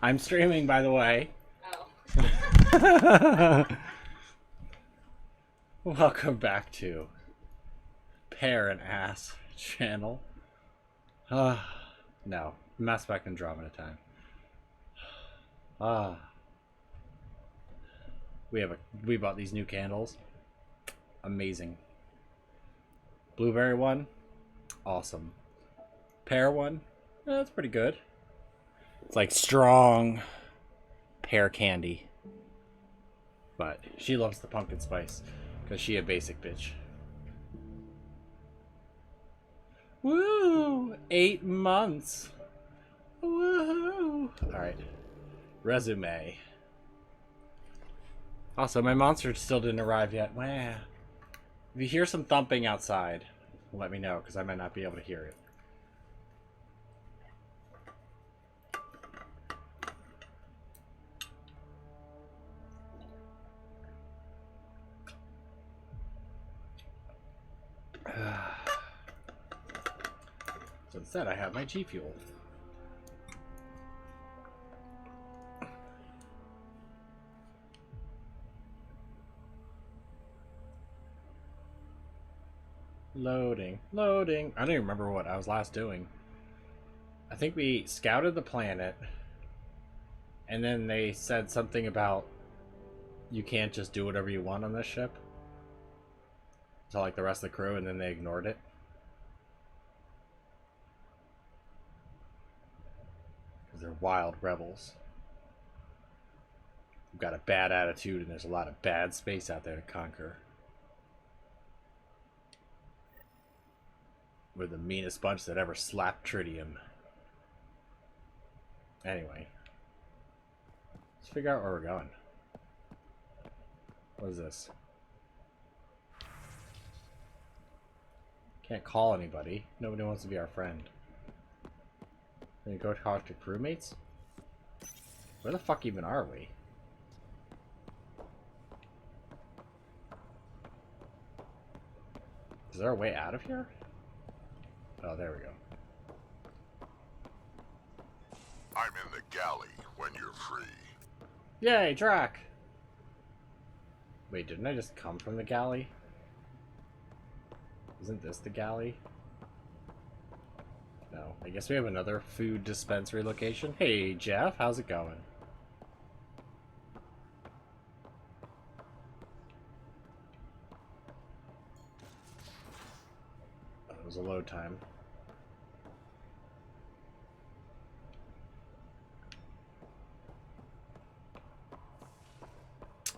I'm streaming, by the way. Oh. Welcome back to Pear and Ass channel. No, Mass Effect Andromeda time. Ah, we bought these new candles. Amazing. Blueberry one, awesome. Pear one, that's pretty good. It's like strong pear candy. But she loves the pumpkin spice because she a basic bitch. Woo! 8 months. Woohoo! Alright. Resume. Also, my monster still didn't arrive yet. Wah. If you hear some thumping outside, let me know because I might not be able to hear it. So instead, I have my G Fuel. Loading. Loading. I don't even remember what I was last doing. I think we scouted the planet, and then they said something about you can't just do whatever you want on this ship. To like the rest of the crew, and then they ignored it. Because they're wild rebels. We've got a bad attitude, and there's a lot of bad space out there to conquer. We're the meanest bunch that ever slapped tritium. Anyway. Let's figure out where we're going. What is this? Can't call anybody. Nobody wants to be our friend. Can you go talk to crewmates? Where the fuck even are we? Is there a way out of here? Oh, there we go. I'm in the galley when you're free. Yay, Drac! Wait, didn't I just come from the galley? Isn't this the galley? No. I guess we have another food dispensary location. Hey, Jeff, how's it going? Oh, it was a load time.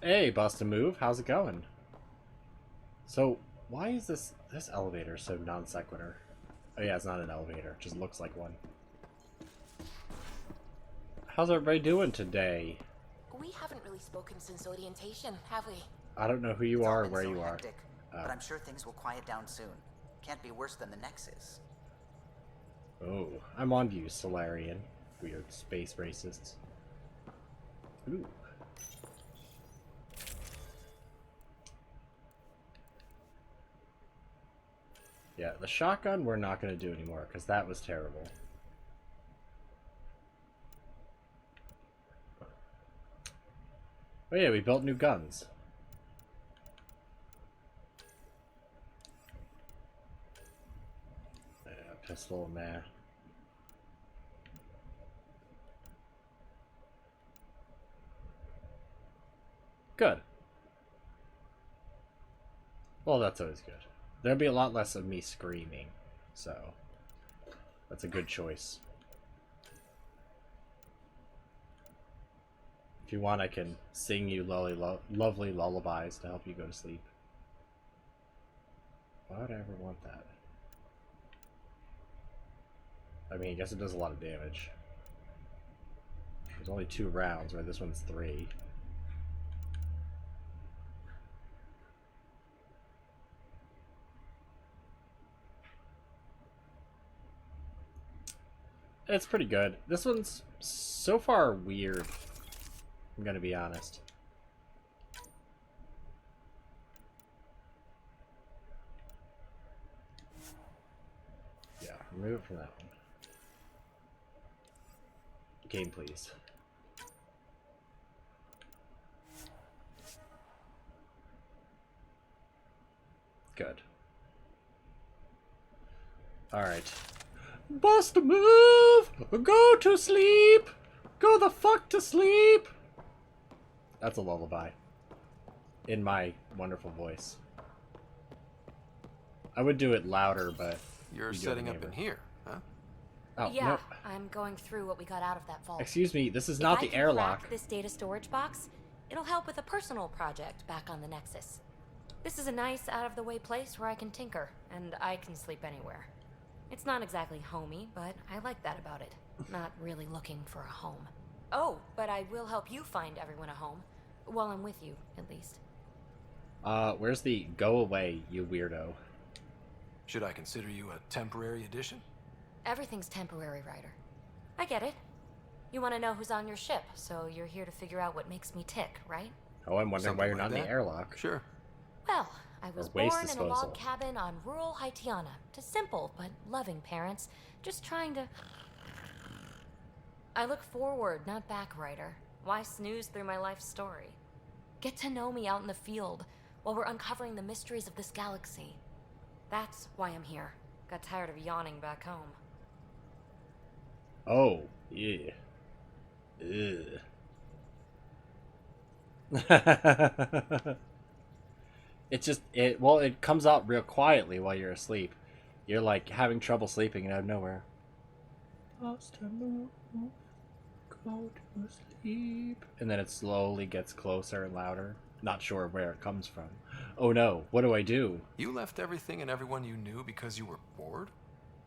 Hey, Bust a Move, how's it going? So, why is this elevator so non sequitur? Oh yeah, it's not an elevator, it just looks like one. How's everybody doing today? We haven't really spoken since orientation, have we? I don't know who you It's all are or been where so you are. hectic, but I'm sure things will quiet down soon. Can't be worse than the Nexus. Oh, I'm on to you, Solarian. Weird space racists. Ooh. Yeah, the shotgun we're not going to do anymore, because that was terrible. Oh yeah, we built new guns. Yeah, pistol, meh. Good. Well, that's always good. There'll be a lot less of me screaming, so that's a good choice. If you want, I can sing you lovely lullabies to help you go to sleep. Why would I ever want that? I mean, I guess it does a lot of damage. There's only 2 rounds, where this one's 3. It's pretty good. This one's so far weird. I'm gonna be honest. Yeah, remove it from that one. Game, please. Good. Alright. Bust a move! Go to sleep! Go the fuck to sleep! That's a lullaby. In my wonderful voice. I would do it louder, but... You're you do it setting up neighbor. in here, huh? Oh, Yeah, no. I'm going through what we got out of that vault. Excuse me, this is not the If I can airlock. crack this data storage box, it'll help with a personal project back on the Nexus. This is a nice, out-of-the-way place where I can tinker, and I can sleep anywhere. It's not exactly homey, but I like that about it. Not really looking for a home. Oh, but I will help you find everyone a home. While I'm with you, at least. Where's the go away, you weirdo? Should I consider you a temporary addition? Everything's temporary, Ryder. I get it. You want to know who's on your ship, so you're here to figure out what makes me tick, right? Oh, I'm wondering why Something you're like not in the that? airlock. Sure. Well, I was waste born in a disposal. log cabin on rural Haitiana to simple but loving parents, just trying to... I look forward, not back, Ryder. Why snooze through my life story? Get to know me out in the field while we're uncovering the mysteries of this galaxy. That's why I'm here. Got tired of yawning back home. Oh, yeah. Ugh. It comes out real quietly while you're asleep. You're like having trouble sleeping out of nowhere. Lost a move, go to sleep. And then it slowly gets closer and louder. Not sure where it comes from. Oh no, what do I do? You left everything and everyone you knew because you were bored?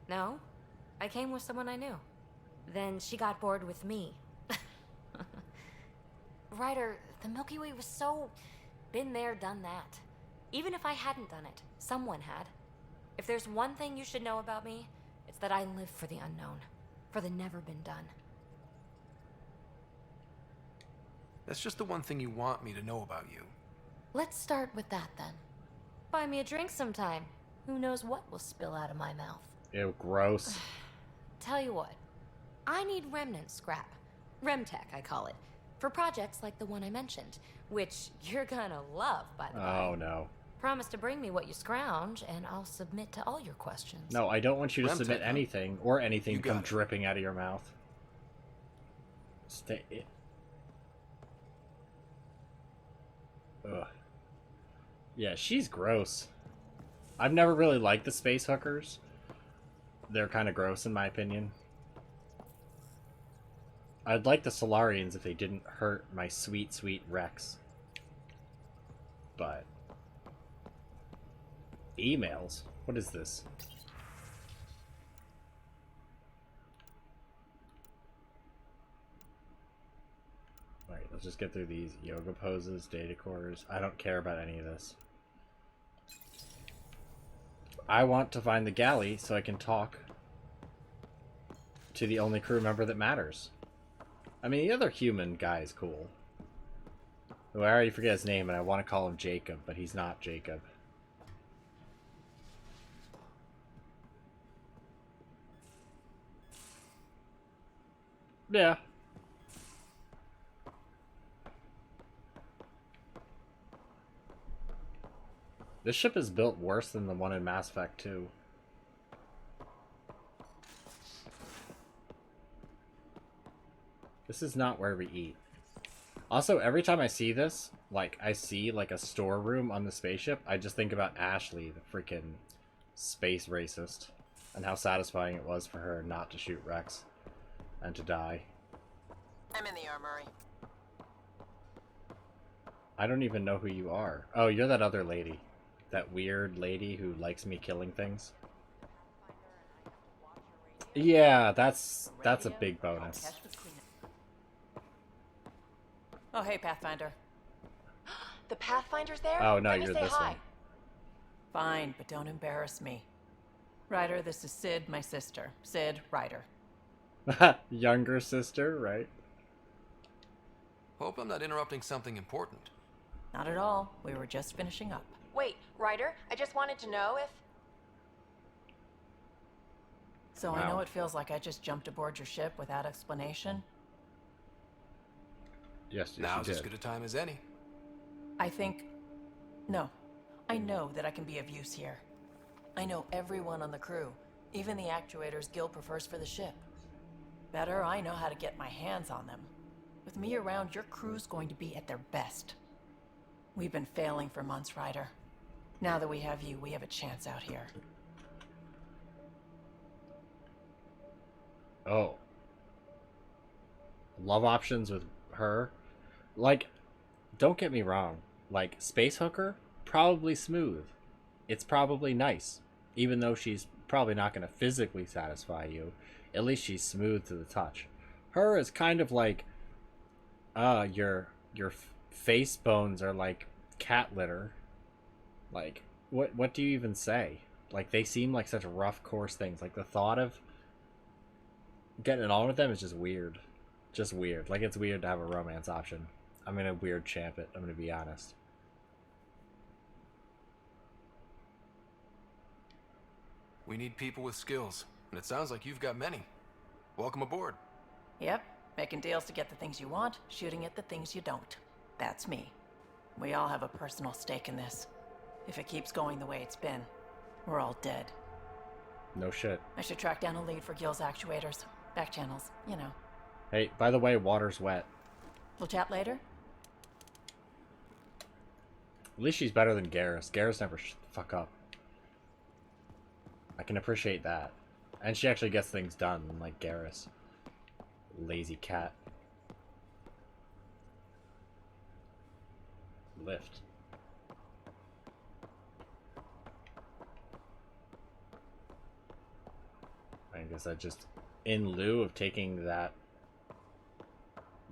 No, I came with someone I knew. Then she got bored with me. Ryder, the Milky Way was so... been there, done that. Even if I hadn't done it, someone had. If there's one thing you should know about me, it's that I live for the unknown. For the never been done. That's just the one thing you want me to know about you. Let's start with that then. Buy me a drink sometime. Who knows what will spill out of my mouth. Ew, gross. Tell you what, I need remnant scrap. Remtech, I call it. For projects like the one I mentioned, which you're gonna love, by the way. Oh no. Promise to bring me what you scrounge, and I'll submit to all your questions. No, I don't want you to Remtech, submit huh? anything, or anything You to come got it. dripping out of your mouth. Stay... Ugh. Yeah, she's gross. I've never really liked the space hookers. They're kind of gross in my opinion. I'd like the Solarians if they didn't hurt my sweet, sweet Rex. But... emails? What is this? Alright, let's just get through these. Yoga poses, data cores. I don't care about any of this. I want to find the galley so I can talk to the only crew member that matters. I mean, the other human guy is cool. Who I already forget his name, and I want to call him Jacob, but he's not Jacob. Yeah. This ship is built worse than the one in Mass Effect 2. This is not where we eat. Also, every time I see this, like, I see, like, a storeroom on the spaceship, I just think about Ashley, the freaking space racist, and how satisfying it was for her not to shoot Rex and to die. I'm in the armory. I don't even know who you are. Oh, you're that other lady. That weird lady who likes me killing things. Yeah, that's a big bonus. Oh, hey, Pathfinder. The Pathfinder's there? Oh, no, Let me you're say this hi. one. Fine, but don't embarrass me. Ryder, this is Sid, my sister. Sid, Ryder. Younger sister, right? Hope I'm not interrupting something important. Not at all. We were just finishing up. Wait, Ryder, I just wanted to know if... So I know Wow. it feels like I just jumped aboard your ship without explanation. Yes, Now's you as did. good a time as any. I think... No. I know that I can be of use here. I know everyone on the crew, even the actuators Gil prefers for the ship. Better, I know how to get my hands on them. With me around, your crew's going to be at their best. We've been failing for months, Ryder. Now that we have you, we have a chance out here. Oh. Love options with her. Like, don't get me wrong. Like, Space Hooker, probably smooth. It's probably nice. Even though she's probably not going to physically satisfy you. At least she's smooth to the touch. Her is kind of like, your face bones are like cat litter. Like, what do you even say? Like, they seem like such rough, coarse things. Like, the thought of getting it on with them is just weird. Just weird. Like, it's weird to have a romance option. I'm gonna weird champ it, I'm gonna be honest. We need people with skills, and it sounds like you've got many. Welcome aboard. Yep, making deals to get the things you want, shooting at the things you don't. That's me. We all have a personal stake in this. If it keeps going the way it's been, we're all dead. No shit. I should track down a lead for Gil's actuators. Back channels, you know. Hey, by the way, water's wet. We'll chat later? At least she's better than Garrus. Garrus never fuck up. I can appreciate that. And she actually gets things done, like Garrus. Lazy cat. Lift. I guess I just, in lieu of taking that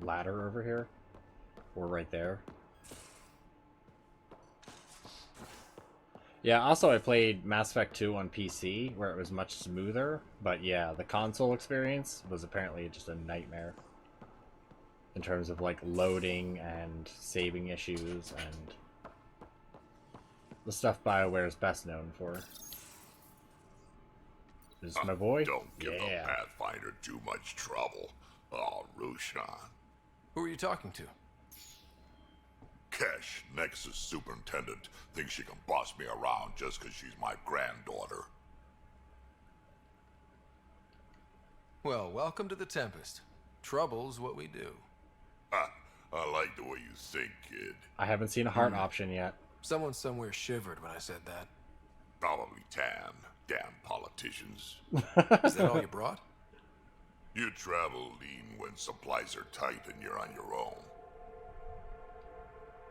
ladder over here, or right there. Yeah, also I played Mass Effect 2 on PC, where it was much smoother, but yeah, the console experience was apparently just a nightmare. In terms of, like, loading and saving issues and the stuff BioWare is best known for. Is my boy? Don't give the Pathfinder too much trouble. Oh, Rushan. Who are you talking to? Kesh, Nexus Superintendent, thinks she can boss me around just because she's my granddaughter. Well, welcome to the Tempest. Trouble's what we do. Ha, I like the way you think, kid. I haven't seen a heart option yet. Someone somewhere shivered when I said that. Probably Tan. Damn politicians. Is that all you brought? You travel lean when supplies are tight and you're on your own.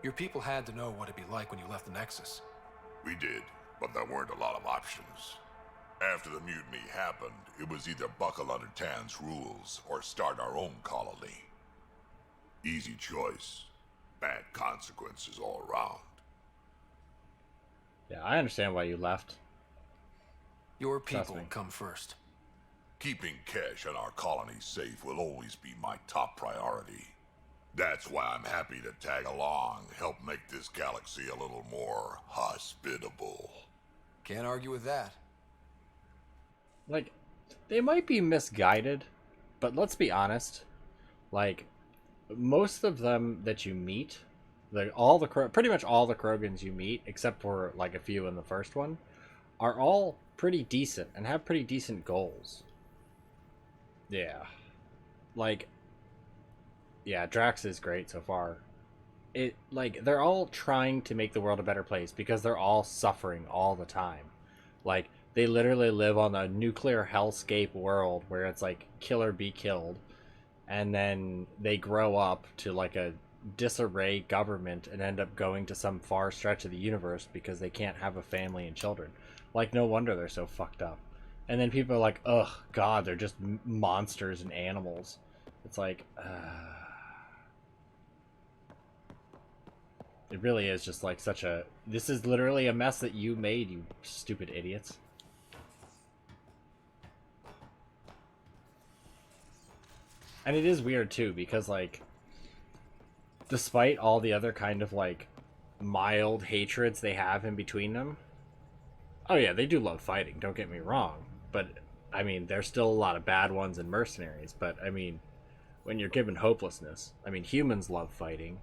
Your people had to know what it'd be like when you left the Nexus. We did, but there weren't a lot of options. After the mutiny happened, it was either buckle under Tan's rules or start our own colony. Easy choice. Bad consequences all around. Yeah, I understand why you left. Your Trust people me. come first. Keeping Kesh and our colony safe will always be my top priority. That's why I'm happy to tag along, help make this galaxy a little more hospitable. Can't argue with that. Like, they might be misguided, but let's be honest. Like, most of them that you meet, pretty much all the Krogans you meet, except for like a few in the first one, are all pretty decent and have pretty decent goals. Yeah. Like, yeah, Drax is great so far. They're all trying to make the world a better place because they're all suffering all the time. Like, they literally live on a nuclear hellscape world where it's like kill or be killed. And then they grow up to like a disarray government and end up going to some far stretch of the universe because they can't have a family and children. Like, no wonder they're so fucked up. And then people are like, ugh, God, they're just monsters and animals. It's like, it really is just like such a... This is literally a mess that you made, you stupid idiots. And it is weird, too, because, like, despite all the other kind of, like, mild hatreds they have in between them... Oh, yeah, they do love fighting, don't get me wrong. But, I mean, there's still a lot of bad ones and mercenaries. But, I mean, when you're given hopelessness... I mean, humans love fighting.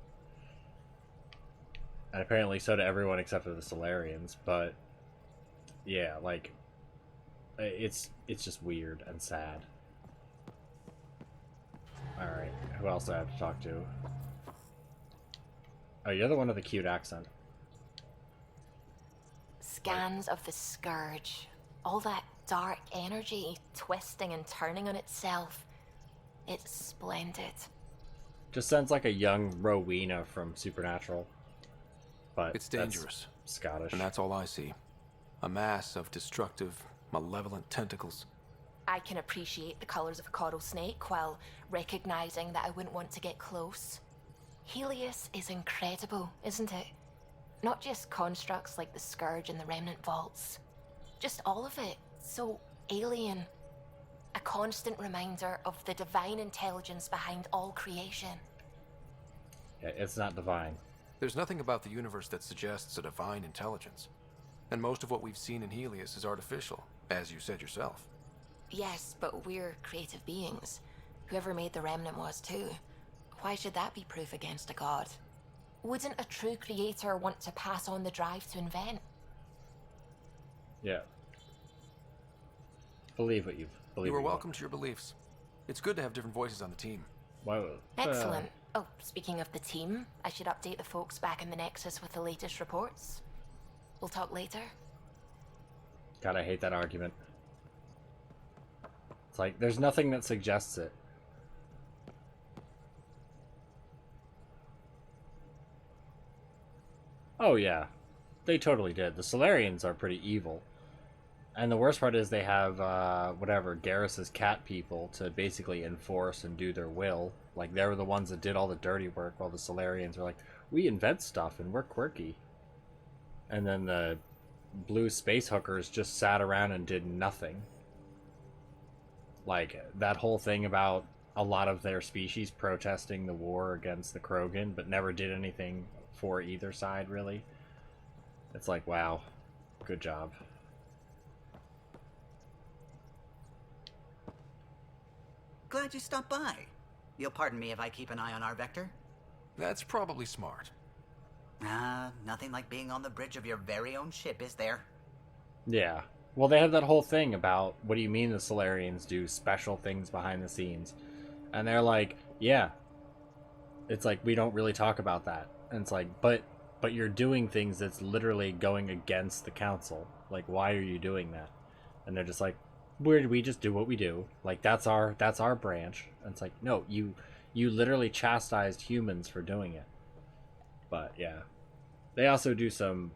And apparently so to everyone except for the Solarians, but yeah, like it's just weird and sad. Alright, who else do I have to talk to? Oh, you're the one with the cute accent. Scans of the Scourge. All that dark energy twisting and turning on itself. It's splendid. Just sounds like a young Rowena from Supernatural. But It's dangerous. Scottish. And that's all I see. A mass of destructive, malevolent tentacles. I can appreciate the colors of a coral snake while recognizing that I wouldn't want to get close. Helios is incredible, isn't it? Not just constructs like the Scourge and the Remnant Vaults. Just all of it. So alien. A constant reminder of the divine intelligence behind all creation. Yeah, it's not divine. There's nothing about the universe that suggests a divine intelligence. And most of what we've seen in Helios is artificial, as you said yourself. Yes, but we're creative beings. Whoever made the Remnant was too. Why should that be proof against a god? Wouldn't a true creator want to pass on the drive to invent? Yeah. Believe what you've believed. You are welcome to your beliefs. It's good to have different voices on the team. Why, Excellent. Oh, speaking of the team, I should update the folks back in the Nexus with the latest reports. We'll talk later. God, I hate that argument. It's like, there's nothing that suggests it. Oh yeah, they totally did. The Solarians are pretty evil. And the worst part is they have, whatever, Garrus's cat people to basically enforce and do their will. Like, they were the ones that did all the dirty work, while the Solarians are like, we invent stuff and we're quirky. And then the blue space hookers just sat around and did nothing. Like, that whole thing about a lot of their species protesting the war against the Krogan, but never did anything for either side, really. It's like, wow, good job. Glad you stopped by. You'll pardon me if I keep an eye on our vector? That's probably smart. Nothing like being on the bridge of your very own ship, is there? Yeah. Well, they have that whole thing about, what do you mean the Solarians do special things behind the scenes? And they're like, yeah. It's like, we don't really talk about that. And it's like, but you're doing things that's literally going against the council. Like, why are you doing that? And they're just like, we just do what we do. Like, that's our branch. And it's like, no, you literally chastised humans for doing it. But yeah, they also do some.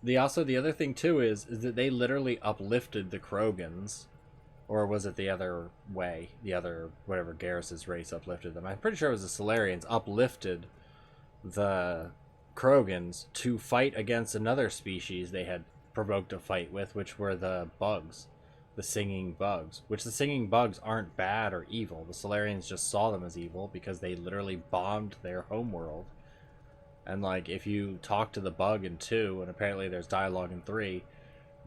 The other thing too is that they literally uplifted the Krogans, or was it the other way? The other, whatever, Garrus's race uplifted them. I'm pretty sure it was the Solarians uplifted the Krogans to fight against another species they had provoked a fight with, which were the bugs. The singing bugs, which the singing bugs aren't bad or evil. The Solarians just saw them as evil because they literally bombed their homeworld. And like, if you talk to the bug in 2, and apparently there's dialogue in 3,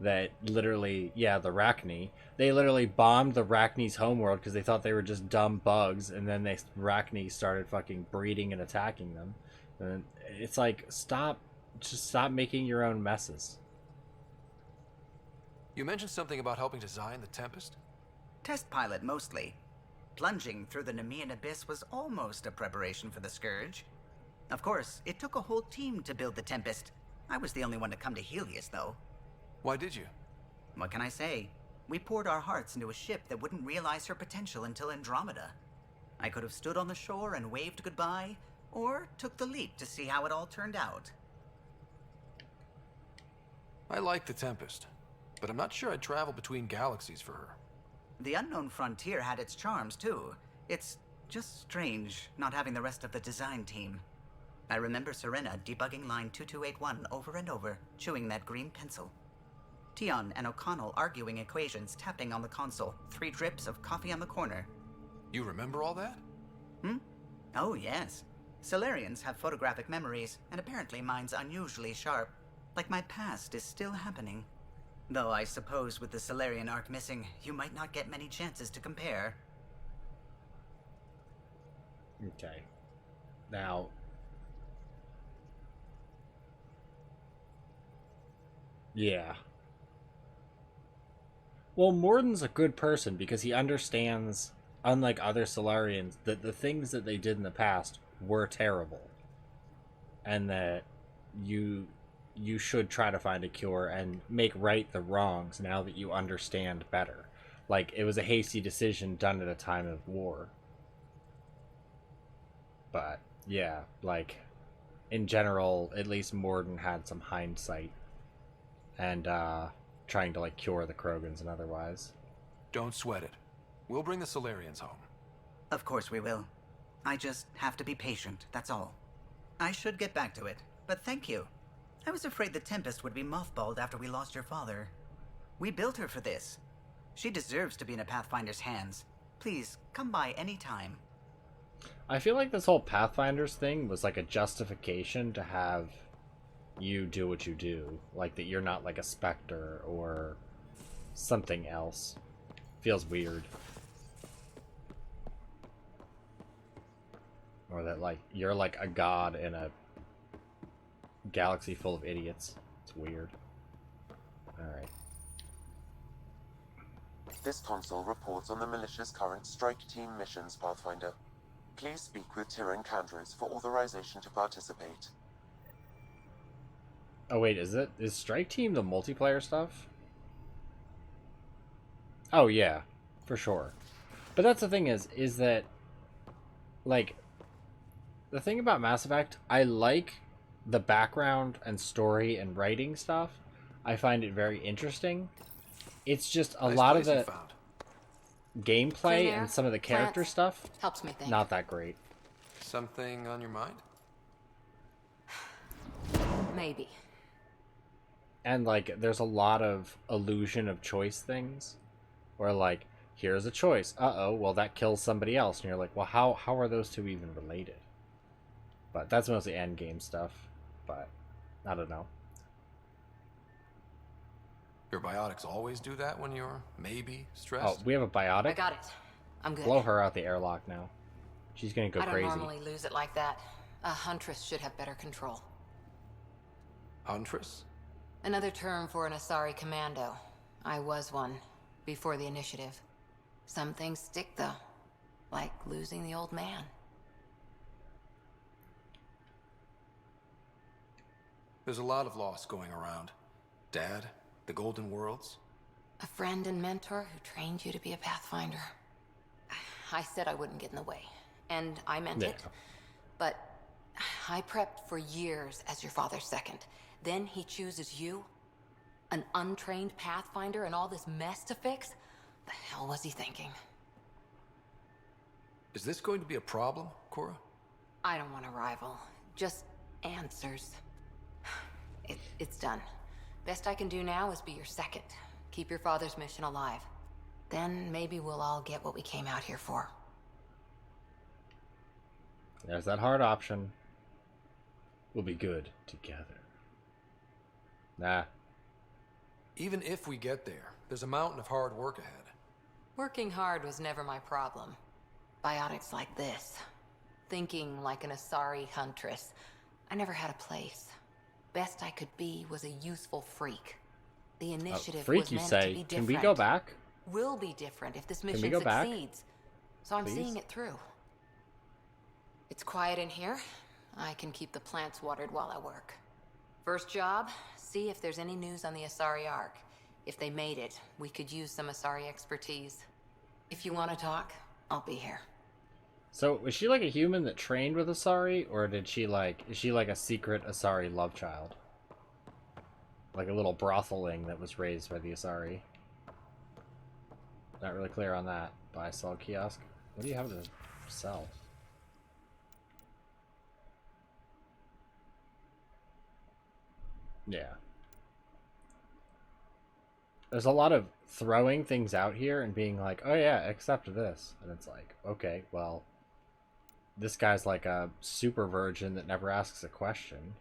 that literally, yeah, the Rachni, they literally bombed the Rachni's homeworld because they thought they were just dumb bugs, and then the Rachni started fucking breeding and attacking them. And it's like, just stop making your own messes. You mentioned something about helping design the Tempest? Test pilot, mostly. Plunging through the Nemean abyss was almost a preparation for the Scourge. Of course, it took a whole team to build the Tempest. I was the only one to come to Helios, though. Why did you? What can I say? We poured our hearts into a ship that wouldn't realize her potential until Andromeda. I could have stood on the shore and waved goodbye, or took the leap to see how it all turned out. I like the Tempest, but I'm not sure I'd travel between galaxies for her. The unknown frontier had its charms, too. It's just strange not having the rest of the design team. I remember Serena debugging line 2281 over and over, chewing that green pencil. Tion and O'Connell arguing equations, tapping on the console, 3 drips of coffee on the corner. You remember all that? Oh, yes. Solarians have photographic memories, and apparently mine's unusually sharp. Like my past is still happening. Though I suppose with the Solarian arc missing, you might not get many chances to compare. Okay. Now, Yeah. Well, Morden's a good person because he understands, unlike other Solarians, that the things that they did in the past were terrible, and that you you should try to find a cure and make right the wrongs now that you understand better. Like, it was a hasty decision done at a time of war. But yeah, like, in general, at least Morden had some hindsight and trying to like cure the Krogans and otherwise. Don't sweat it. We'll bring the Solarians home. Of course we will. I just have to be patient, that's all. I should get back to it, but thank you. I was afraid the Tempest would be mothballed after we lost your father. We built her for this. She deserves to be in a Pathfinder's hands. Please, come by any time. I feel like this whole Pathfinders thing was like a justification to have you do what you do. Like that you're not like a specter or something else. Feels weird. Or that like you're like a god in a galaxy full of idiots. It's weird. Alright. This console reports on the militia's current strike team missions, Pathfinder. Please speak with Tyrann Kandros for authorization to participate. Oh wait, is Strike Team the multiplayer stuff? Oh yeah, for sure. But that's the thing is that like the thing about Mass Effect, I like the background and story and writing stuff. I find it very interesting. It's just a Nice lot of place you the found. Clean gameplay air, and some of the character plants. stuff Helps me think. not that great. Something on your mind? Maybe. And like there's a lot of illusion of choice things where like here's a choice. Uh-oh, well that kills somebody else, and you're like, well how are those two even related? But that's mostly end game stuff. But I don't know. Your biotics always do that when you're maybe Oh, stressed? we have a biotic. I got it. I'm good. Blow her out the airlock now. She's gonna go I don't crazy. normally lose it like that. A huntress should have better control. Huntress? Another term for an Asari commando. I was one, before the initiative. Some things stick, though. Like losing the old man. There's a lot of loss going around. Dad, the Golden Worlds. A friend and mentor who trained you to be a Pathfinder. I said I wouldn't get in the way. And I meant it. But I prepped for years as your father's second. Then he chooses you? An untrained Pathfinder and all this mess to fix? The hell was he thinking? Is this going to be a problem, Cora? I don't want a rival. Just answers. It's done. Best I can do now is be your second. Keep your father's mission alive. Then maybe we'll all get what we came out here for. There's that hard option. We'll be good together. Nah. Even if we get there, there's a mountain of hard work ahead. Working hard was never my problem. Biotics like this. Thinking like an Asari huntress. I never had a place. Best I could be was a useful freak. The initiative Freak, was you meant say? to be different. Can we go back? Will be different if this we mission go back? succeeds. So I'm Please? seeing it through. It's quiet in here. I can keep the plants watered while I work. First job, see if there's any news on the Asari Ark. If they made it, we could use some Asari expertise. If you want to talk, I'll be here. So, was she like a human that trained with Asari, or is she like a secret Asari love child? Like a little brotheling that was raised by the Asari? Not really clear on that. Buy, sell, kiosk. What do you have to sell? Yeah. There's a lot of throwing things out here and being like, oh yeah, accept this. And it's like, okay, well, this guy's like a super virgin that never asks a question.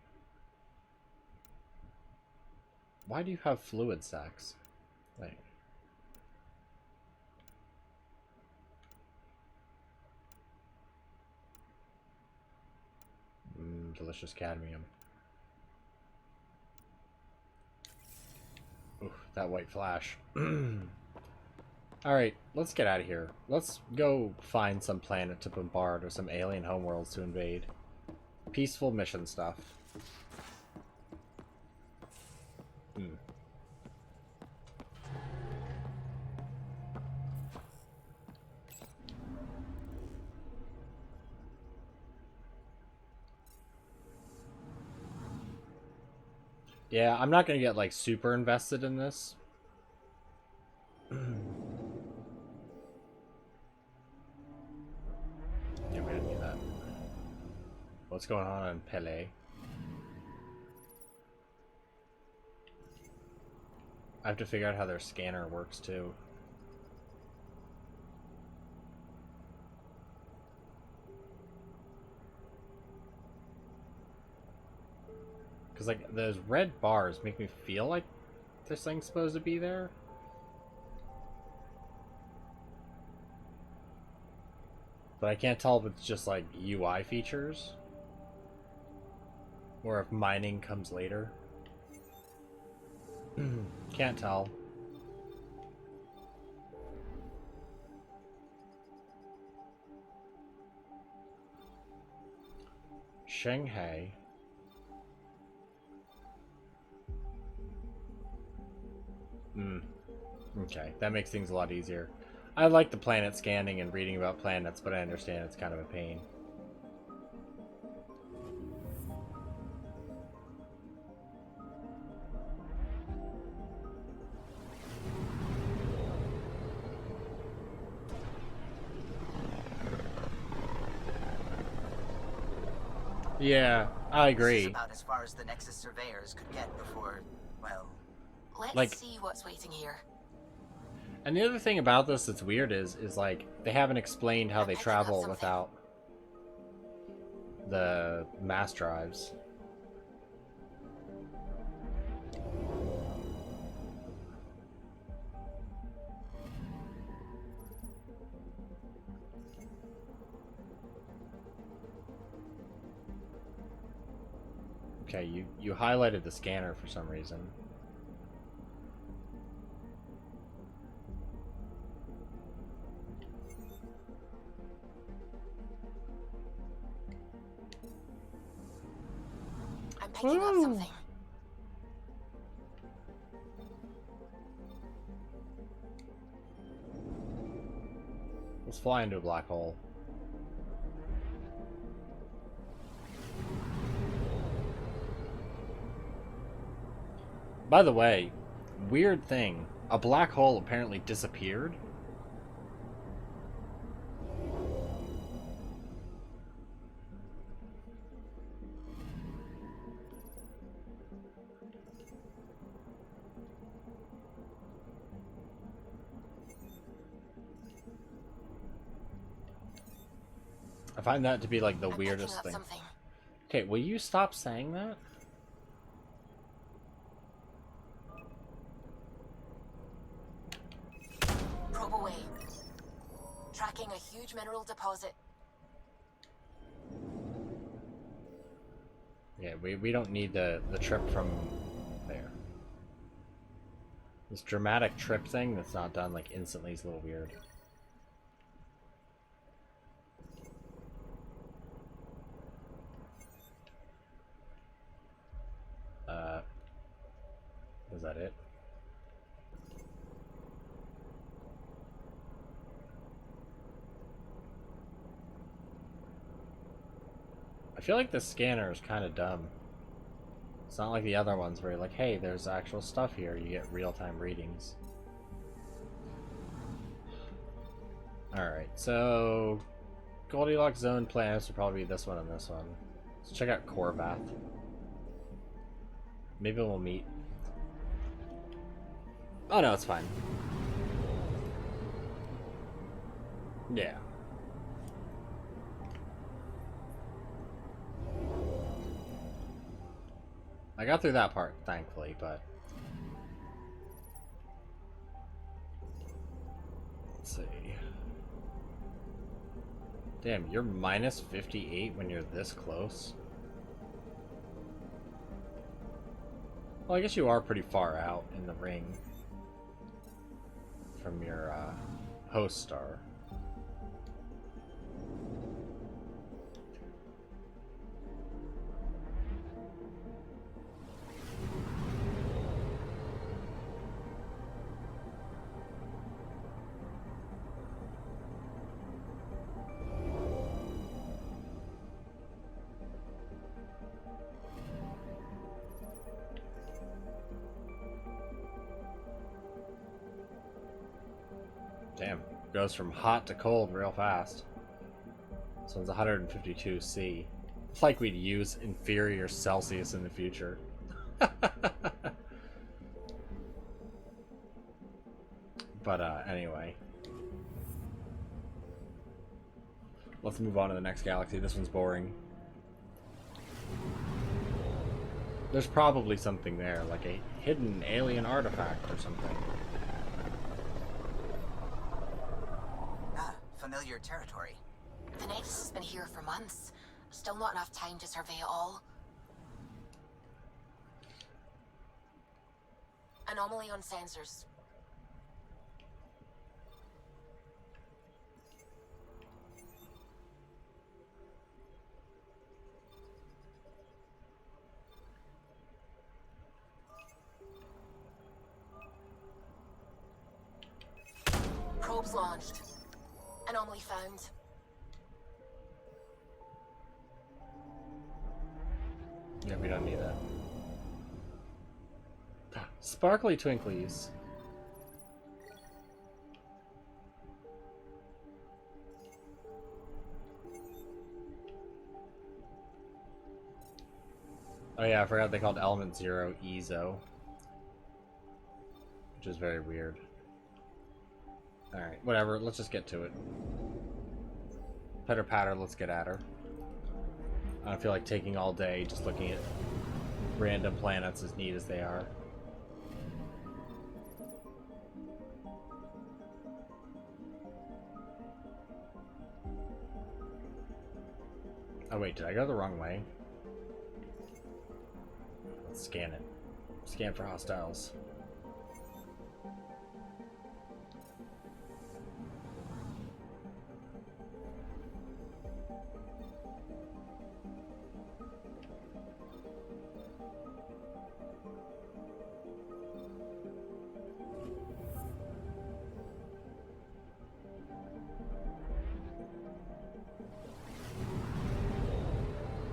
Why do you have fluid sex? Wait. Delicious cadmium. that white flash. Alright, let's get out of here. Let's go find some planet to bombard or some alien homeworlds to invade. Peaceful mission stuff. Yeah, I'm not gonna get like super invested in this. Yeah, we didn't need that. What's going on in Pele? I have to figure out how their scanner works too. Because like those red bars make me feel like this thing's supposed to be there. But I can't tell if it's just like UI features or if mining comes later. Can't tell. Shanghai. Okay, that makes things a lot easier. I like the planet scanning and reading about planets, but I understand it's kind of a pain. Yeah, I agree. This is about as far as the Nexus surveyors could get before, well... Let's see what's waiting here. And the other thing about this that's weird is like they haven't explained how they travel without the mass drives. Okay, you highlighted the scanner for some reason. I'm picking up something. Let's fly into a black hole. By the way, weird thing. A black hole apparently disappeared. I find that to be like the weirdest thing. Something. Okay, will you stop saying that? Probe away. Tracking a huge mineral deposit. Yeah, we don't need the trip from there. This dramatic trip thing that's not done like instantly is a little weird. Was that it? I feel like the scanner is kind of dumb. It's not like the other ones where you're like, hey, there's actual stuff here. You get real-time readings. Alright, so Goldilocks zone planets will probably be this one and this one. Let's check out Korvath. Maybe we'll meet. Oh no, it's fine. Yeah. I got through that part, thankfully, but... Let's see. Damn, you're minus 58 when you're this close? Well, I guess you are pretty far out in the ring. from your host star. Damn, goes from hot to cold real fast. This one's 152 C. It's like we'd use inferior Celsius in the future. But anyway. Let's move on to the next galaxy. This one's boring. There's probably something there, like a hidden alien artifact or something. Familiar territory. The Nexus has been here for months. Still not enough time to survey it all. Anomaly on sensors. Probes launched. Anomaly found. Yeah, we don't need that. Sparkly twinklies. Oh yeah, I forgot they called Element Zero EZO. Which is very weird. Alright, whatever, let's just get to it. Pitter patter, let's get at her. I don't feel like taking all day just looking at random planets as neat as they are. Oh wait, did I go the wrong way? Let's scan it. Scan for hostiles.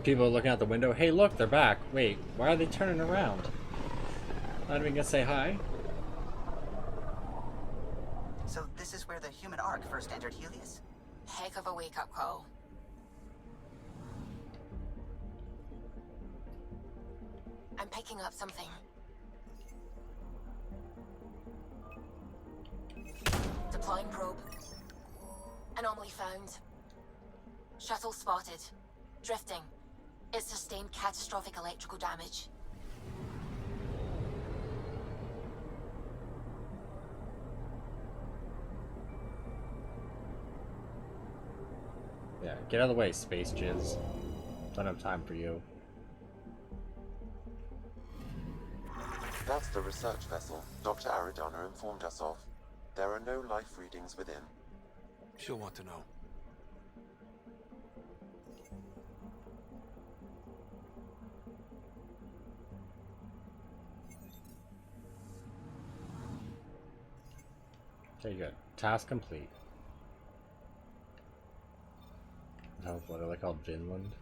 People are looking out the window. Hey, look, they're back. Wait, why are they turning around? Not even gonna say hi? So this is where the human Ark first entered Helios? Heck of a wake-up call. I'm picking up something. Deploying probe. Anomaly found. Shuttle spotted. Drifting. It sustained catastrophic electrical damage. Yeah, get out of the way, space jizz. Don't have time for you. That's the research vessel Dr. Aridana informed us of. There are no life readings within. She'll want to know. Okay, good. Task complete. Oh, what are they called? Vinland?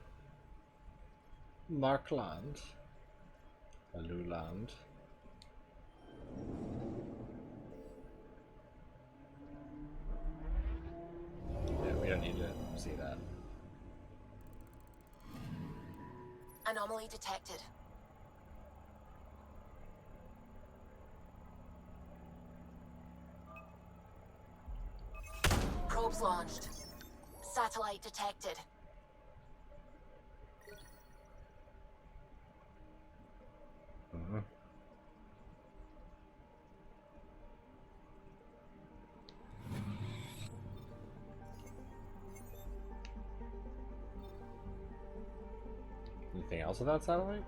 Markland? Aluland? Yeah, we don't need to see that. Anomaly detected. Probes launched. Satellite detected. Mm-hmm. Anything else with that satellite?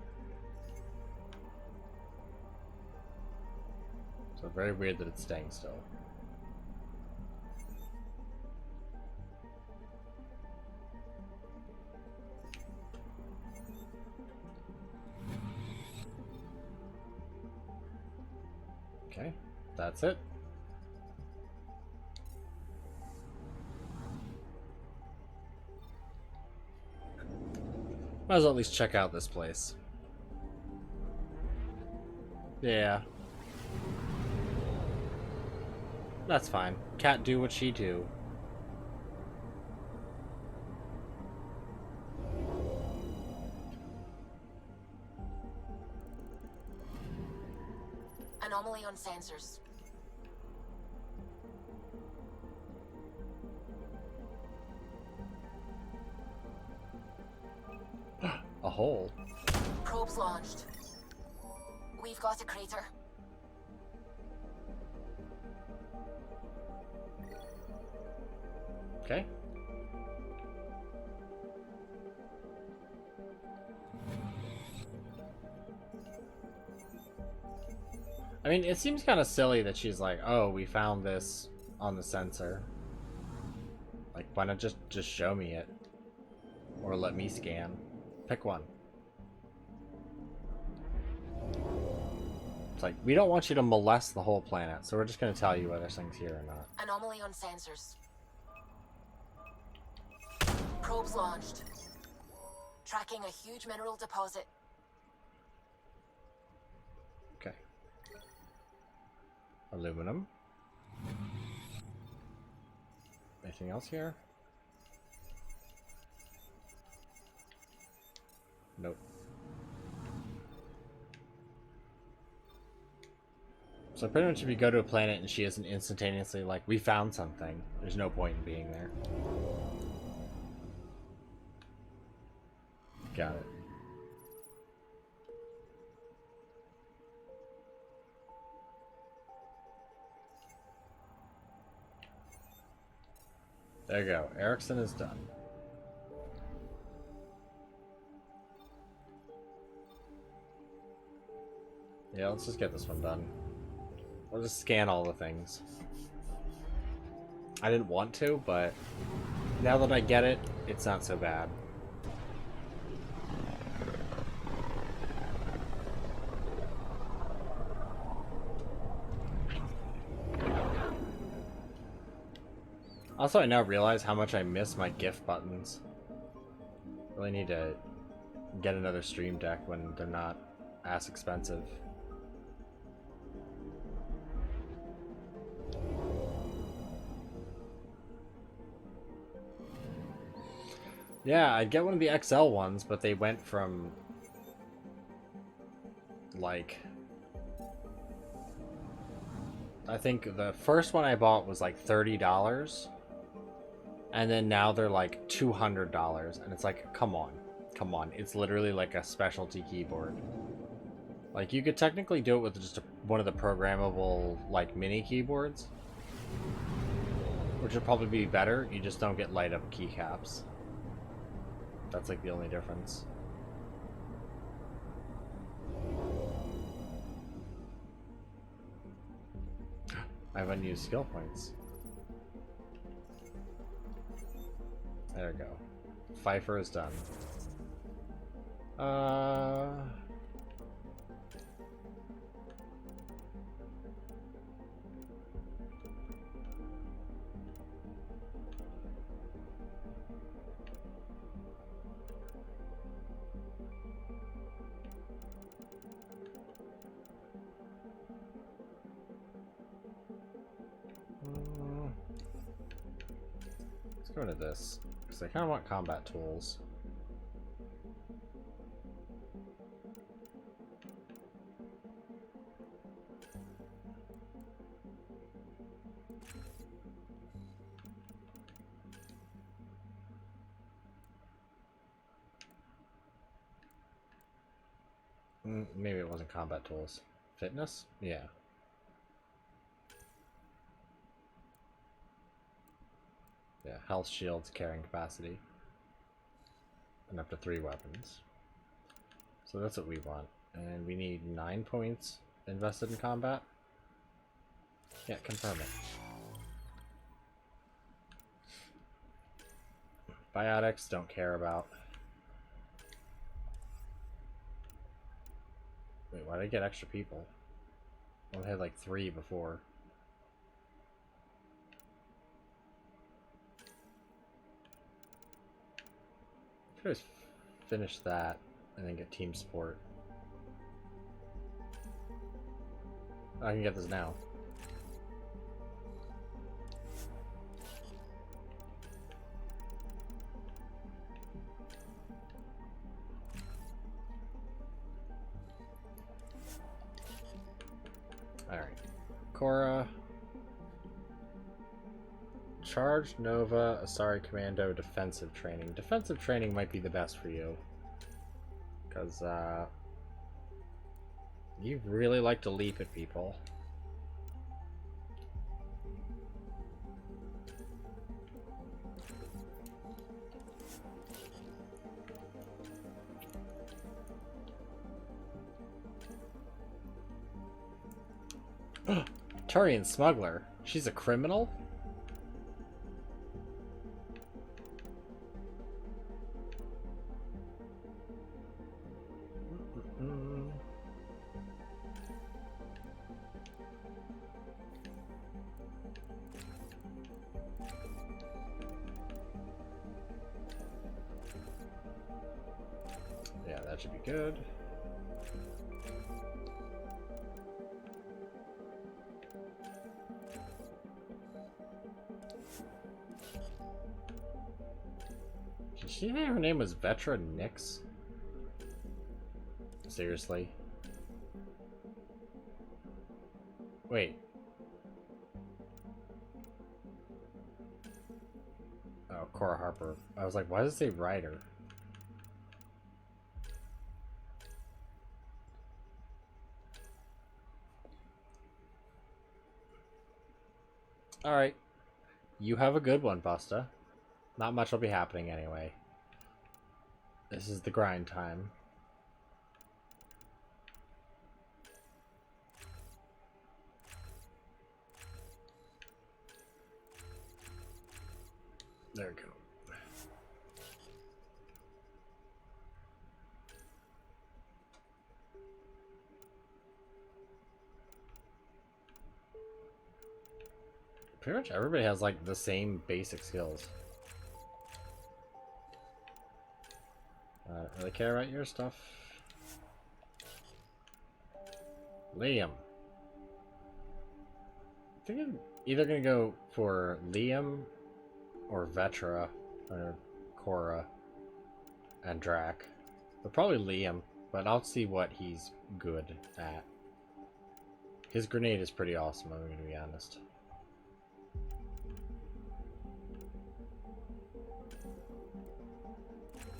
So very weird that it's staying still. Okay, that's it. Might as well at least check out this place. Yeah. That's fine. Cat do what she do. Anomaly on sensors. A hole. Probes launched. We've got a crater. Okay. I mean, it seems kind of silly that she's like, "Oh, we found this on the sensor." Like, why not just show me it, or let me scan? Pick one. It's like, we don't want you to molest the whole planet, so we're just going to tell you whether thing's here or not. Anomaly on sensors. Probes launched. Tracking a huge mineral deposit. Okay. Aluminum. Anything else here? Nope. So pretty much if you go to a planet and she isn't instantaneously like, we found something, there's no point in being there. Got it. There you go. Erickson is done. Yeah, let's just get this one done. We'll just scan all the things. I didn't want to, but now that I get it, it's not so bad. Also, I now realize how much I miss my GIF buttons. Really need to get another stream deck when they're not as expensive. Yeah, I'd get one of the XL ones, but they went from like, I think the first one I bought was like $30, and then now they're like $200, and it's like, come on, it's literally like a specialty keyboard. Like, you could technically do it with just one of the programmable like mini keyboards, which would probably be better. You just don't get light up keycaps. That's like the only difference. I have unused skill points. There we go. Pfeiffer is done. Let's go to this, because I kind of want combat tools. Maybe it wasn't combat tools. Fitness? Yeah. Yeah, health, shields, carrying capacity. And up to 3 weapons. So that's what we want. And we need 9 points invested in combat. Yeah, confirm it. Biotics, don't care about. Wait, why did I get extra people? I had like 3 before. Could just finish that and then get team support. I can get this now. Alright. Cora. Charge, Nova, Asari Commando, defensive training. Defensive training might be the best for you. Because, you really like to leap at people. Turian smuggler. She's a criminal? Yeah, that should be good. Did she say her name was Vetra Nix? Seriously? Wait. Oh, Cora Harper. I was like, why does it say Ryder? Alright. You have a good one, Busta. Not much will be happening anyway. This is the grind time. There we go. Pretty much everybody has like the same basic skills. I don't really care about your stuff. Liam. I think I'm either gonna go for Liam or Vetra or Cora and Drac. But probably Liam, but I'll see what he's good at. His grenade is pretty awesome, I'm gonna be honest.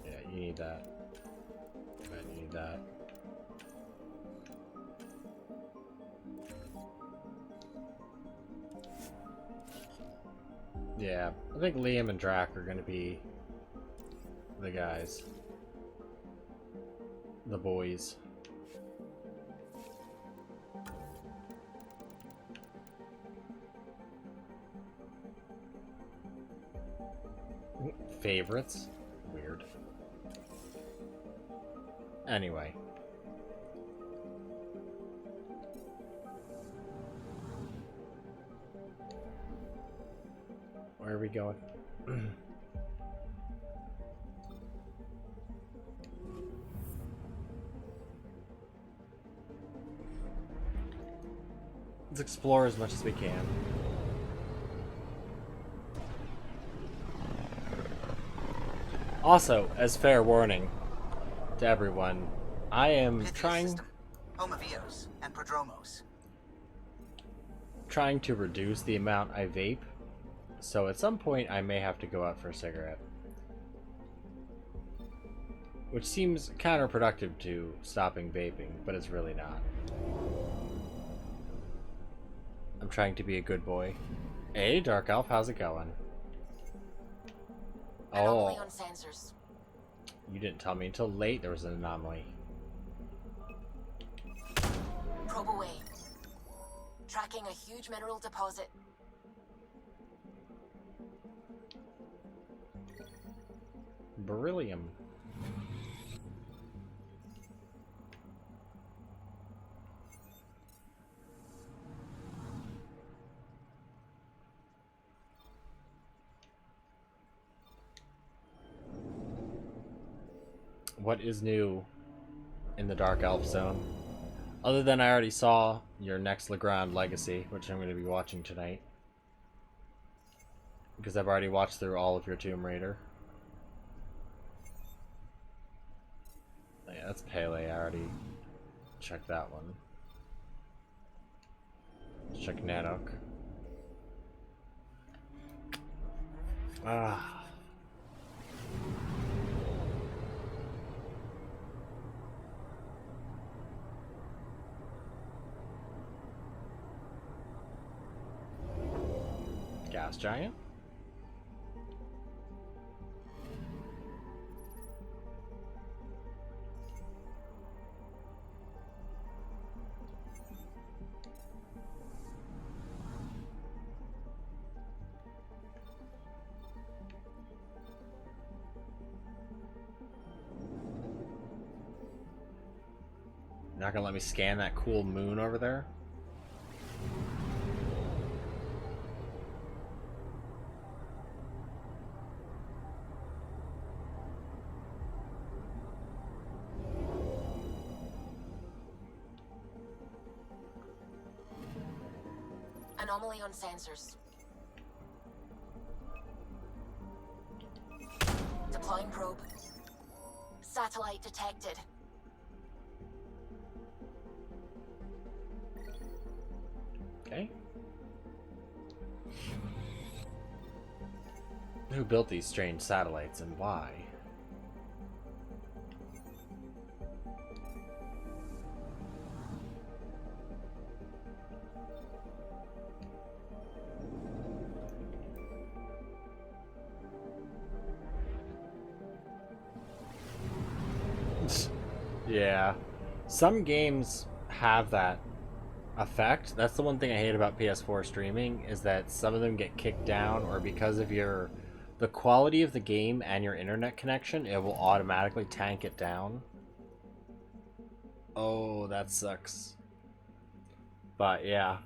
Yeah, you need that. I need that. Yeah, I think Liam and Drac are gonna be the guys. The boys. Favorites? Weird. Anyway. Where are we going? Let's explore as much as we can. Also, as fair warning to everyone, I am trying and Prodromos. Trying to reduce the amount I vape, so at some point I may have to go out for a cigarette. Which seems counterproductive to stopping vaping, but it's really not. I'm trying to be a good boy. Hey, Dark Elf, how's it going? Anomaly on sensors. You didn't tell me until late there was an anomaly. Probe away. Tracking a huge mineral deposit. Beryllium. what is new in the Dark Elf Zone? Other than I already saw your next Legrand Legacy, which I'm going to be watching tonight. Because I've already watched through all of your Tomb Raider. Yeah, that's Pele. I already checked that one. Let's check Nanook. Ah. Gas Giant? Not gonna let me scan that cool moon over there? Anomaly on sensors. Deploying probe. Satellite detected. Okay. Who built these strange satellites and why? Yeah. Some games have that effect. That's the one thing I hate about PS4 streaming, is that some of them get kicked down, or because of the quality of the game and your internet connection, it will automatically tank it down. Oh, that sucks. But yeah,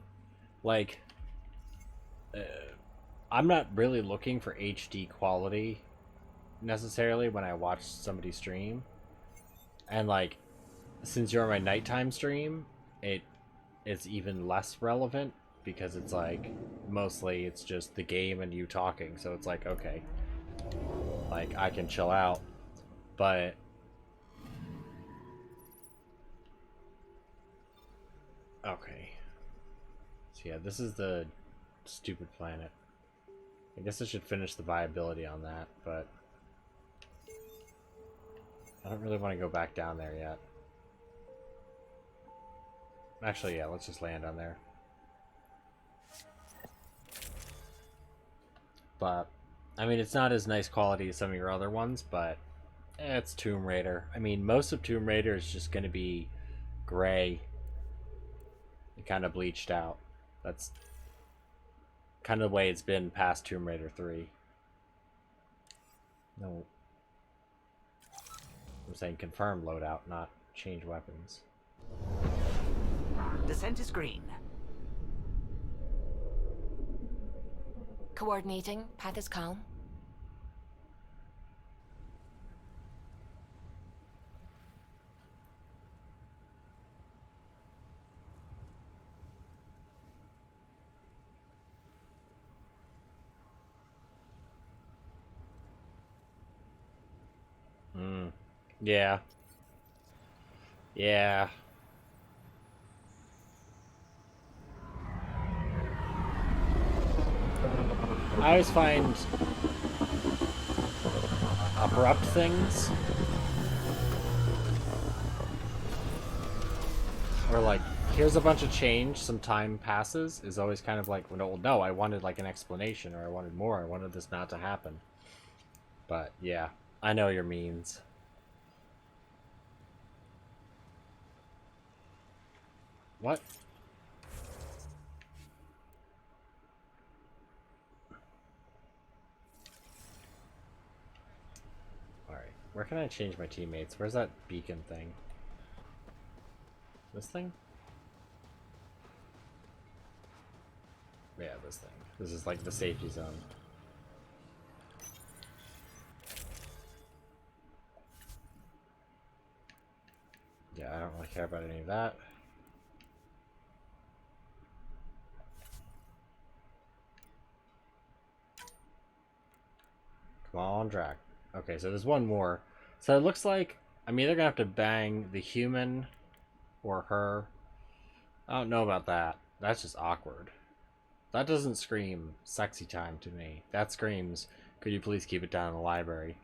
like I'm not really looking for HD quality necessarily when I watch somebody stream. And like, since you're on my nighttime stream, it's even less relevant, because it's like mostly it's just the game and you talking, so it's like, okay, like I can chill out. But okay, so yeah, this is the stupid planet. I guess I should finish the viability on that, but I don't really want to go back down there yet. Actually, yeah, let's just land on there. But I mean, it's not as nice quality as some of your other ones, but it's Tomb Raider. I mean, most of Tomb Raider is just going to be gray and kind of bleached out. That's kind of the way it's been past Tomb Raider 3. No. I'm saying confirm loadout, not change weapons. Descent is green. Coordinating. Path is calm. Yeah. Yeah. I always find abrupt things, or like, here's a bunch of change, some time passes, is always kind of like, well, no, I wanted like an explanation, or I wanted more, I wanted this not to happen. But yeah, I know your means. What? Alright, where can I change my teammates? Where's that beacon thing? This thing? Yeah, this thing. This is like the safety zone. Yeah, I don't really care about any of that. Come on, Drac. Okay, so there's one more. So it looks like I'm either gonna have to bang the human or her. I don't know about that. That's just awkward. That doesn't scream sexy time to me. That screams, could you please keep it down in the library?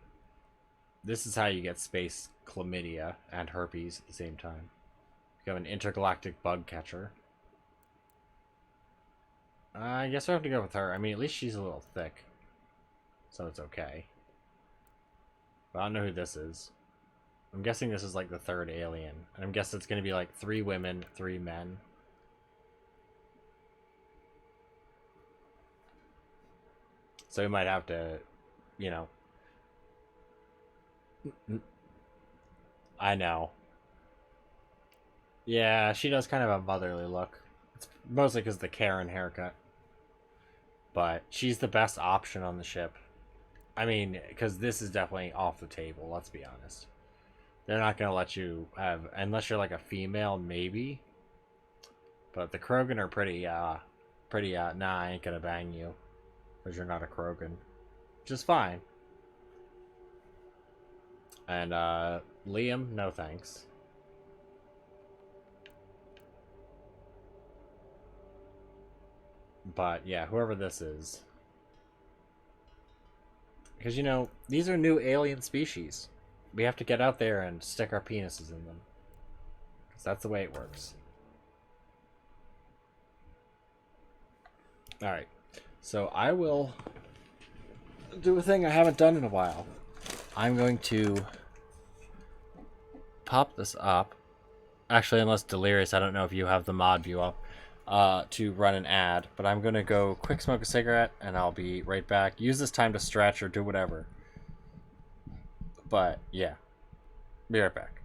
This is how you get space chlamydia and herpes at the same time. You have an intergalactic bug catcher. I guess I have to go with her. I mean, at least she's a little thick. So it's okay. But I don't know who this is. I'm guessing this is like the third alien. And I'm guessing it's going to be like 3 women, 3 men. So we might have to, you know. I know. Yeah, she does kind of a motherly look. It's mostly because of the Karen haircut. But she's the best option on the ship. I mean, because this is definitely off the table, let's be honest. They're not going to let you have, unless you're like a female, maybe. But the Krogan are pretty, nah, I ain't going to bang you. Because you're not a Krogan. Which is fine. And, Liam, no thanks. But, yeah, whoever this is. Because, you know, these are new alien species. We have to get out there and stick our penises in them. Because that's the way it works. Alright. So I will do a thing I haven't done in a while. I'm going to pop this up. Actually, unless Delirious, I don't know if you have the mod view up. To run an ad, but I'm gonna go quick smoke a cigarette and I'll be right back. Use this time to stretch or do whatever. But yeah, be right back.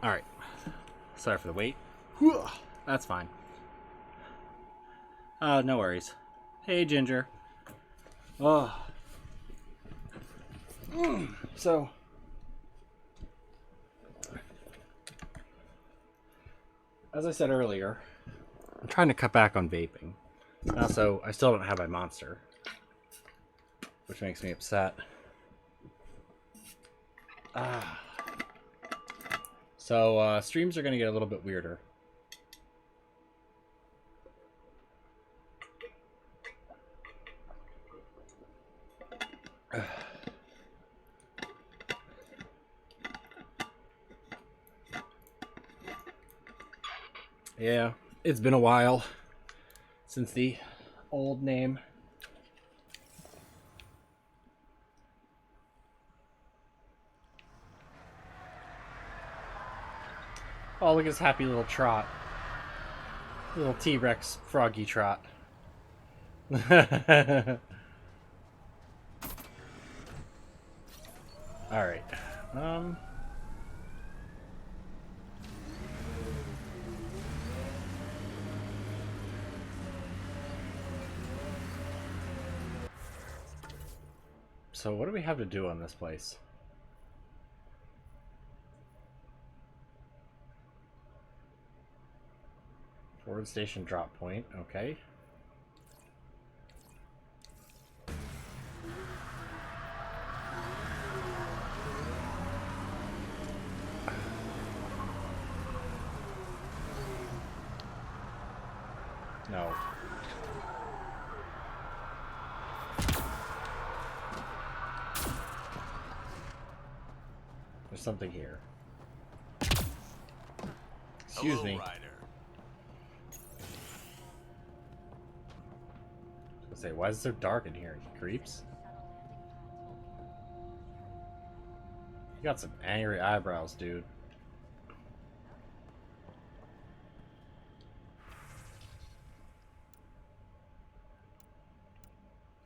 All right. Sorry for the wait. That's fine. No worries. Hey, Ginger. Oh. So, as I said earlier, I'm trying to cut back on vaping. Also, I still don't have my monster, which makes me upset. So, streams are going to get a little bit weirder. Yeah, it's been a while since the old name. Oh, look at this happy little trot. Little T-Rex froggy trot. Alright. So what do we have to do on this place? Forward station drop point, okay. No. There's something here. Excuse me. Ryder. I was gonna say, why is it so dark in here? You creeps. You got some angry eyebrows, dude.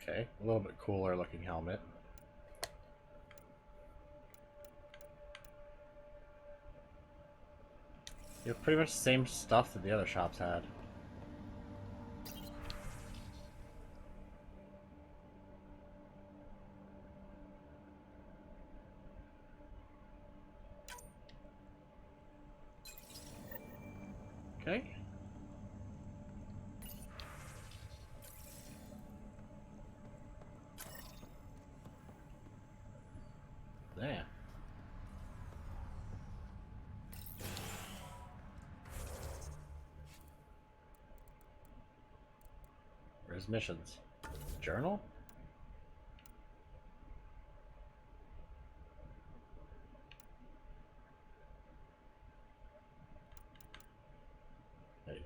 Okay, a little bit cooler looking helmet. You have pretty much the same stuff that the other shops had. Okay. There. Where's missions? Journal?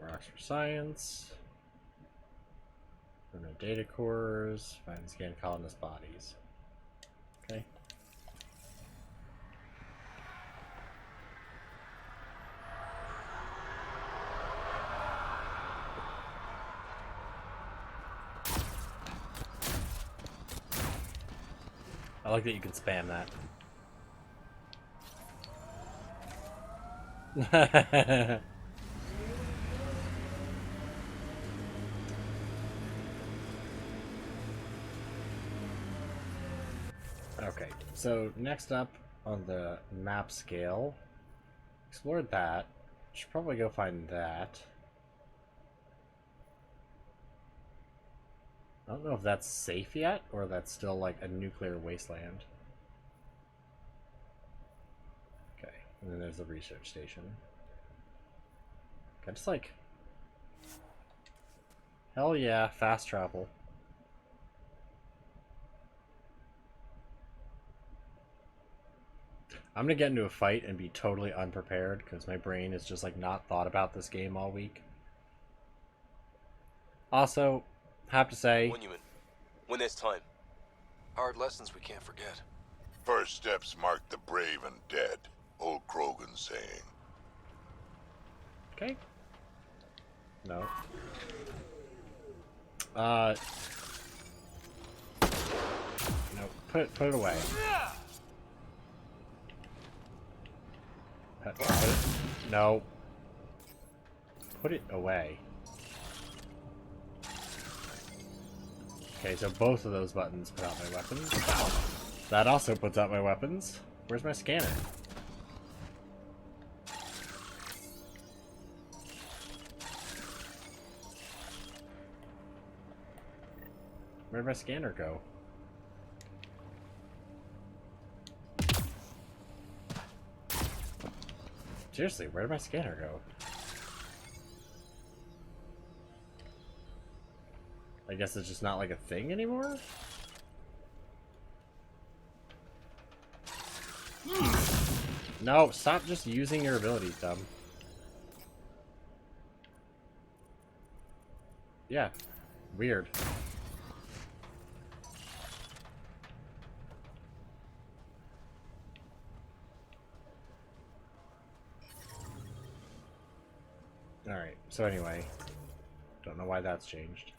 Rocks for science. Permanent data cores. Find and scan colonist bodies. Okay. I like that you can spam that. Okay, so next up on the map scale, explored that. Should probably go find that. I don't know if that's safe yet, or that's still like a nuclear wasteland. Okay, and then there's the research station. Okay, just like... Hell yeah, fast travel. I'm gonna get into a fight and be totally unprepared, because my brain is just like not thought about this game all week. Also, have to say... Monument. When there's time. Hard lessons we can't forget. First steps mark the brave and dead. Old Krogan saying. Okay. No. No, put it away. Put it, no. Put it away. Okay, so both of those buttons put out my weapons. That also puts out my weapons. Where's my scanner? Where'd my scanner go? Seriously, where did my scanner go? I guess it's just not like a thing anymore? No, stop just using your abilities, dumb. Yeah, weird. Alright, so anyway, Don't know why that's changed.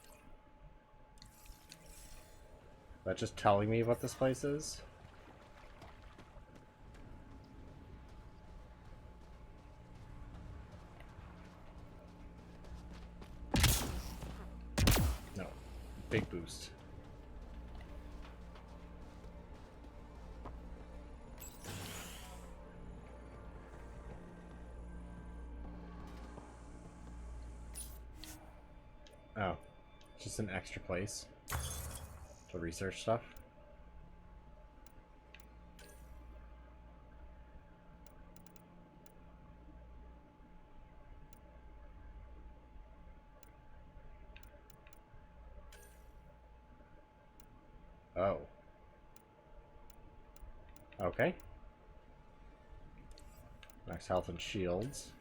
Is that just telling me what this place is? No. Big boost. Oh. Just an extra place to research stuff. Oh. Okay. Max health and shields.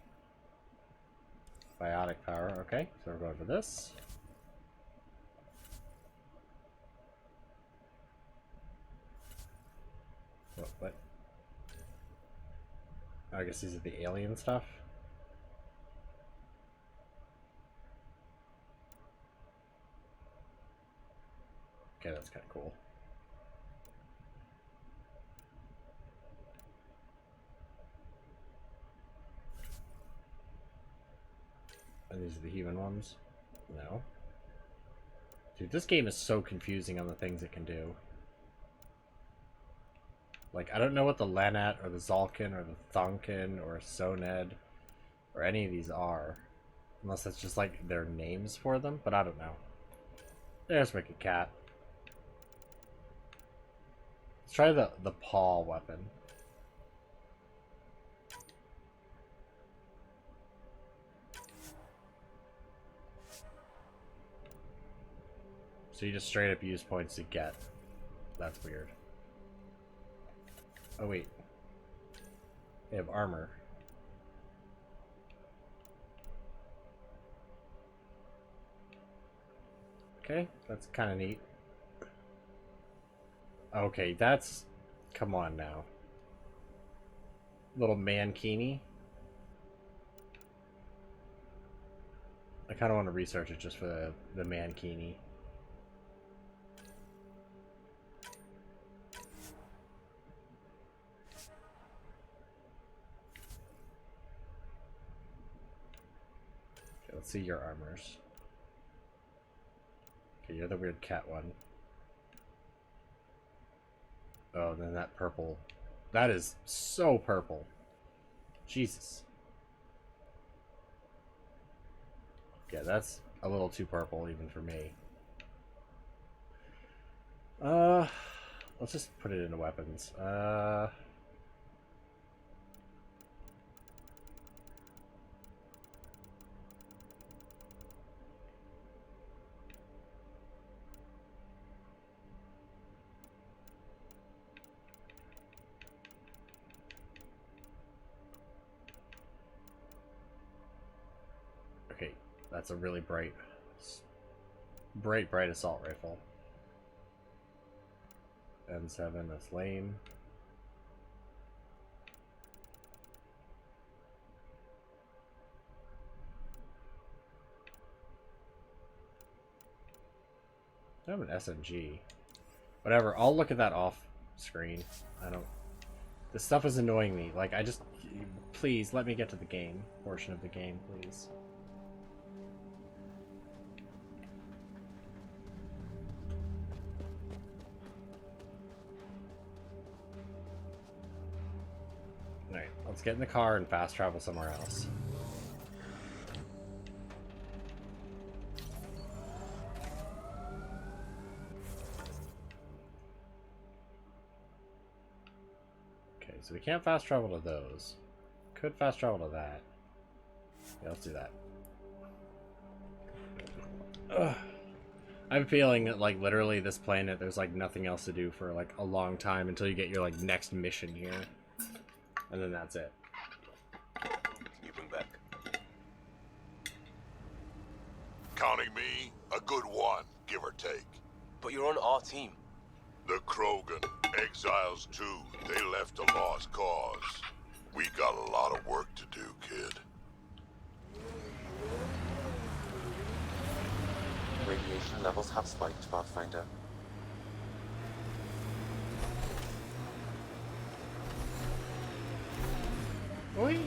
Biotic power. Okay, so we're going for this. What? I guess these are the alien stuff. Okay, that's kind of cool. And these are the human ones? No. Dude, this game is so confusing on the things it can do. Like, I don't know what the Lanat or the Zalkin or the Thunkin or Soned or any of these are. Unless that's just like their names for them, but I don't know. There's Wicked Cat. Let's try the paw weapon. So you just straight up use points to get. That's weird. Oh wait. They have armor. Okay, that's kind of neat. Okay, that's... Come on now. Little mankini. I kind of want to research it just for the mankini. Okay, let's see your armors. Okay, you're the weird cat one. Oh, then that purple. That is so purple. Jesus. Yeah, that's a little too purple even for me. Let's just put it into weapons. Okay, that's a really bright assault rifle. M7, that's lame. I have an SMG. Whatever, I'll look at that off screen. I don't... This stuff is annoying me. Like, I just... Please, let me get to the game. Portion of the game, please. Alright, let's get in the car and fast travel somewhere else. Okay, so we can't fast travel to those. Could fast travel to that. Yeah, let's do that. Ugh. I have a feeling that, like, literally this planet, there's, like, nothing else to do for, like, a long time until you get your, like, next mission here. And then that's it. You bring back. Counting me, a good one, give or take. But you're on our team. The Krogan, exiles too, they left a lost cause. We got a lot of work to do, kid. Radiation levels have spiked, Pathfinder. Oi.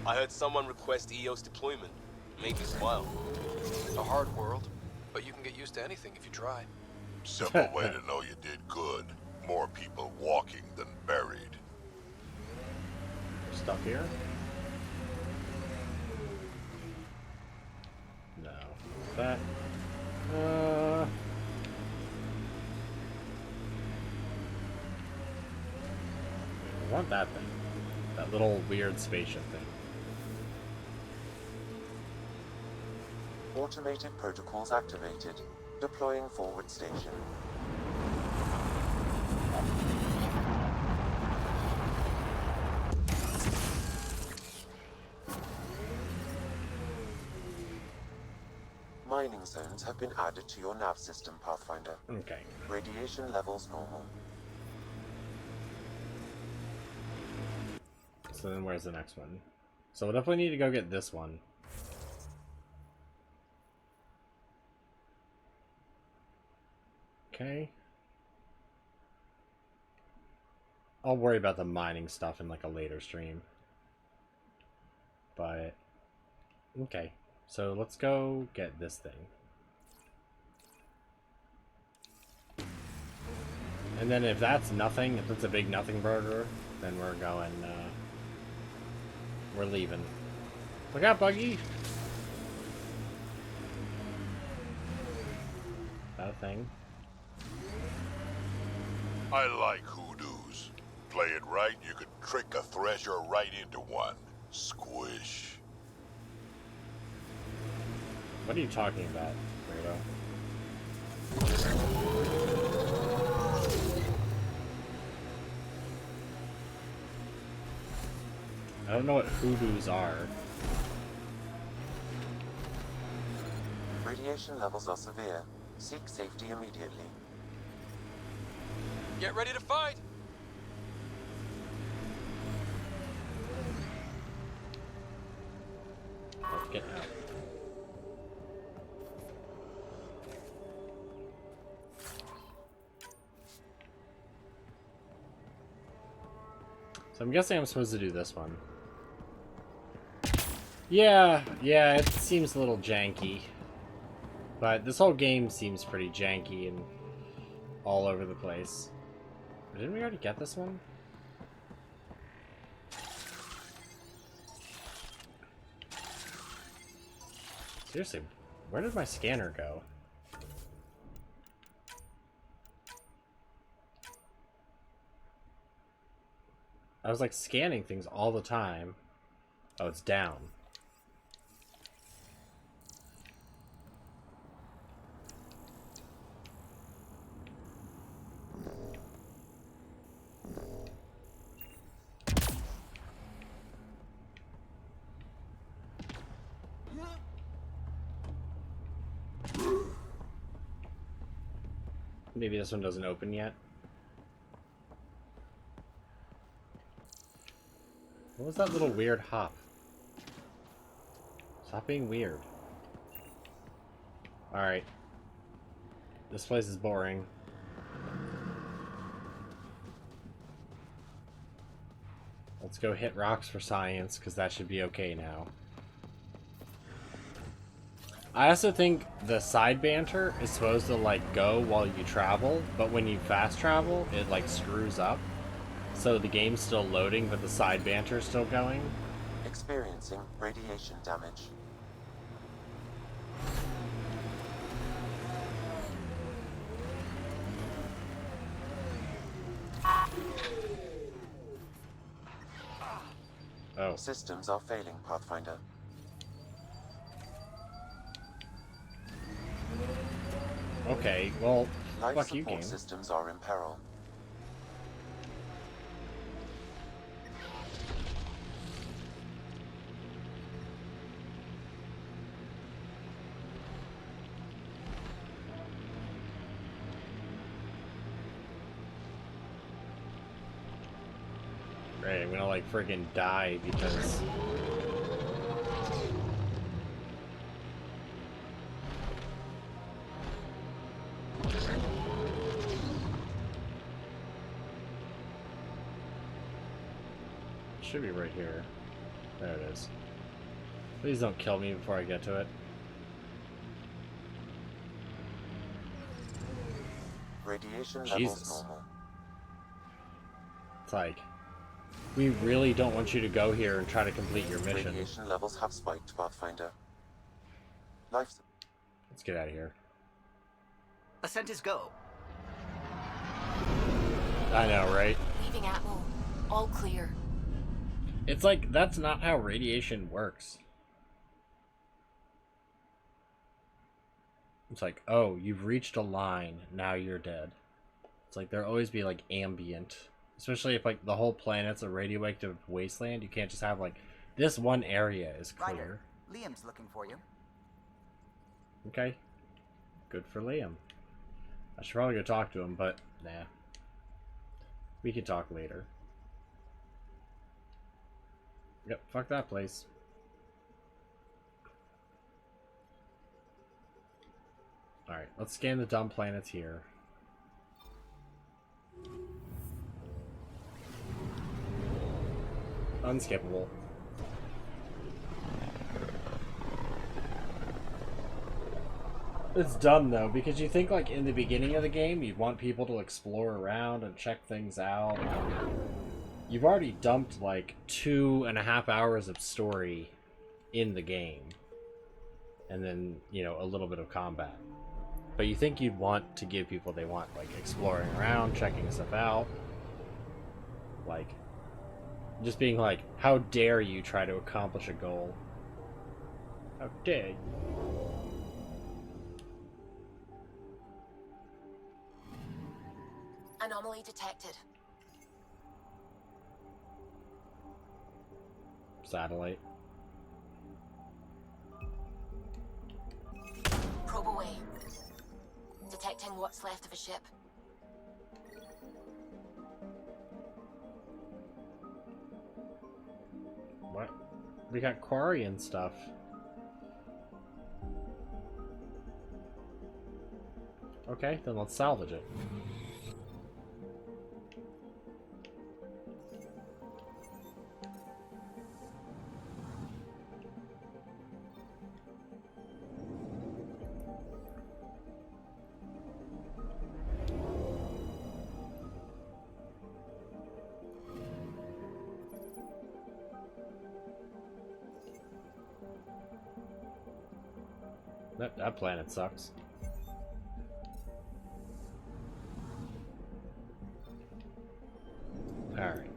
I heard someone request EOS deployment. Made me smile. A hard world, but you can get used to anything if you try. Simple way to know you did good. More people walking than buried. Stuff here? No. That. I want that thing. That little weird spaceship thing. Automated protocols activated. Deploying forward station. Mining zones have been added to your nav system, Pathfinder. Okay. Radiation levels normal. So then where's the next one? So we'll definitely need to go get this one. Okay. I'll worry about the mining stuff in like a later stream. But okay. So let's go get this thing. And then if that's nothing, if it's a big nothing burger, then we're going, we're leaving. Look out, Buggy! That thing. I like hoodoos. Play it right, you could trick a thresher right into one. Squish. What are you talking about, weirdo? I don't know what hoodoos are. Radiation levels are severe. Seek safety immediately. Get ready to fight! Let's get out. So I'm guessing I'm supposed to do this one. Yeah, it seems a little janky. But this whole game seems pretty janky and all over the place. Didn't we already get this one? Seriously, where did my scanner go? I was like scanning things all the time. Oh, it's down. Maybe this one doesn't open yet. What was that little weird hop? Stop being weird. Alright. This place is boring. Let's go hit rocks for science, because that should be okay now. I also think the side banter is supposed to like go while you travel, but when you fast travel, it like screws up. So the game's still loading, but the side banter is still going. Experiencing radiation damage. Oh. Systems are failing, Pathfinder. Okay, well, Life fuck you, support game. systems are in peril. Great, I'm gonna like friggin' die because should be right here. There it is. Please don't kill me before I get to it. Radiation Jesus. levels normal. It's like, we really don't want you to go here and try to complete your mission. Radiation levels have spiked, Pathfinder. Life. Let's get out of here. Ascent is go. I know, right? Leaving Atmo. All clear. It's like, that's not how radiation works. It's like, oh, you've reached a line, now you're dead. It's like, there'll always be, like, ambient. Especially if, like, the whole planet's a radioactive wasteland. You can't just have, like, this one area is clear. Ryder, Liam's looking for you. Okay. Good for Liam. I should probably go talk to him, but, nah. We can talk later. Yep, fuck that place. Alright, let's scan the dumb planets here. Unskippable. It's dumb though, because you think like in the beginning of the game you'd want people to explore around and check things out. You've already dumped like 2.5 hours of story in the game. And then, you know, a little bit of combat. But you think you'd want to give people they want, like exploring around, checking stuff out. Like, just being like, how dare you try to accomplish a goal? How dare you? Anomaly detected. Satellite. Probe away. Detecting what's left of a ship. What? We got quarry and stuff. Okay, then let's salvage it. That planet sucks. Alright.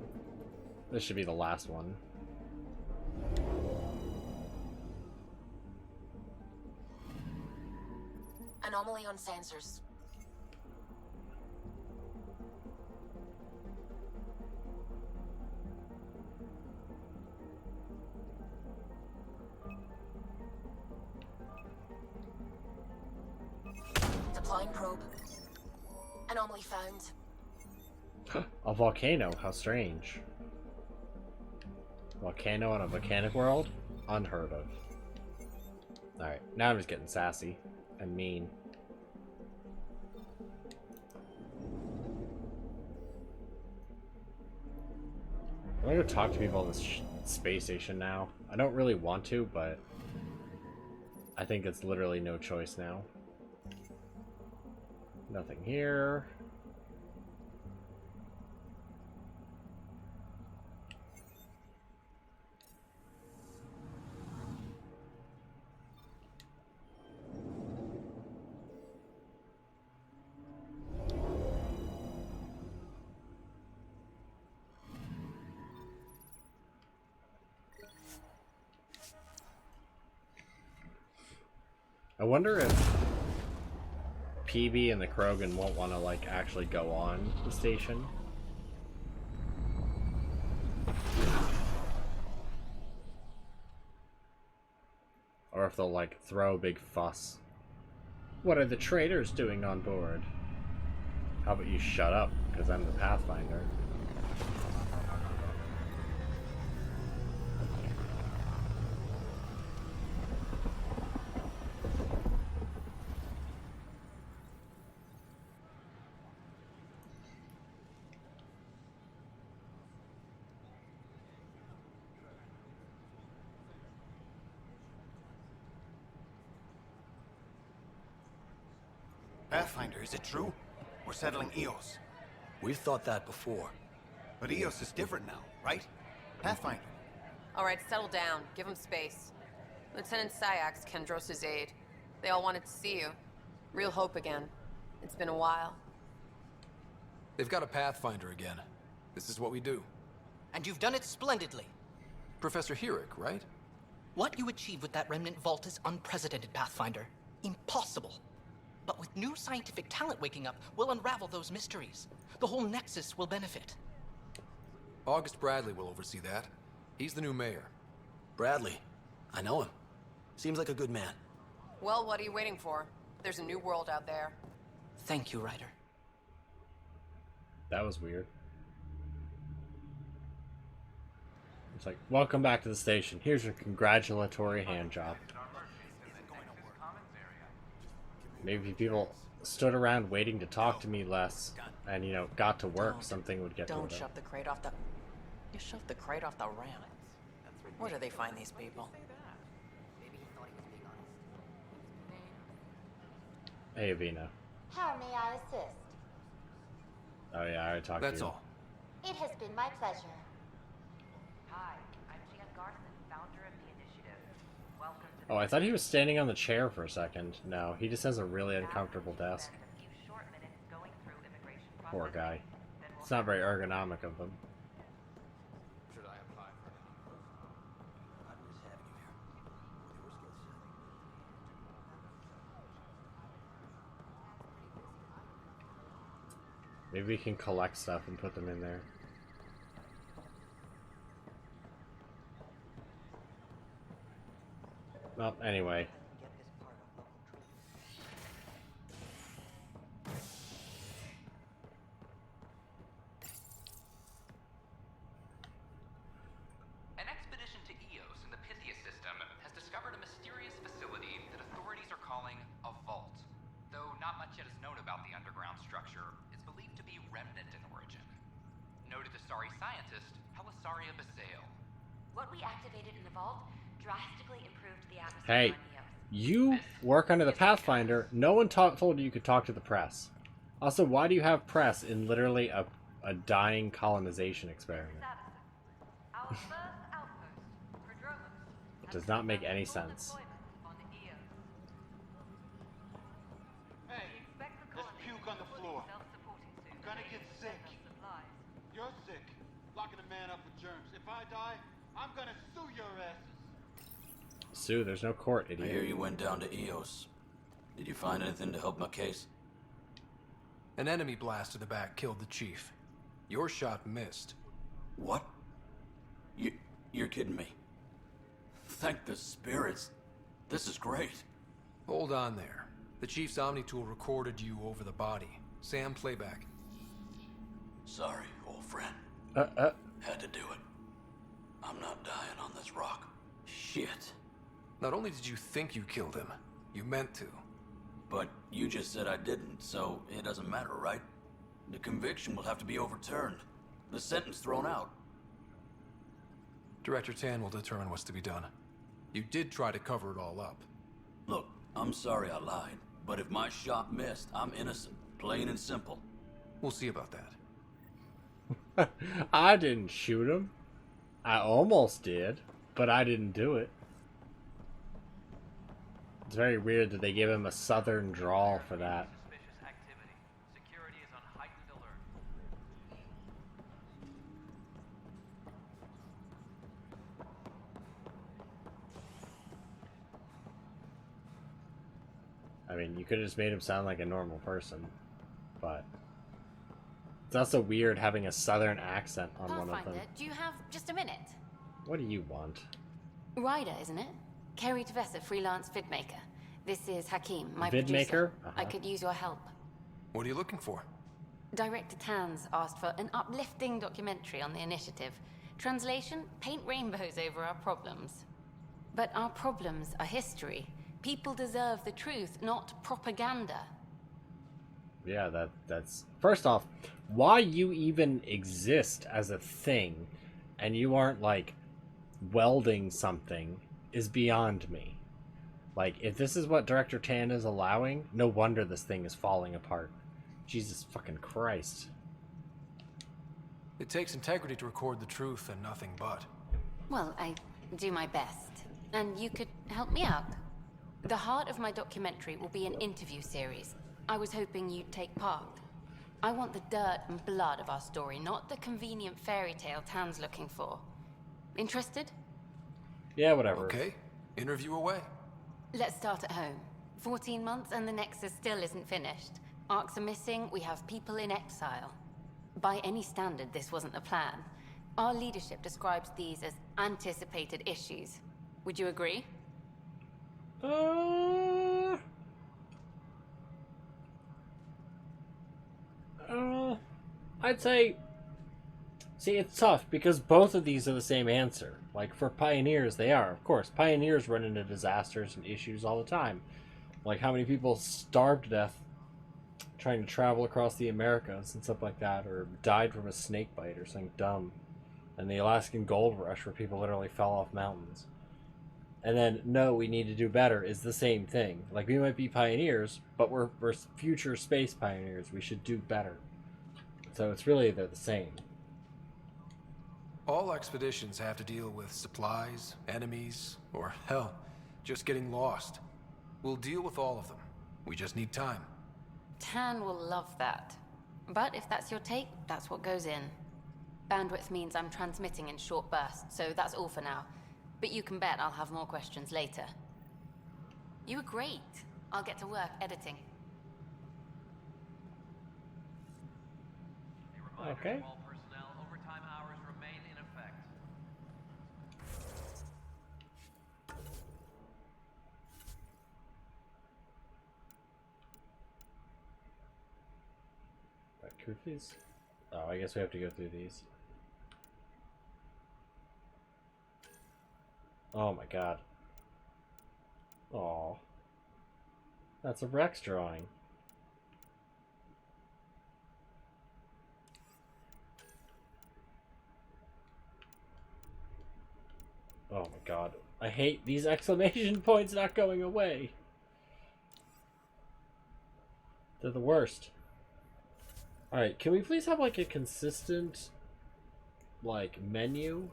This should be the last one. Anomaly on sensors. Deploying probe. Anomaly found. A volcano, how strange. Volcano in a volcanic world? Unheard of. Alright, now I'm just getting sassy and mean. I'm gonna go talk to people on this space station now. I don't really want to, but I think it's literally no choice now. Nothing here. I wonder if PB and the Krogan won't want to, like, actually go on the station. Or if they'll, like, throw a big fuss. What are the traitors doing on board? How about you shut up, because I'm the Pathfinder. Pathfinder, is it true? We're settling Eos. We've thought that before. But Eos is different now, right? Pathfinder. All right, settle down. Give him space. Lieutenant Syax, Kendros' aide. They all wanted to see you. Real hope again. It's been a while. They've got a Pathfinder again. This is what we do. And you've done it splendidly. Professor Herrick, right? What you achieved with that remnant vault is unprecedented, Pathfinder. Impossible. But with new scientific talent waking up, we'll unravel those mysteries. The whole Nexus will benefit. August Bradley will oversee that. He's the new mayor. Bradley. I know him. Seems like a good man. Well, what are you waiting for? There's a new world out there. Thank you, Ryder. That was weird. It's like, welcome back to the station. Here's your congratulatory hand job. Maybe if people stood around waiting to talk to me less and, you know, got to work, something would get Don't moved up. shove the crate off the... You shoved the crate off the ramp. Where do they find these people? Hey, Avina. How may I assist? Oh yeah, I already talked to you. That's all. It has been my pleasure. Hi, I'm Jan Garson, founder of the initiative. Welcome to Oh, I thought he was standing on the chair for a second. No, he just has a really uncomfortable desk. Poor guy. It's not very ergonomic of him. Should I apply for Maybe we can collect stuff and put them in there. Well, anyway. An expedition to Eos in the Pythia system has discovered a mysterious facility that authorities are calling a vault. Though not much yet is known about the underground structure, it's believed to be remnant in origin. Noted Asari scientist, Helisaria Basale. What we activated in the vault drastically improved the atmosphere Hey, on Eos. you work under the Pathfinder. No one told you could talk to the press. Also, why do you have press in literally a dying colonization experiment? It does not make any sense. Hey, there's puke on the floor. I'm gonna get sick. You're sick. Locking a man up with germs. If I die, I'm gonna sue your asses. Sue, there's no court, I idiot. hear you went down to Eos. Did you find anything to help my case? An enemy blast to the back killed the chief. Your shot missed. What? You're kidding me. Thank the spirits. This is great. Hold on there. The chief's Omni tool recorded you over the body. Sam, playback. Sorry, old friend. Had to do it. I'm not dying on this rock. Shit. Not only did you think you killed him, you meant to. But you just said I didn't, so it doesn't matter, right? The conviction will have to be overturned. The sentence thrown out. Director Tan will determine what's to be done. You did try to cover it all up. Look, I'm sorry I lied, but if my shot missed, I'm innocent. Plain and simple. We'll see about that. I didn't shoot him. I almost did, but I didn't do it. It's very weird that they give him a southern drawl for that. Security is on heightened alert. I mean, you could have just made him sound like a normal person, but it's also weird having a southern accent on one of them. Pathfinder, do you have just a minute? What do you want? Ryder, isn't it? Kerry Tavessa, freelance vidmaker. This is Hakim, my Vidmaker? producer. Uh-huh. I could use your help. What are you looking for? Director Tanz asked for an uplifting documentary on the initiative. Translation, paint rainbows over our problems. But our problems are history. People deserve the truth, not propaganda. Yeah, that's... First off, why you even exist as a thing and you aren't, like, welding something is beyond me. Like, if this is what Director Tan is allowing, no wonder this thing is falling apart. Jesus fucking Christ. It takes integrity to record the truth and nothing but. Well, I do my best. And you could help me out. The heart of my documentary will be an interview series. I was hoping you'd take part. I want the dirt and blood of our story, not the convenient fairy tale Tan's looking for. Interested? Yeah, whatever. Okay, interview away. Let's start at home. 14 months and the Nexus still isn't finished. Arcs are missing, we have people in exile. By any standard, this wasn't the plan. Our leadership describes these as anticipated issues. Would you agree? I'd say... See, it's tough, because both of these are the same answer. Like, for Pioneers, they are. Of course, Pioneers run into disasters and issues all the time. Like, how many people starved to death trying to travel across the Americas and stuff like that, or died from a snake bite or something dumb. And the Alaskan gold rush, where people literally fell off mountains. And then, no, we need to do better, is the same thing. Like, we might be pioneers, but we're future space pioneers. We should do better. So it's really the same. All expeditions have to deal with supplies, enemies, or hell, just getting lost. We'll deal with all of them. We just need time. Tan will love that. But if that's your take, that's what goes in. Bandwidth means I'm transmitting in short bursts, so that's all for now. But you can bet I'll have more questions later. You were great. I'll get to work editing. Okay. All personnel, overtime hours remain in effect. Right, Koofies? Oh, I guess we have to go through these. Oh my god. Aw. That's a Rex drawing. Oh my god. I hate these exclamation points not going away. They're the worst. Alright, can we please have like a consistent like menu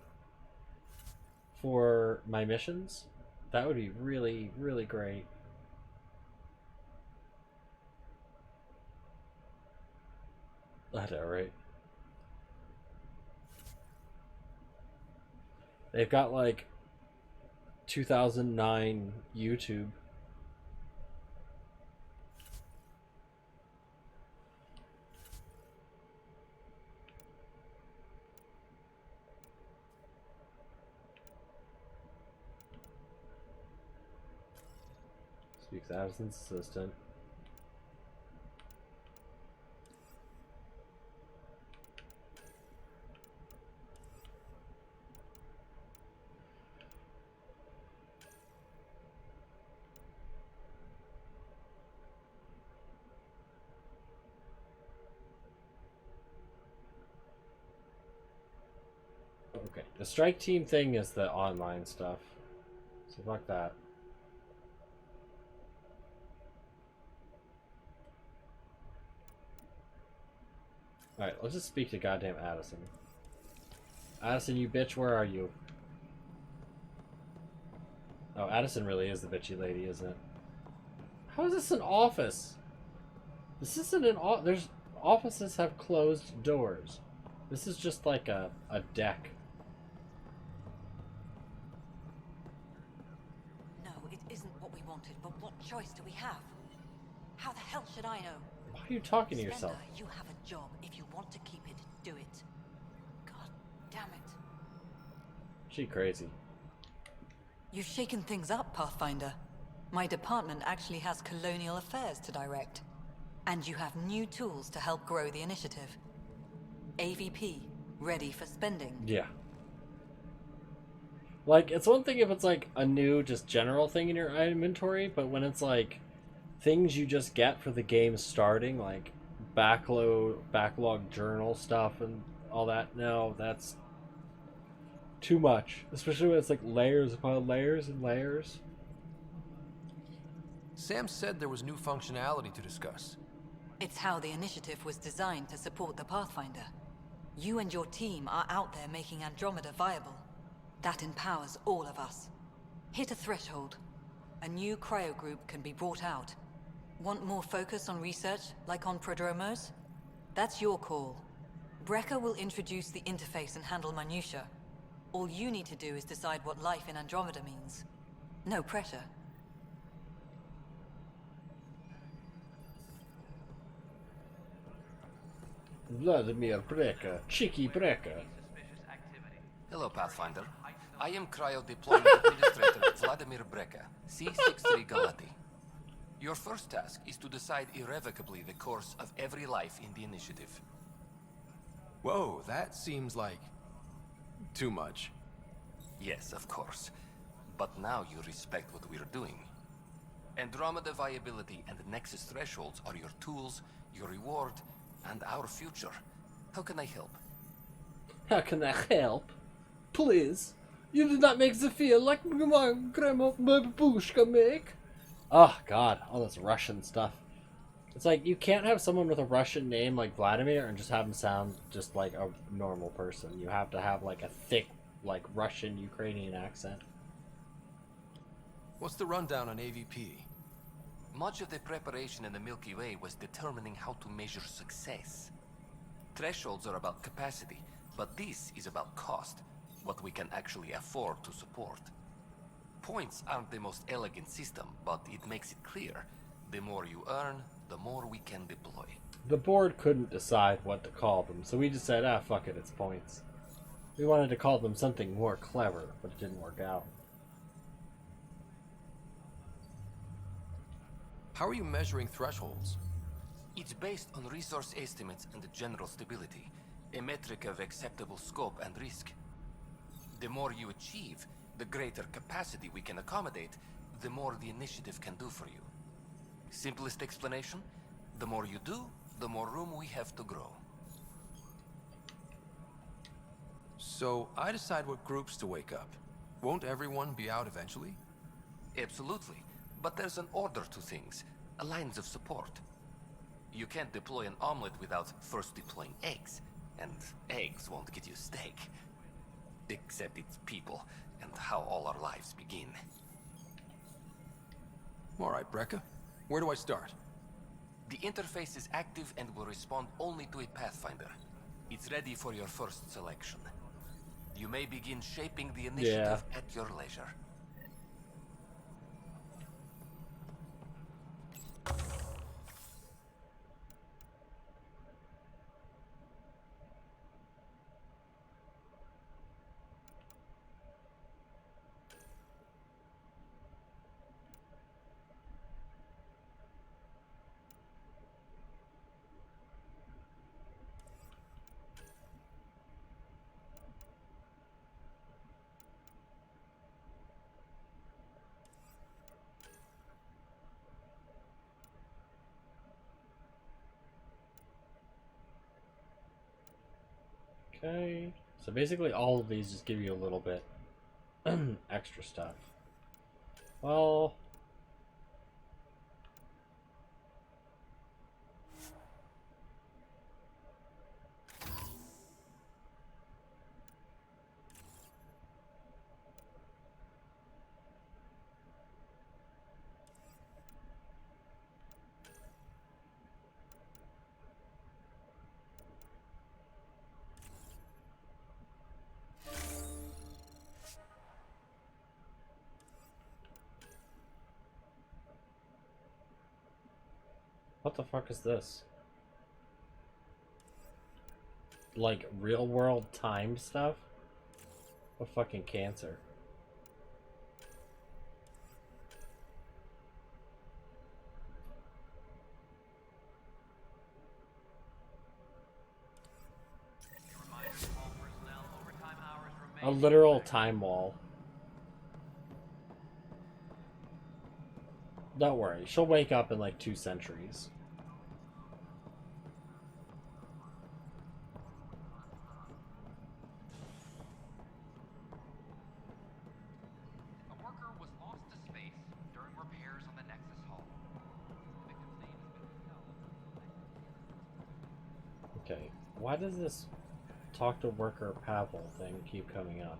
for my missions? That would be really, really great. I know, right? They've got like 2009 YouTube. Speaks Addison's assistant. Okay, the strike team thing is the online stuff. So fuck that. Alright, let's just speak to goddamn Addison. Addison, you bitch, where are you? Oh, Addison really is the bitchy lady, isn't it? How is this an office? This isn't an office. There's offices have closed doors. This is just like a deck. No, it isn't what we wanted, but what choice do we have? How the hell should I know? Why are you talking to yourself? Spender, you have a job. If you want to keep it, do it. God damn it. She crazy. You've shaken things up, Pathfinder. My department actually has colonial affairs to direct. And you have new tools to help grow the initiative. AVP, ready for spending. Yeah. Like, it's one thing if it's like a new, just general thing in your inventory, but when it's like things you just get for the game starting, like backlog journal stuff and all that, no, that's too much. Especially when it's like layers upon layers and layers. Sam said there was new functionality to discuss. It's how the initiative was designed to support the Pathfinder. You and your team are out there making Andromeda viable. That empowers all of us. Hit a threshold. A new cryo group can be brought out. Want more focus on research, like on Prodromos? That's your call. Brecker will introduce the interface and handle minutiae. All you need to do is decide what life in Andromeda means. No pressure. Vladimir Brecker, Cheeky Brecker. Hello, Pathfinder. I am Cryo Deployment Administrator Vladimir Brecker, C63 Galati. Your first task is to decide irrevocably the course of every life in the initiative. Whoa, that seems like... too much. Yes, of course. But now you respect what we're doing. Andromeda viability and Nexus thresholds are your tools, your reward, and our future. How can I help? How can I help? Please. You did not make the feel like my grandma babushka make. Oh god, all this Russian stuff. It's like you can't have someone with a Russian name like Vladimir and just have him sound just like a normal person. You have to have like a thick, like Russian Ukrainian accent. What's the rundown on AVP? Much of the preparation in the Milky Way was determining how to measure success. Thresholds are about capacity, but this is about cost, what we can actually afford to support. Points aren't the most elegant system, but it makes it clear. The more you earn, the more we can deploy. The board couldn't decide what to call them, so we just said, ah, fuck it, it's points. We wanted to call them something more clever, but it didn't work out. How are you measuring thresholds? It's based on resource estimates and general stability, a metric of acceptable scope and risk. The more you achieve, the greater capacity we can accommodate, the more the initiative can do for you. Simplest explanation, the more you do, the more room we have to grow. So, I decide what groups to wake up. Won't everyone be out eventually? Absolutely. But there's an order to things, a lines of support. You can't deploy an omelet without first deploying eggs, and eggs won't get you steak. Except it's people, and how all our lives begin. Alright, Brecker. Where do I start? The interface is active and will respond only to a Pathfinder. It's ready for your first selection. You may begin shaping the initiative at your leisure. Okay, so basically all of these just give you a little bit extra stuff. Well, what the fuck is this? Like real world time stuff? What fucking cancer? A literal time wall. Don't worry, she'll wake up in like 2 centuries. A worker was lost to space during repairs on the Nexus hull. Why does this talk to worker Pavel thing keep coming up?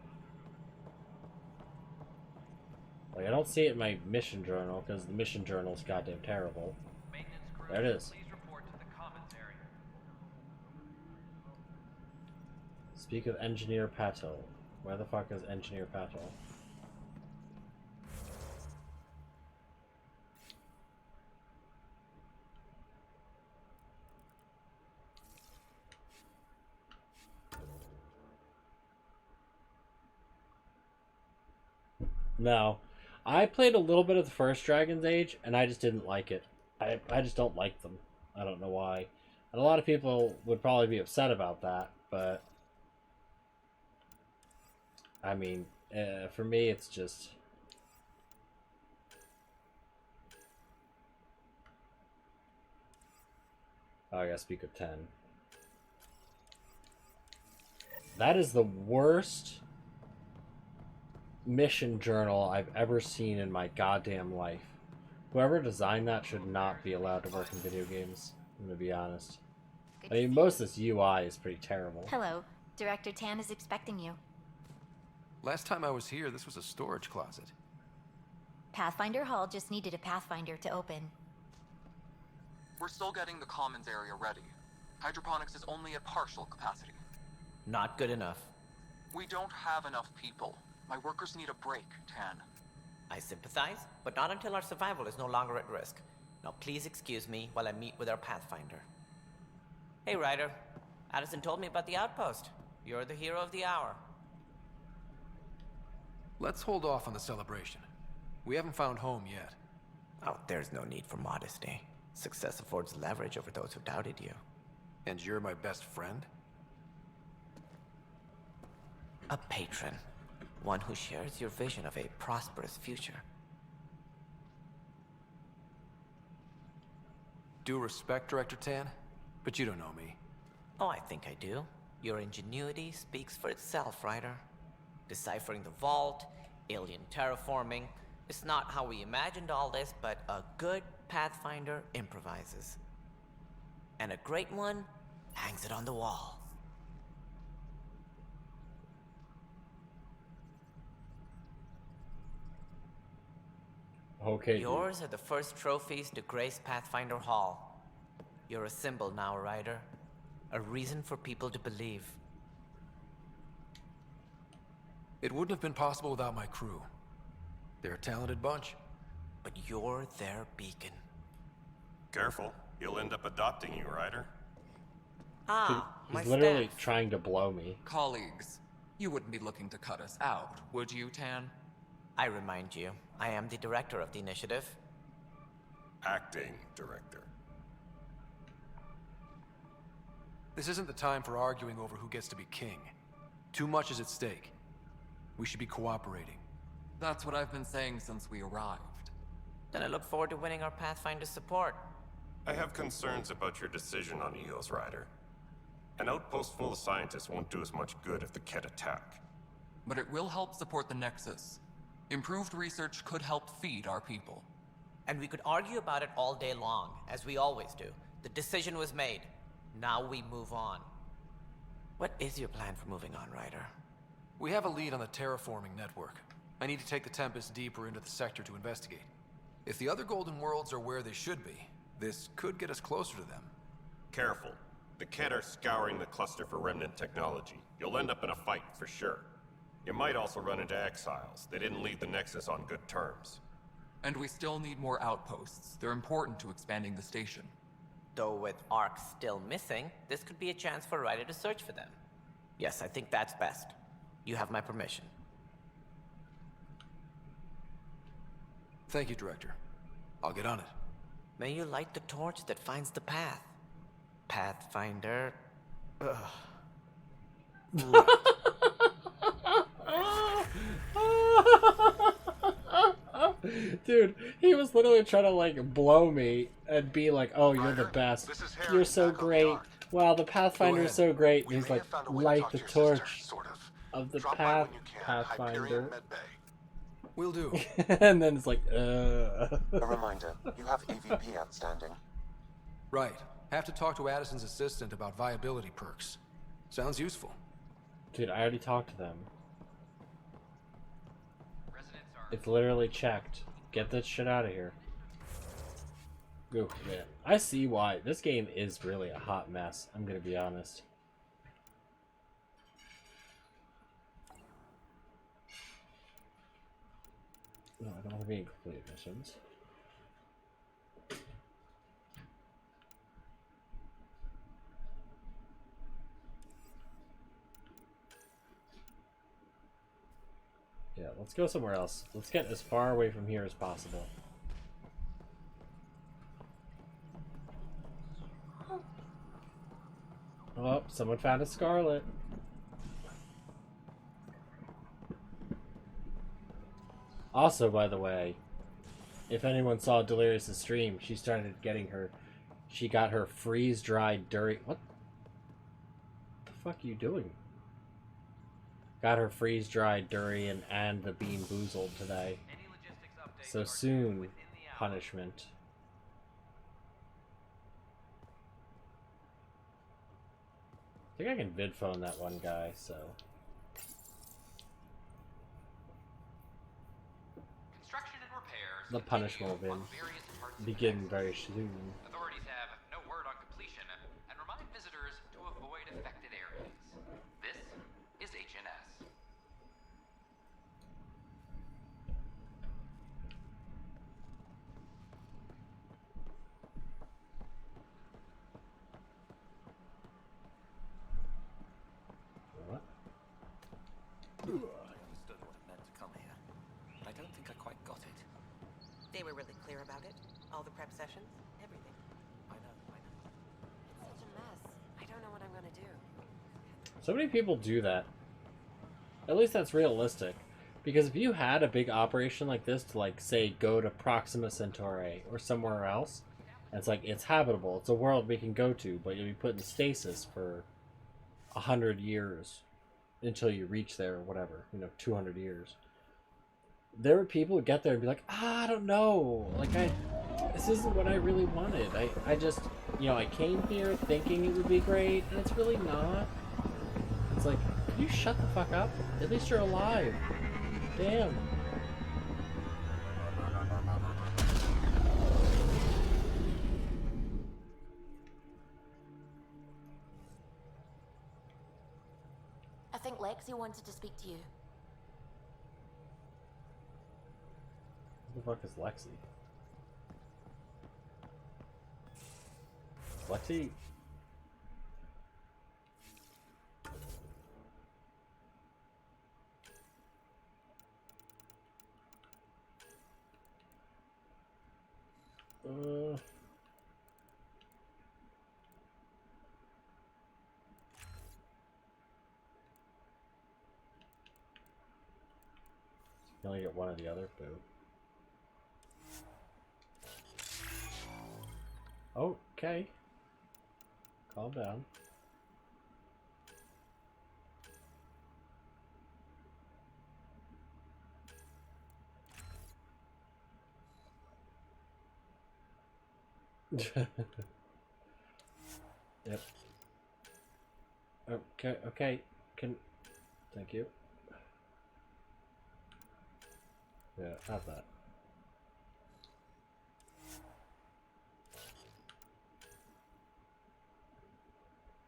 Like, I don't see it in my mission journal, because the mission journal is goddamn terrible. There it is. Speak with Engineer Pato. Where the fuck is Engineer Pato? No. I played a little bit of the first Dragon's Age, and I just didn't like it. I just don't like them. I don't know why. And a lot of people would probably be upset about that, but... I mean, for me, it's just... Oh, I gotta speak with 10. That is the worst mission journal I've ever seen in my goddamn life. Whoever designed that should not be allowed to work in video games, I'm gonna be honest. I mean, most of this UI is pretty terrible. Hello. Director Tan is expecting you. Last time I was here, this was a storage closet. Pathfinder Hall just needed a Pathfinder to open. We're still getting the commons area ready. Hydroponics is only at partial capacity. Not good enough. We don't have enough people. My workers need a break, Tan. I sympathize, but not until our survival is no longer at risk. Now please excuse me while I meet with our Pathfinder. Hey, Ryder. Addison told me about the outpost. You're the hero of the hour. Let's hold off on the celebration. We haven't found home yet. Oh, there's no need for modesty. Success affords leverage over those who doubted you. And you're my best friend? A patron. One who shares your vision of a prosperous future. Due respect, Director Tan, but you don't know me. Oh, I think I do. Your ingenuity speaks for itself, Ryder. Deciphering the vault, alien terraforming. It's not how we imagined all this, but a good Pathfinder improvises. And a great one hangs it on the wall. Okay. Yours are the first trophies to grace Pathfinder Hall. You're a symbol now, Ryder. A reason for people to believe. It wouldn't have been possible without my crew. They're a talented bunch. But you're their beacon. Careful. He'll end up adopting you, Ryder. He's literally trying to blow me. Colleagues, you wouldn't be looking to cut us out, would you, Tan? I remind you, I am the director of the initiative. Acting director. This isn't the time for arguing over who gets to be king. Too much is at stake. We should be cooperating. That's what I've been saying since we arrived. Then I look forward to winning our Pathfinder support. I have concerns about your decision on Eos, Ryder. An outpost full of scientists won't do as much good if the Ket attack. But it will help support the Nexus. Improved research could help feed our people. And we could argue about it all day long, as we always do. The decision was made. Now we move on. What is your plan for moving on, Ryder? We have a lead on the terraforming network. I need to take the Tempest deeper into the sector to investigate. If the other Golden Worlds are where they should be, this could get us closer to them. Careful. The Ket are scouring the cluster for remnant technology. You'll end up in a fight, for sure. You might also run into exiles. They didn't leave the Nexus on good terms. And we still need more outposts. They're important to expanding the station. Though with Ark still missing, this could be a chance for Ryder to search for them. Yes, I think that's best. You have my permission. Thank you, Director. I'll get on it. May you light the torch that finds the path. Pathfinder. Ugh. Dude, he was literally trying to like blow me and be like, "Oh, you're the best. You're so great. Wow, the Pathfinder is so great." And he's like, "Light the torch of the Pathfinder." Will do. And then it's like, A reminder, you have AVP outstanding. Right. Have to talk to Addison's assistant about viability perks. Sounds useful. Dude, I already talked to them. It's literally checked. Get that shit out of here. Ooh, man. I see why. This game is really a hot mess. I'm gonna be honest. No, I don't want to be incomplete missions. Yeah, let's go somewhere else. Let's get as far away from here as possible. Oh, someone found a Scarlet. Also, by the way, if anyone saw Delirious' stream, she got her freeze-dried durian. What the fuck are you doing? Got her freeze-dried durian and the Bean Boozled today. So soon, punishment. I think I can vid phone that one guy, so. Construction and repairs. The punishment will begin very soon. Authorities have no word on completion and remind visitors to avoid affected areas. This is HNS. What? I understood what it meant to come here, but I don't think I quite got it. They were really clear about it. All the prep sessions, everything. I know. It's such a mess. I don't know what I'm gonna do. So many people do that. At least that's realistic. Because if you had a big operation like this to, like, say, go to Proxima Centauri or somewhere else, and it's like, it's habitable, it's a world we can go to, but you'll be put in stasis for 100 years until you reach there or whatever, 200 years. There were people who get there and be like, I don't know, like, this isn't what I really wanted. I just, I came here thinking it would be great, and it's really not. It's like, can you shut the fuck up? At least you're alive. Damn. I think Lexi wanted to speak to you. Who the fuck is Lexi? Lexi? You only get one or the other, boo. Okay. Calm down. Yep. Okay. Thank you. Yeah, have that.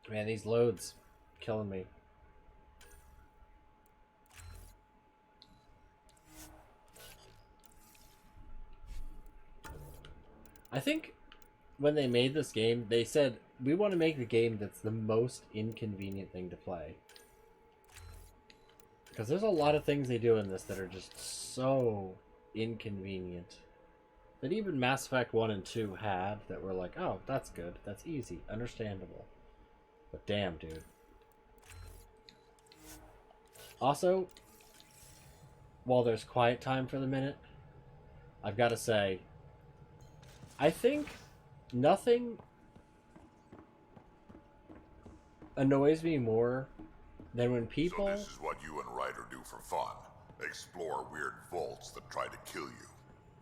Man, these loads killing me. I think when they made this game, they said, we want to make the game that's the most inconvenient thing to play. Because there's a lot of things they do in this that are just so inconvenient. That even Mass Effect 1 and 2 had, that were like, oh, that's good, that's easy, understandable. But damn, dude. Also, while there's quiet time for the minute, I've got to say, I think nothing annoys me more than when people... So this is what you and Ryder do for fun. Explore weird vaults that try to kill you.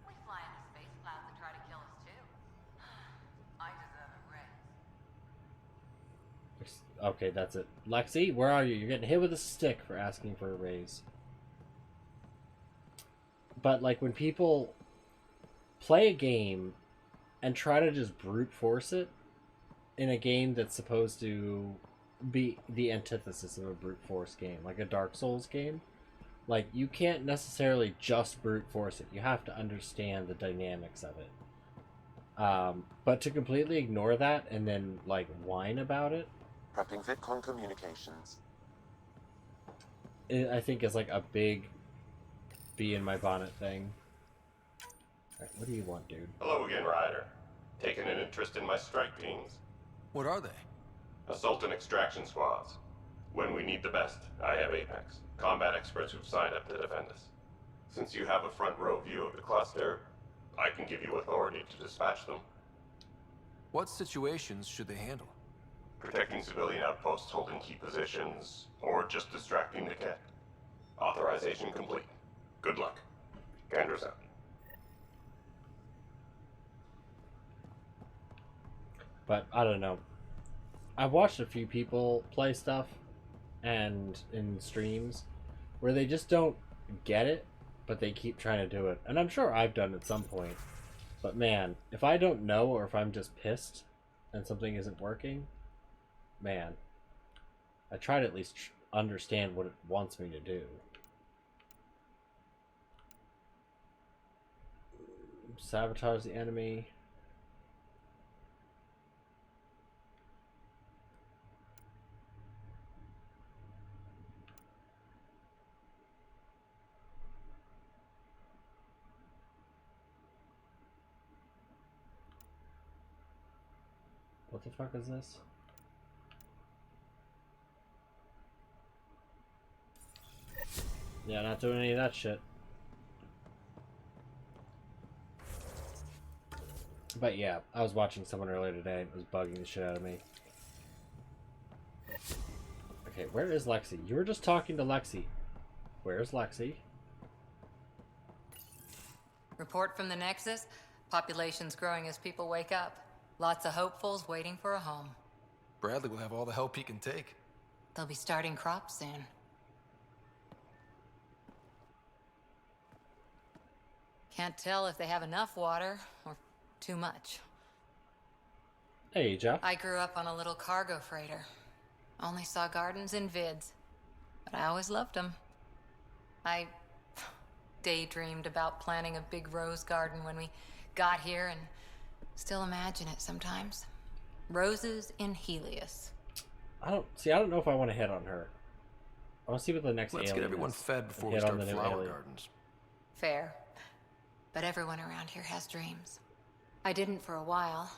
We fly into space clouds that try to kill us too. I deserve a raise. Okay, that's it. Lexi, where are you? You're getting hit with a stick for asking for a raise. But, like, when people play a game and try to just brute force it in a game that's supposed to be the antithesis of a brute force game, like a Dark Souls game, like, you can't necessarily just brute force it. You have to understand the dynamics of it. But to completely ignore that and then, like, whine about it, Prepping VidCon communications. I think is like a big bee in my bonnet thing. Alright, what do you want, dude? Hello again, Ryder. Taking an interest in my strike teams? What are they? Assault and extraction squads. When we need the best, I have Apex, combat experts who've signed up to defend us. Since you have a front row view of the cluster, I can give you authority to dispatch them. What situations should they handle? Protecting civilian outposts holding key positions, or just distracting the Ket. Authorization complete. Good luck. Candra's out. But I don't know. I've watched a few people play stuff and in streams where they just don't get it, but they keep trying to do it. And I'm sure I've done it at some point. But man, if I don't know or if I'm just pissed and something isn't working, man, I try to at least understand what it wants me to do. Sabotage the enemy. What the fuck is this? Yeah, not doing any of that shit. But yeah, I was watching someone earlier today and it was bugging the shit out of me. Okay, where is Lexi? You were just talking to Lexi. Where's Lexi? Report from the Nexus. Population's growing as people wake up. Lots of hopefuls waiting for a home. Bradley will have all the help he can take. They'll be starting crops soon. Can't tell if they have enough water or too much. Hey, Jeff. I grew up on a little cargo freighter. Only saw gardens in vids, but I always loved them. I daydreamed about planting a big rose garden when we got here and still imagine it sometimes. Roses in Helios. I don't know if I want to hit on her. I want to see what the next Let's alien get everyone is fed before we hit on start the new flower alien. gardens. Fair. But everyone around here has dreams. I didn't for a while.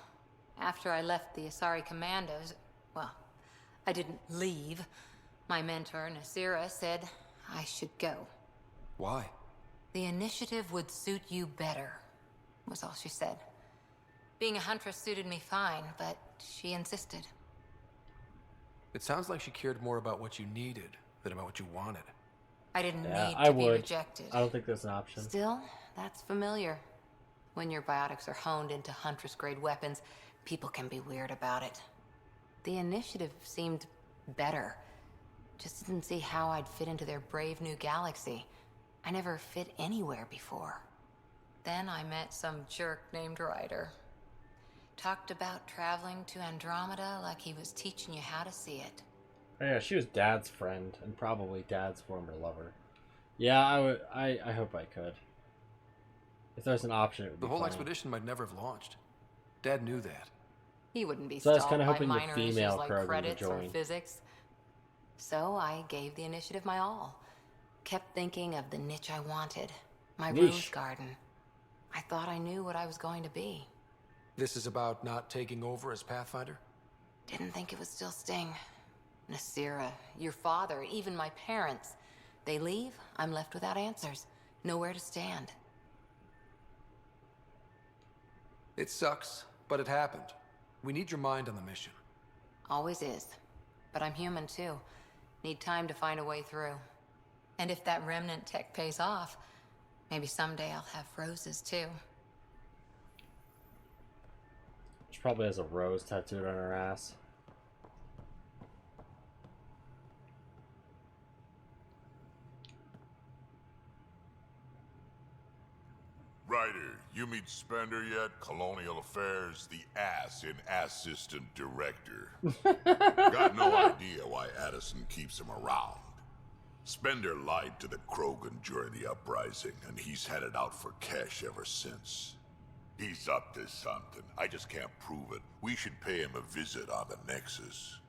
After I left the Asari Commandos, well, I didn't leave. My mentor, Nasira, said I should go. Why? The initiative would suit you better, was all she said. Being a huntress suited me fine, but she insisted. It sounds like she cared more about what you needed than about what you wanted. I didn't need I to be would. rejected. I don't think that's an option. Still, that's familiar. When your biotics are honed into Huntress-grade weapons, people can be weird about it. The initiative seemed better. Just didn't see how I'd fit into their brave new galaxy. I never fit anywhere before. Then I met some jerk named Ryder. Talked about traveling to Andromeda like he was teaching you how to see it. Oh, yeah, she was Dad's friend and probably Dad's former lover. Yeah, I would. I hope I could. If there's an option, it would be The whole funny. expedition might never have launched. Dad knew that. He wouldn't be So I was stalled kinda by hoping the minor female issues like Krogan would credits or join. physics. So I gave the initiative my all. Kept thinking of the niche I wanted. My Niche. rose garden. I thought I knew what I was going to be. This is about not taking over as Pathfinder? Didn't think it would still sting. Nasira, your father, even my parents. They leave, I'm left without answers. Nowhere to stand. It sucks, but it happened. We need your mind on the mission. Always is. But I'm human too. Need time to find a way through. And if that remnant tech pays off, maybe someday I'll have roses too. She probably has a rose tattooed on her ass. Ryder, you meet Spender yet? Colonial Affairs, the ass in assistant director. Got no idea why Addison keeps him around. Spender lied to the Krogan during the uprising, and he's had it out for cash ever since. He's up to something. I just can't prove it. We should pay him a visit on the Nexus.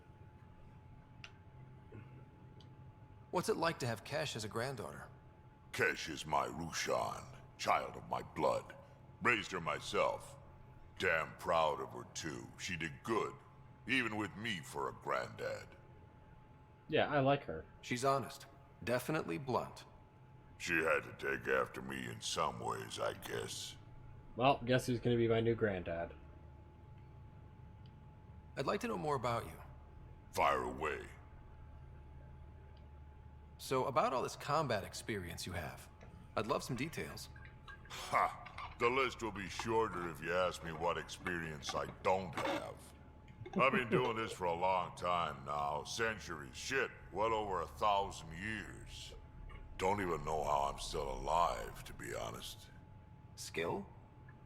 What's it like to have Kesh as a granddaughter? Kesh is my Rushan, child of my blood. Raised her myself. Damn proud of her too. She did good, even with me for a granddad. Yeah, I like her. She's honest. Definitely blunt. She had to take after me in some ways, I guess. Well, guess who's going to be my new granddad? I'd like to know more about you. Fire away. So, about all this combat experience you have, I'd love some details. Ha! The list will be shorter if you ask me what experience I don't have. I've been doing this for a long time now. Centuries. Shit, well over 1,000 years. Don't even know how I'm still alive, to be honest. Skill?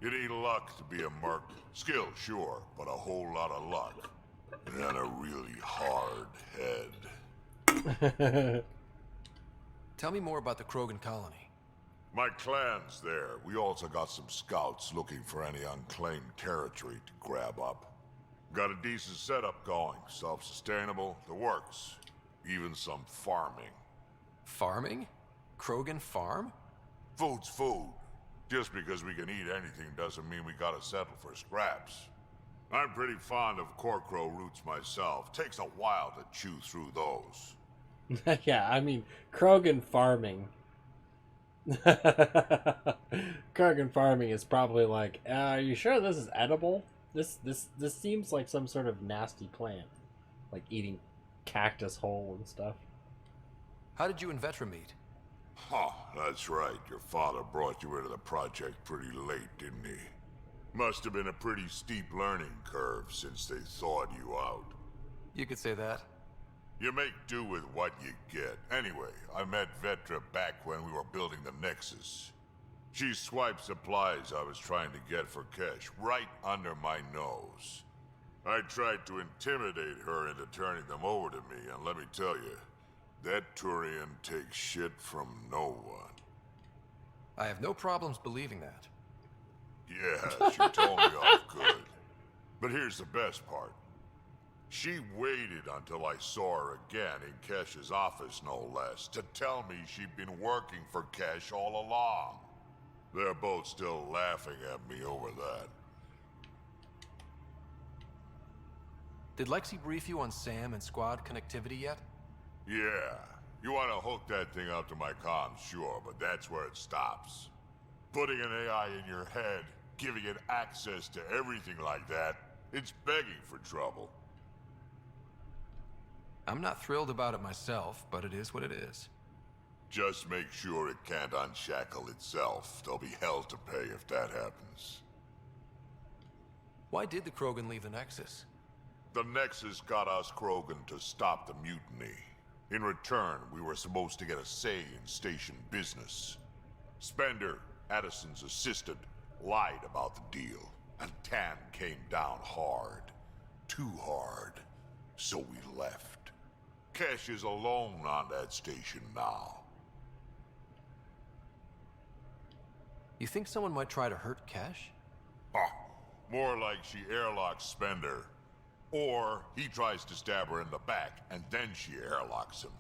It ain't luck to be a merc. Skill, sure, but a whole lot of luck. And a really hard head. Tell me more about the Krogan colony. My clan's there. We also got some scouts looking for any unclaimed territory to grab up. Got a decent setup going. Self-sustainable, the works. Even some farming. Farming? Krogan farm? Food's food. Just because we can eat anything doesn't mean we gotta settle for scraps. I'm pretty fond of Corcrow roots myself. Takes a while to chew through those. Yeah, I mean, Krogan farming. Krogan farming is probably like, are you sure this is edible? This seems like some sort of nasty plant. Like eating cactus whole and stuff. How did you and Vetra meet? Huh, that's right. Your father brought you into the project pretty late, didn't he? Must have been a pretty steep learning curve since they thawed you out. You could say that. You make do with what you get. Anyway, I met Vetra back when we were building the Nexus. She swiped supplies I was trying to get for Kesh right under my nose. I tried to intimidate her into turning them over to me, and let me tell you, that Turian takes shit from no one. I have no problems believing that. Yeah, she told me off good. But here's the best part. She waited until I saw her again in Kesh's office, no less, to tell me she'd been working for Kesh all along. They're both still laughing at me over that. Did Lexi brief you on SAM and squad connectivity yet? Yeah. You want to hook that thing up to my comms, sure, but that's where it stops. Putting an AI in your head, giving it access to everything like that, it's begging for trouble. I'm not thrilled about it myself, but it is what it is. Just make sure it can't unshackle itself. There'll be hell to pay if that happens. Why did the Krogan leave the Nexus? The Nexus got us Krogan to stop the mutiny. In return, we were supposed to get a say in station business. Spender, Addison's assistant, lied about the deal, and Tan came down hard. Too hard. So we left. Kesh is alone on that station now. You think someone might try to hurt Kesh? More like she airlocks Spender. Or he tries to stab her in the back, and then she airlocks him.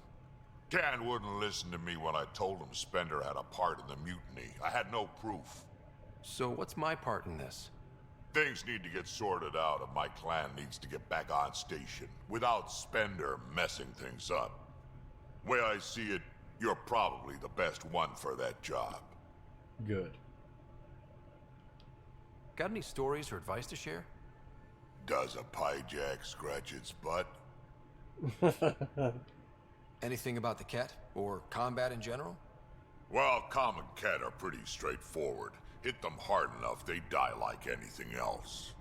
Tan wouldn't listen to me when I told him Spender had a part in the mutiny. I had no proof. So what's my part in this? Things need to get sorted out, and my clan needs to get back on station, without Spender messing things up. Way I see it, you're probably the best one for that job. Good. Got any stories or advice to share? Does a pyjak scratch its butt? Anything about the Ket, or combat in general? Well, common Ket are pretty straightforward. Hit them hard enough, they die like anything else.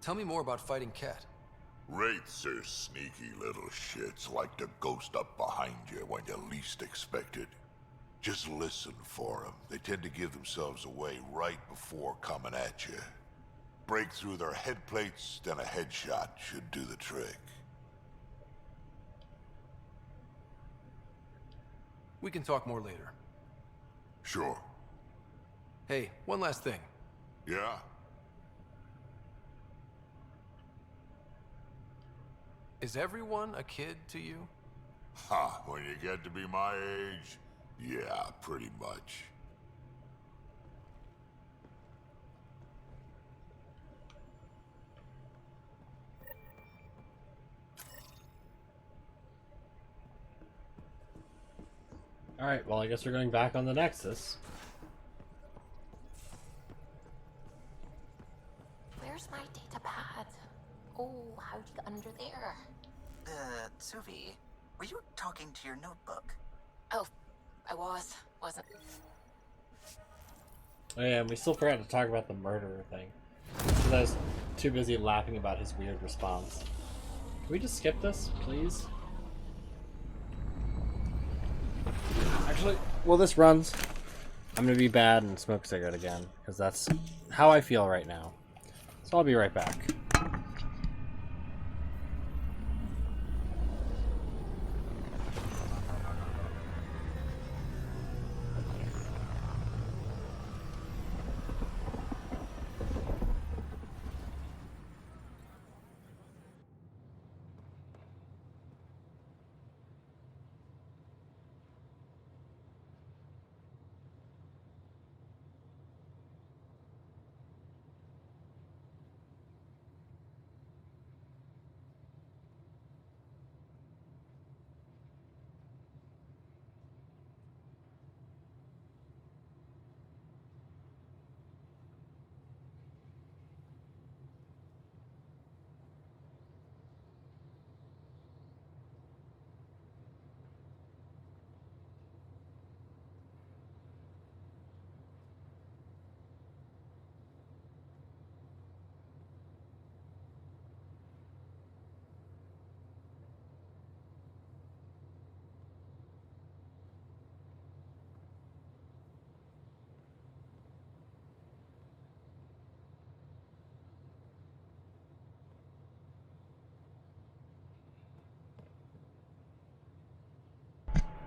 Tell me more about fighting Ket. Wraiths are sneaky little shits, like to ghost up behind you when you least expect it. Just listen for them. They tend to give themselves away right before coming at you. Break through their head plates, then a headshot should do the trick. We can talk more later. Sure. Hey, one last thing. Yeah? Is everyone a kid to you? Ha, when you get to be my age, yeah, pretty much. Alright, well I guess we're going back on the Nexus. Where's my data pad? Oh, how'd you get under there? Suvi, were you talking to your notebook? Oh, I wasn't. Oh yeah, and we still forgot to talk about the murderer thing. Because I was too busy laughing about his weird response. Can we just skip this, please? Actually, while this runs, I'm gonna be bad and smoke a cigarette again, because that's how I feel right now. So I'll be right back.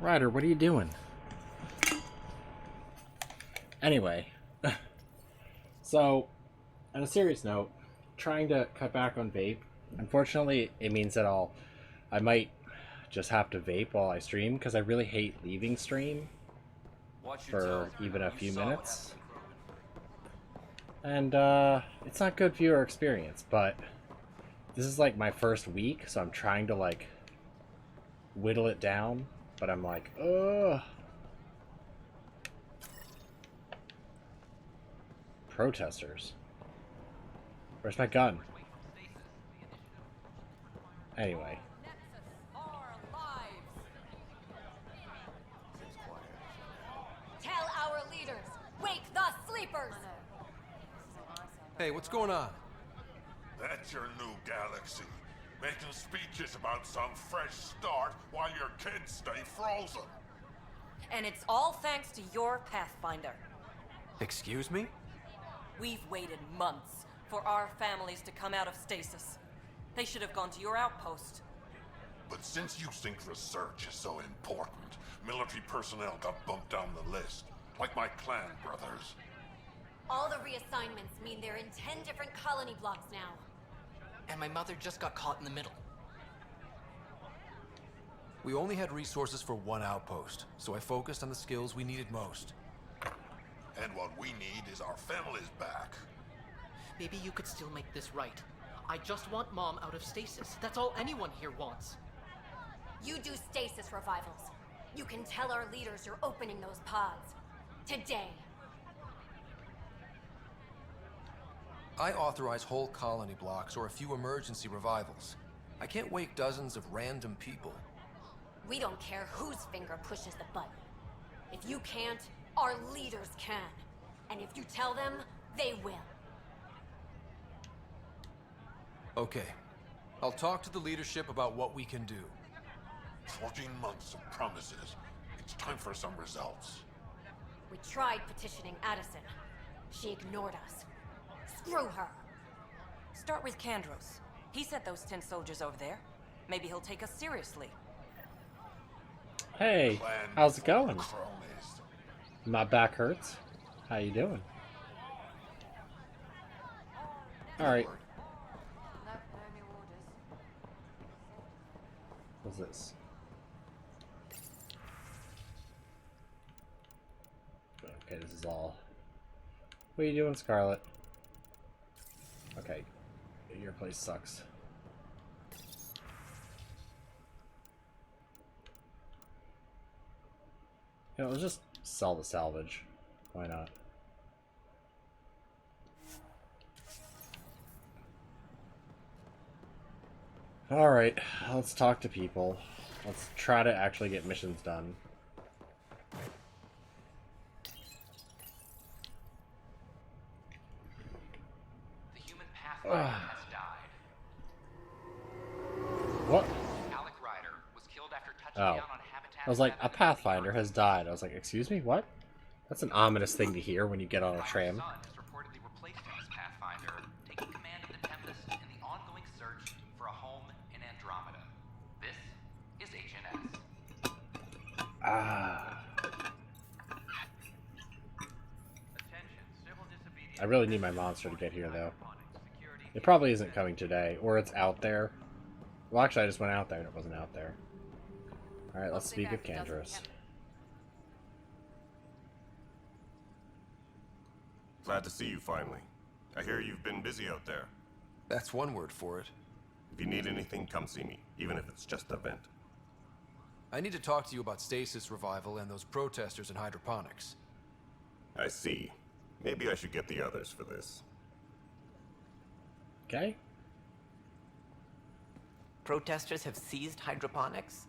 Ryder, what are you doing? Anyway, so, on a serious note, trying to cut back on vape. Unfortunately, it means that I might just have to vape while I stream, because I really hate leaving stream for even a few minutes. And, it's not good viewer experience, but this is like my first week, so I'm trying to like whittle it down. But I'm like, ugh. Protesters. Where's my gun? Anyway. Tell our leaders, wake the sleepers! Hey, what's going on? That's your new galaxy. Making speeches about some fresh start while your kids stay frozen. And it's all thanks to your Pathfinder. Excuse me? We've waited months for our families to come out of stasis. They should have gone to your outpost. But since you think research is so important, military personnel got bumped down the list, like my clan brothers. All the reassignments mean they're in 10 different colony blocks now. And my mother just got caught in the middle. We only had resources for one outpost, so I focused on the skills we needed most. And what we need is our families back. Maybe you could still make this right. I just want Mom out of stasis. That's all anyone here wants. You do stasis revivals. You can tell our leaders you're opening those pods. Today. I authorize whole colony blocks or a few emergency revivals. I can't wake dozens of random people. We don't care whose finger pushes the button. If you can't, our leaders can. And if you tell them, they will. Okay. I'll talk to the leadership about what we can do. 14 months of promises. It's time for some results. We tried petitioning Addison. She ignored us. Screw her. Start with Kandros. He sent those 10 soldiers over there. Maybe he'll take us seriously. Hey, how's it going? My back hurts. How you doing? Alright. What's this? Okay, this is all. What are you doing, Scarlet? Okay, your place sucks. You know, let's just sell the salvage. Why not? Alright, let's talk to people. Let's try to actually get missions done. The human pathfinder has died. What? Alec Ryder was killed after touching Oh. down on Habitat I was like, 7 a pathfinder has died. I was like, excuse me, what? That's an ominous thing to hear when you get on a tram. Son has reportedly replaced him as pathfinder, taking command of the Tempest in the ongoing search for a home in Andromeda. This is HNS. Ah. I really need my monster to get here, though. It probably isn't coming today, or it's out there. Well, actually, I just went out there and it wasn't out there. Alright, let's speak of Kandros. Glad to see you finally. I hear you've been busy out there. That's one word for it. If you need anything, come see me, even if it's just a vent. I need to talk to you about stasis revival and those protesters in hydroponics. I see. Maybe I should get the others for this. Okay. Protesters have seized hydroponics?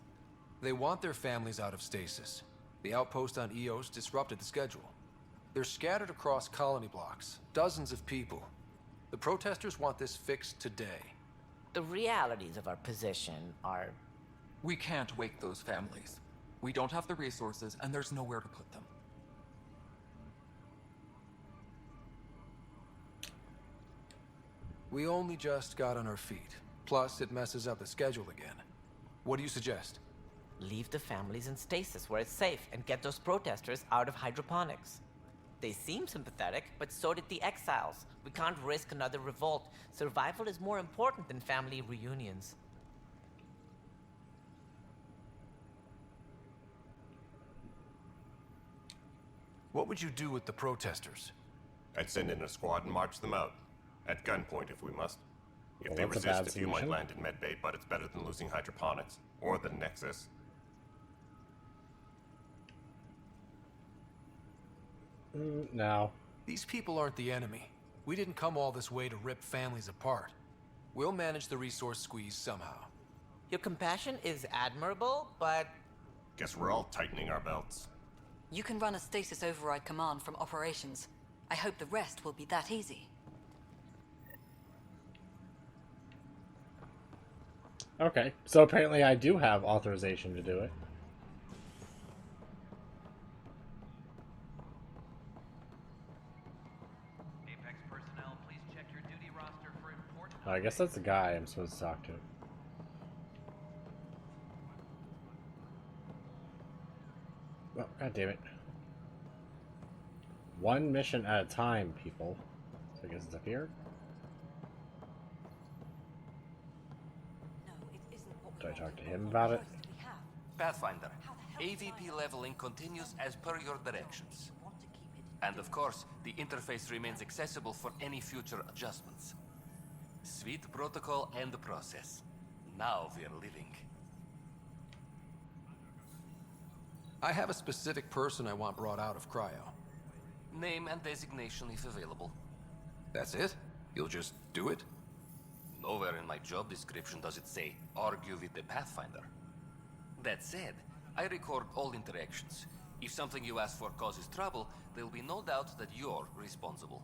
They want their families out of stasis. The outpost on Eos disrupted the schedule. They're scattered across colony blocks, dozens of people. The protesters want this fixed today. The realities of our position are... We can't wake those families. We don't have the resources, and there's nowhere to put them. We only just got on our feet. Plus, it messes up the schedule again. What do you suggest? Leave the families in stasis where it's safe and get those protesters out of hydroponics. They seem sympathetic, but so did the exiles. We can't risk another revolt. Survival is more important than family reunions. What would you do with the protesters? I'd send in a squad and march them out. At gunpoint if we must. If Well, they that's a bad resist, a few might solution. land in medbay, but it's better than losing hydroponics. Or the Nexus. No. These people aren't the enemy. We didn't come all this way to rip families apart. We'll manage the resource squeeze somehow. Your compassion is admirable, but... Guess we're all tightening our belts. You can run a stasis override command from operations. I hope the rest will be that easy. Okay, so apparently I do have authorization to do it. Apex personnel, please check your duty roster for important... I guess that's the guy I'm supposed to talk to. Oh, God damn it. One mission at a time, people. So I guess it's up here. Do I talk to him about it? Pathfinder, AVP leveling continues as per your directions. And of course, the interface remains accessible for any future adjustments. Sweet protocol and process. Now we're living. I have a specific person I want brought out of cryo. Name and designation if available. That's it? You'll just do it? Nowhere in my job description does it say, argue with the Pathfinder. That said, I record all interactions. If something you ask for causes trouble, there will be no doubt that you're responsible.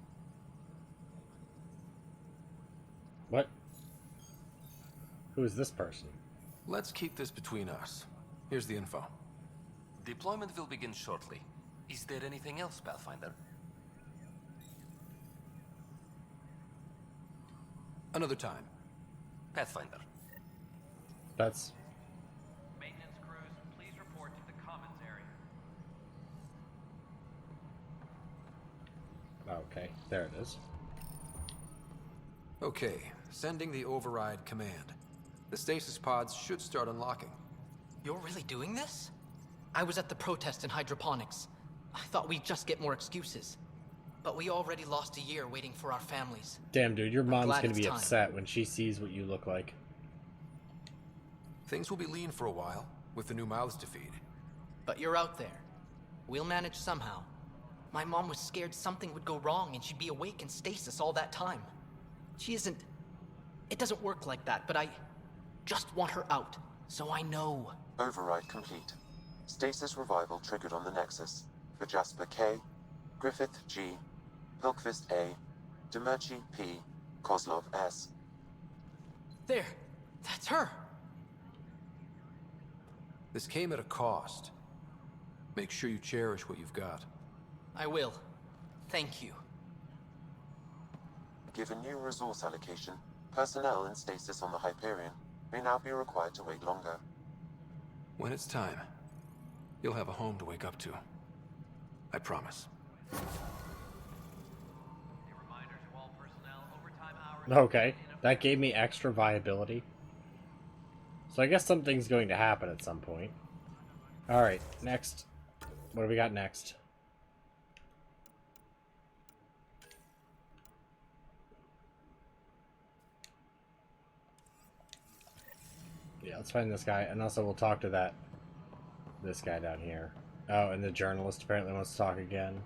What? Who is this person? Let's keep this between us. Here's the info. Deployment will begin shortly. Is there anything else, Pathfinder? Another time. Pathfinder. That's... Maintenance crews, please report to the commons area. Okay, there it is. Okay, sending the override command. The stasis pods should start unlocking. You're really doing this? I was at the protest in hydroponics. I thought we'd just get more excuses. But we already lost a year waiting for our families. Damn, dude, your I'm mom's glad gonna it's be time. upset when she sees what you look like. Things will be lean for a while, with the new mouths to feed. But you're out there. We'll manage somehow. My mom was scared something would go wrong and she'd be awake in stasis all that time. She isn't... It doesn't work like that, but I just want her out, so I know. Override complete. Stasis revival triggered on the Nexus. For Jasper K, Griffith G, Pilkvist A, Demerchi P, Kozlov S. There! That's her! This came at a cost. Make sure you cherish what you've got. I will. Thank you. Given new resource allocation, personnel in stasis on the Hyperion may now be required to wait longer. When it's time, you'll have a home to wake up to. I promise. Okay, that gave me extra viability. So I guess something's going to happen at some point. Alright, next. What do we got next? Yeah, let's find this guy, and also we'll talk to this guy down here. Oh, and the journalist apparently wants to talk again.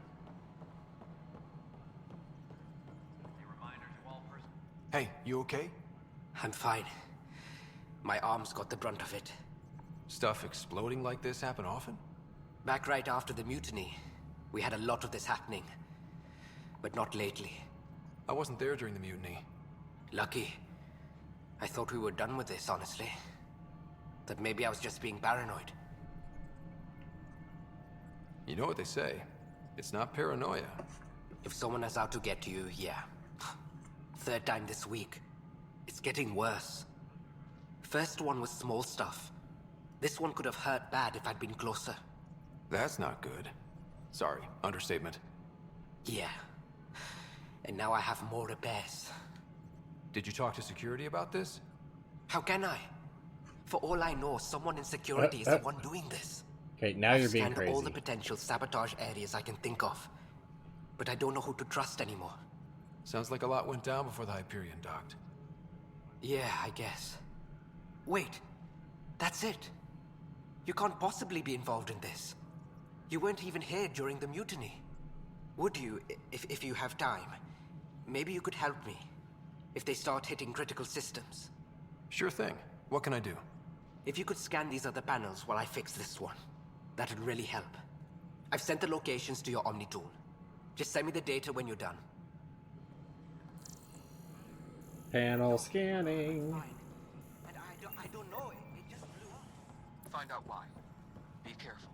Hey, you okay? I'm fine. My arms got the brunt of it. Stuff exploding like this happen often? Back right after the mutiny, we had a lot of this happening. But not lately. I wasn't there during the mutiny. Lucky. I thought we were done with this, honestly. That maybe I was just being paranoid. You know what they say. It's not paranoia. If someone is out to get you, yeah. Third time this week. It's getting worse. First one was small stuff. This one could have hurt bad if I'd been closer. That's not good. Sorry, understatement. Yeah. And now I have more repairs. Did you talk to security about this? How can I? For all I know, someone in security is the one doing this. Okay, now you're being crazy. I've scanned all the potential sabotage areas I can think of. But I don't know who to trust anymore. Sounds like a lot went down before the Hyperion docked. Yeah, I guess. Wait. That's it. You can't possibly be involved in this. You weren't even here during the mutiny. Would you, if you have time? Maybe you could help me. If they start hitting critical systems. Sure thing. What can I do? If you could scan these other panels while I fix this one, that'd really help. I've sent the locations to your Omni tool. Just send me the data when you're done. Panel scanning. And I don't know, it just blew up. Find out why. Be careful.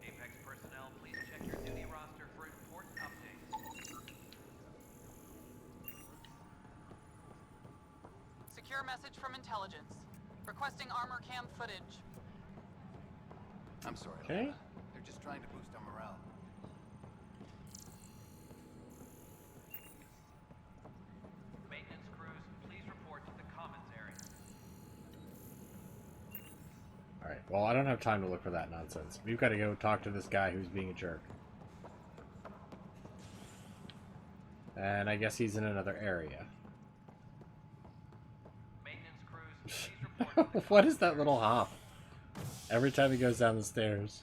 Apex personnel, please check your duty roster for important updates. Secure message from intelligence. Requesting armor cam footage. I'm sorry. Okay. Lana. They're just trying to boost our morale. Maintenance crews, please report to the commons area. Alright, well, I don't have time to look for that nonsense. We've got to go talk to this guy who's being a jerk. And I guess he's in another area. Maintenance crews, please report to the What is that little hop? Every time he goes down the stairs.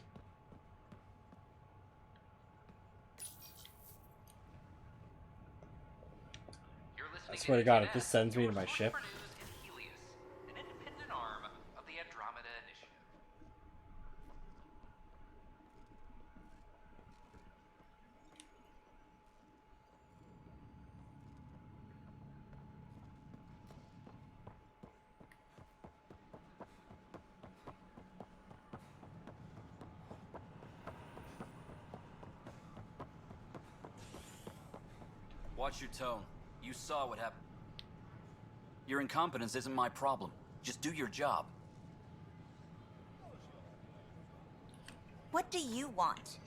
I swear to God, if this sends me to my ship. An independent arm of the Andromeda Initiative. Watch your tone. You saw what happened. Your incompetence isn't my problem. Just do your job. What do you want?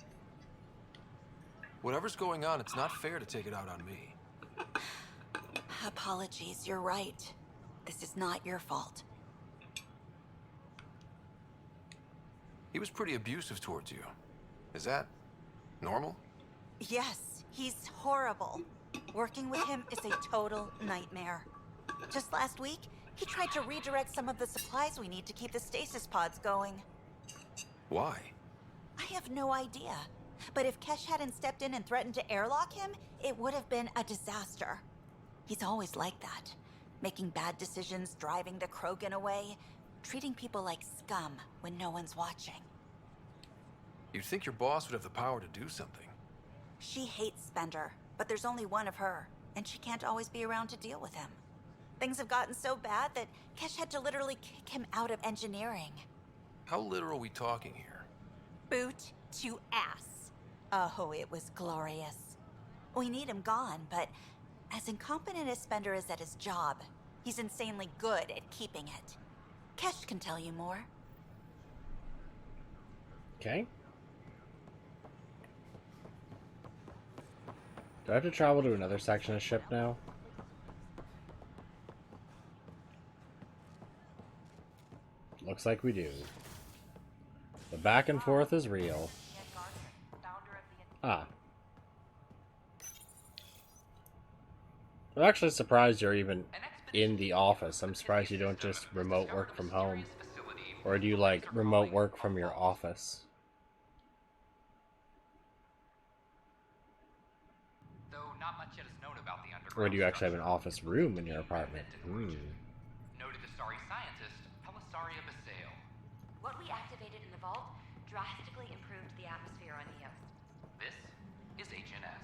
Whatever's going on, it's not fair to take it out on me. Apologies, you're right. This is not your fault. He was pretty abusive towards you. Is that normal? Yes, he's horrible. Working with him is a total nightmare. Just last week, he tried to redirect some of the supplies we need to keep the stasis pods going. Why? I have no idea. But if Kesh hadn't stepped in and threatened to airlock him, it would have been a disaster. He's always like that. Making bad decisions, driving the Krogan away, treating people like scum when no one's watching. You'd think your boss would have the power to do something. She hates Spender, but there's only one of her, and she can't always be around to deal with him. Things have gotten so bad that Kesh had to literally kick him out of engineering. How literal are we talking here? Boot to ass. Oh, it was glorious. We need him gone, but as incompetent as Spender is at his job, he's insanely good at keeping it. Kesh can tell you more. Okay. Do I have to travel to another section of ship now? Looks like we do. The back and forth is real. Ah. I'm actually surprised you're even in the office. I'm surprised you don't just remote work from home. Or do you, like, remote work from your office? Though not much yet is known about the underground. Or do you actually have an office room in your apartment? Noted Asari scientist, Pelisaria Basale. What we activated in the vault drastically improved the atmosphere on Eos. This is HNS.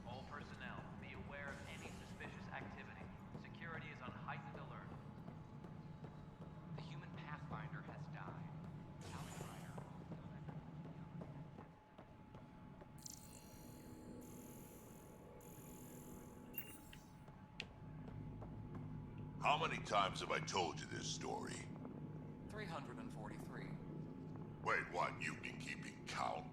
All personnel, be aware of any suspicious activity. Security is on heightened alert. The human Pathfinder has died. Outrider. How many times have I told you this story? 343. Wait, what? You've been keeping count?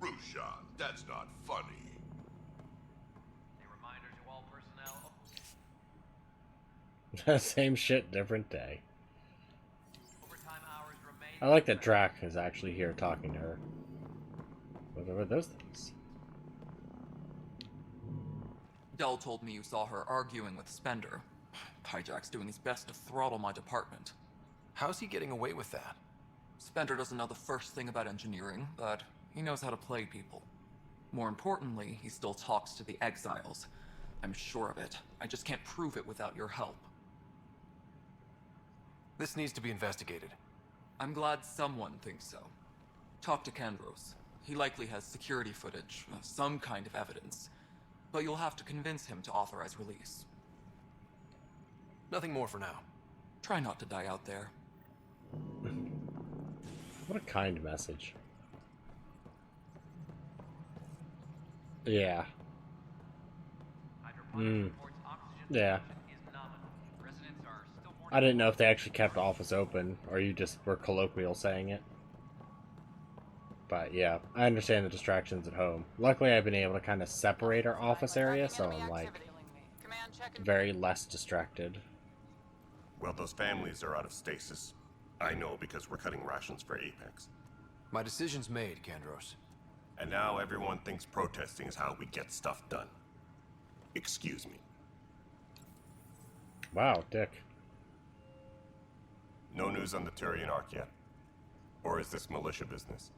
Rushan, that's not funny. A reminder to all personnel. Same shit, different day. Overtime hours remain. I like that Drac is actually here talking to her. What are those things? Dell told me you saw her arguing with Spender. Pyjack's doing his best to throttle my department. How's he getting away with that? Spender doesn't know the first thing about engineering, but he knows how to play people. More importantly, he still talks to the exiles. I'm sure of it. I just can't prove it without your help. This needs to be investigated. I'm glad someone thinks so. Talk to Kandros. He likely has security footage, some kind of evidence. But you'll have to convince him to authorize release. Nothing more for now. Try not to die out there. What a kind message. Yeah. Yeah. I didn't know if they actually kept office open, or you just were colloquial saying it. But yeah, I understand the distractions at home. Luckily, I've been able to kind of separate our office area, so I'm like very less distracted. Well, those families are out of stasis. I know because we're cutting rations for Apex. My decision's made, Kandros. And now everyone thinks protesting is how we get stuff done. Excuse me. Wow, Dick. No news on the Turian Ark yet? Or is this militia business?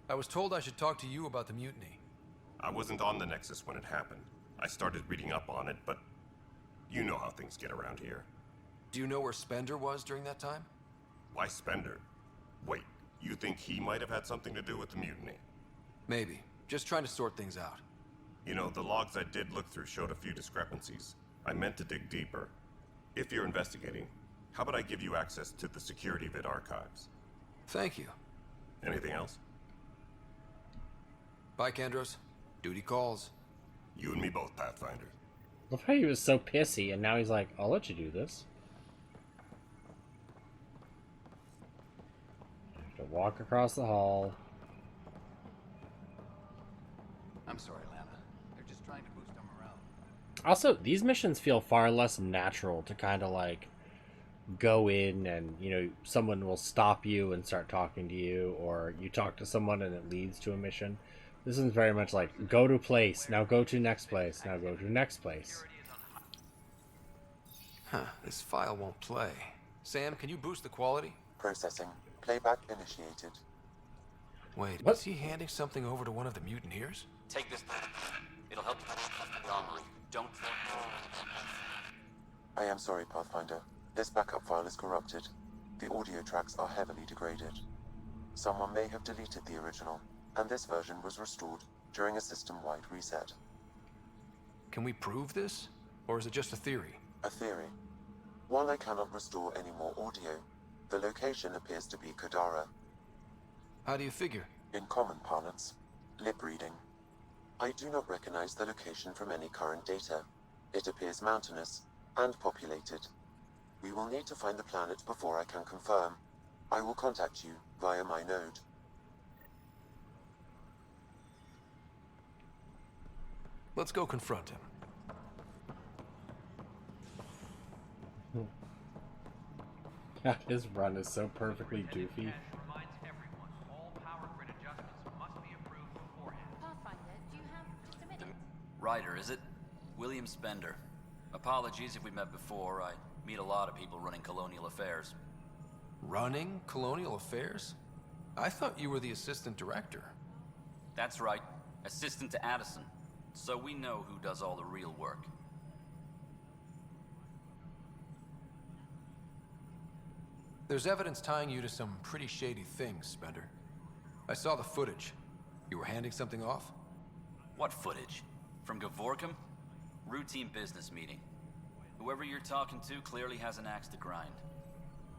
I was told I should talk to you about the mutiny. I wasn't on the Nexus when it happened. I started reading up on it, but you know how things get around here. Do you know where Spender was during that time? Why Spender? Wait, you think he might have had something to do with the mutiny? Maybe. Just trying to sort things out. You know, the logs I did look through showed a few discrepancies. I meant to dig deeper. If you're investigating, how about I give you access to the security vid archives? Thank you. Anything else? Bye, Kandros. Duty calls. You and me both, Pathfinder. Look how he was so pissy, and now he's like, I'll let you do this. You have to walk across the hall. I'm sorry, Lana. They're just trying to boost our morale. Also, these missions feel far less natural to kind of like go in and, you know, someone will stop you and start talking to you, or you talk to someone and it leads to a mission. This is very much like, go to place, now go to next place, now go to next place. Huh, this file won't play. Sam, can you boost the quality? Processing. Playback initiated. Wait, is he handing something over to one of the mutineers? Take this. It'll help you online. Don't. I am sorry, Pathfinder. This backup file is corrupted. The audio tracks are heavily degraded. Someone may have deleted the original, and this version was restored during a system-wide reset. Can we prove this? Or is it just a theory? A theory. While I cannot restore any more audio, the location appears to be Kadara. How do you figure? In common parlance, lip reading. I do not recognize the location from any current data. It appears mountainous and populated. We will need to find the planet before I can confirm. I will contact you via my node. Let's go confront him. God, his run is so perfectly goofy. Ryder, is it? William Spender. Apologies if we met before. I meet a lot of people running colonial affairs. Running colonial affairs? I thought you were the assistant director. That's right. Assistant to Addison. So we know who does all the real work. There's evidence tying you to some pretty shady things, Spender. I saw the footage. You were handing something off? What footage? From Gavorkum? Routine business meeting. Whoever you're talking to clearly has an axe to grind.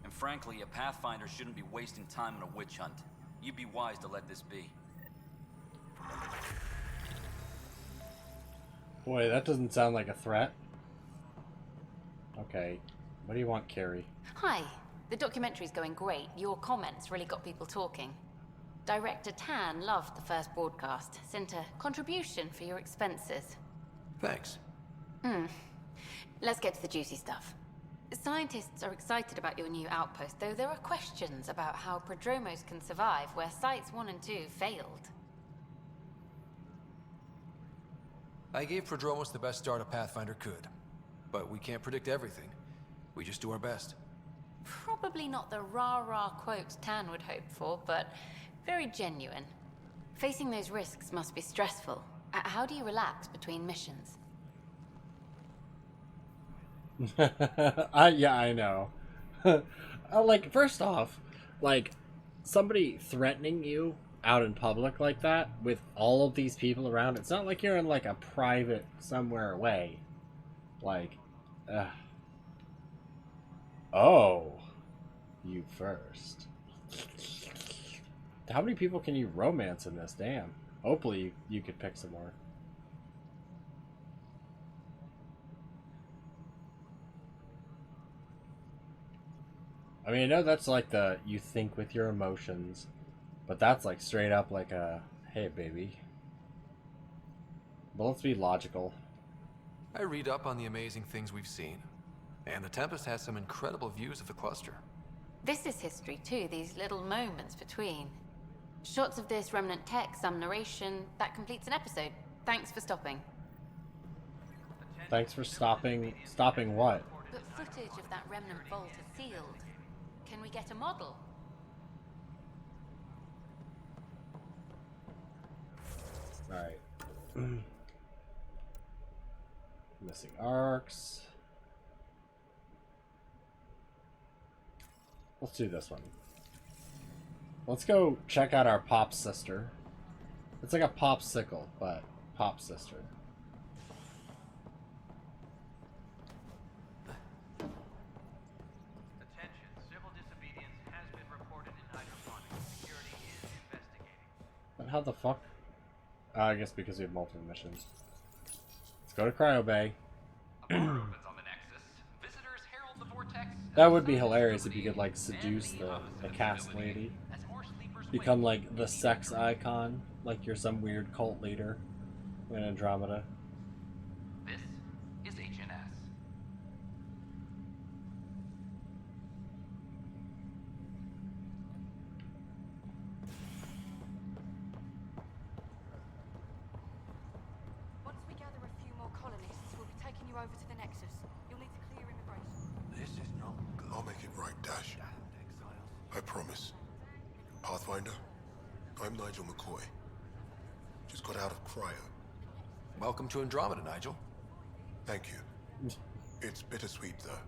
And frankly, a Pathfinder shouldn't be wasting time on a witch hunt. You'd be wise to let this be. Boy, that doesn't sound like a threat. Okay, what do you want, Carrie? Hi. The documentary's going great. Your comments really got people talking. Director Tan loved the first broadcast. Sent a contribution for your expenses. Thanks. Let's get to the juicy stuff. Scientists are excited about your new outpost, though there are questions about how prodromos can survive where Sites 1 and 2 failed. I gave Prodromos the best start a Pathfinder could. But we can't predict everything. We just do our best. Probably not the rah-rah quote Tan would hope for, but very genuine. Facing those risks must be stressful. How do you relax between missions? Yeah, I know. Like, first off, like, somebody threatening you out in public like that with all of these people around, it's not like you're in, like, a private somewhere away. Like, oh, you first. How many people can you romance in this? Damn. Hopefully you could pick some more. I mean, I know that's like the you think with your emotions, but that's like straight up like a, hey baby. But let's be logical. I read up on the amazing things we've seen, and the Tempest has some incredible views of the cluster. This is history too, these little moments between. Shots of this remnant tech, some narration, that completes an episode. Thanks for stopping. Thanks for stopping. Stopping what? But footage of that remnant vault is sealed. Can we get a model? Alright. Missing arcs. Let's do this one. Let's go check out our pop sister. It's like a popsicle, but pop sister. Attention, civil disobedience has been reported in hydroponics. Security is investigating. But how the fuck? I guess because we have multiple missions. Let's go to Cryo Bay. That would be hilarious if you could like seduce the cast lady. Become like the sex icon, like you're some weird cult leader in Andromeda. This is HNS. Once we gather a few more colonists, we'll be taking you over to the Nexus. You'll need to clear immigration. This is not good. I'll make it right, Dash. I promise. Pathfinder, I'm Nigel McCoy. Just got out of cryo. Welcome to Andromeda, Nigel. Thank you. It's bittersweet, though.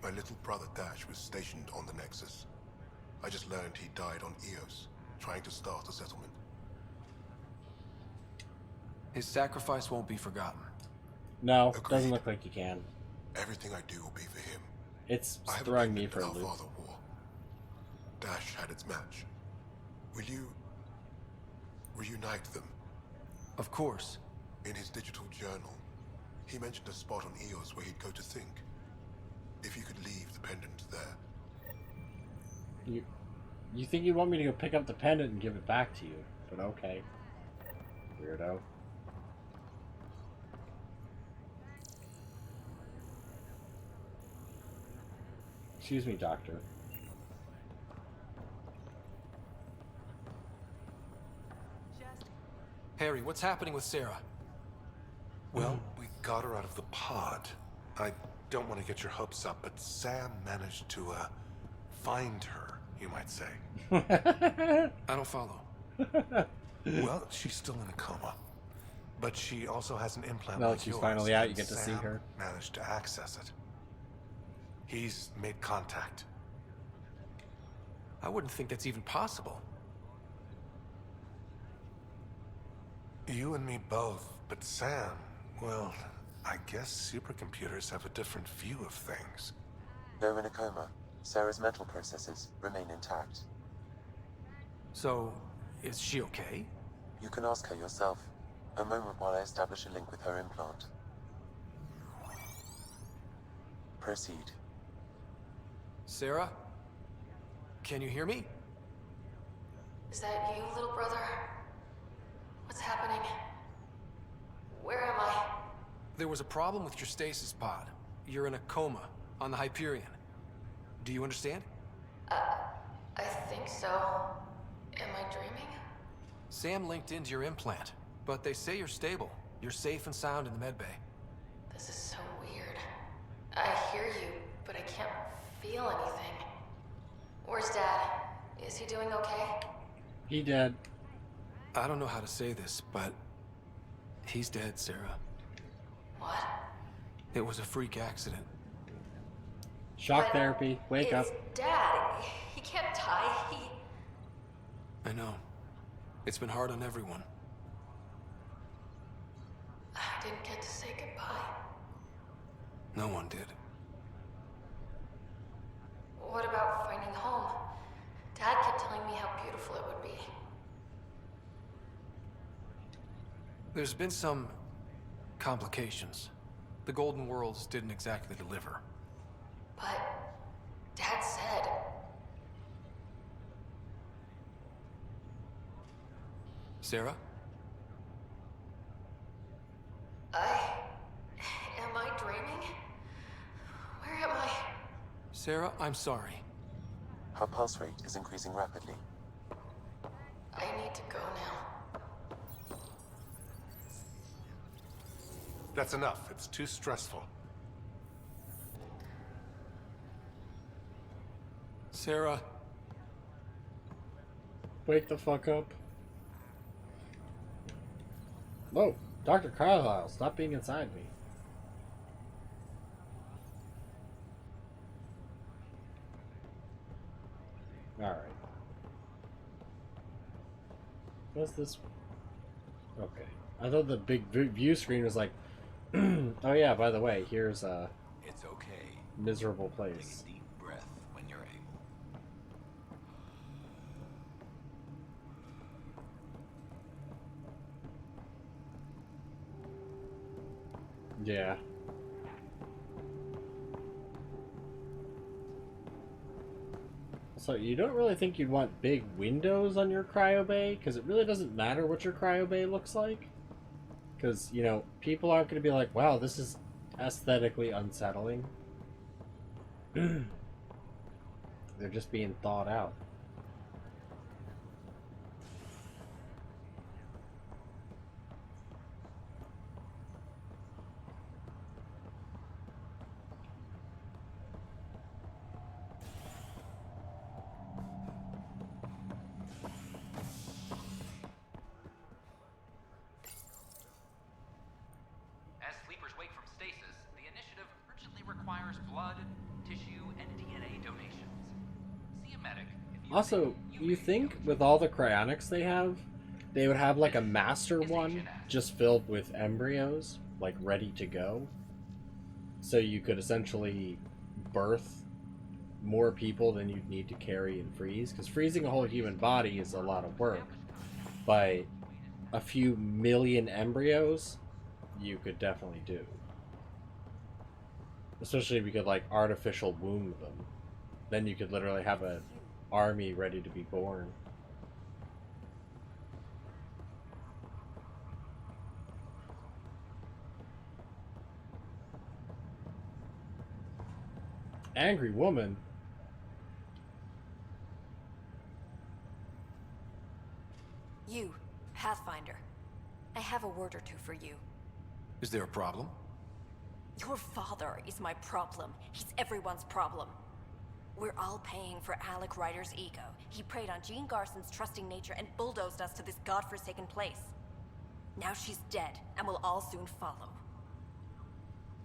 My little brother Dash was stationed on the Nexus. I just learned he died on Eos, trying to start a settlement. His sacrifice won't be forgotten. No, Agreed. doesn't look like you can. Everything I do will be for him. It's I have throwing a me pendant for a with loop. our father war. Dash had its match. Will you reunite them? Of course. In his digital journal, he mentioned a spot on Eos where he'd go to think. If you could leave the pendant there. You think you'd want me to go pick up the pendant and give it back to you, but okay. Weirdo. Excuse me, Doctor. Harry, what's happening with Sarah? Well, we got her out of the pod. I don't want to get your hopes up, but Sam managed to, find her, you might say. I don't follow. Well, she's still in a coma. But she also has an implant Now like that she's yours, finally out, you and get to see Sam her. managed to access it. He's made contact. I wouldn't think that's even possible. You and me both, but Sam, well, I guess supercomputers have a different view of things. Though in a coma, Sarah's mental processes remain intact. So, is she okay? You can ask her yourself. A moment while I establish a link with her implant. Proceed. Sarah? Can you hear me? Is that you, little brother? What's happening? Where am I? There was a problem with your stasis pod. You're in a coma on the Hyperion. Do you understand? I think so. Am I dreaming? Sam linked into your implant, but they say you're stable. You're safe and sound in the medbay. This is so weird. I hear you, but I can't feel anything. Where's Dad? Is he doing okay? He dead. I don't know how to say this, but he's dead, Sarah. What? It was a freak accident. Shock therapy. Wake up. It's Dad. He can't die. I know. It's been hard on everyone. I didn't get to say goodbye. No one did. What about finding home? Dad kept telling me how beautiful it would be. There's been some complications. The Golden Worlds didn't exactly deliver. But Dad said... Sarah? Am I dreaming? Where am I? Sarah, I'm sorry. Her pulse rate is increasing rapidly. I need to go now. That's enough. It's too stressful. Sarah. Wake the fuck up. Whoa, Dr. Carlisle, stop being inside me. Alright. What's this? Okay. I thought the big view screen was like, oh yeah, by the way, here's a It's okay. miserable place. Take a deep breath when you're able. Yeah. So you don't really think you'd want big windows on your cryo bay? Because it really doesn't matter what your cryo bay looks like. Because, you know, people aren't going to be like, wow, this is aesthetically unsettling. They're just being thought out. As sleepers wake from stasis, the initiative urgently requires blood, tissue, and DNA donations. See a medic if you Also, you think with all the cryonics they have, they would have like a master one just filled with embryos, like ready to go? So you could essentially birth more people than you'd need to carry and freeze? Because freezing a whole human body is a lot of work. By a few million embryos, you could definitely do. Especially if you could like artificial womb them. Then you could literally have an army ready to be born. Angry woman? You, Pathfinder. I have a word or two for you. Is there a problem? Your father is my problem. He's everyone's problem. We're all paying for Alec Ryder's ego. He preyed on Jean Garson's trusting nature and bulldozed us to this godforsaken place. Now she's dead, and we'll all soon follow.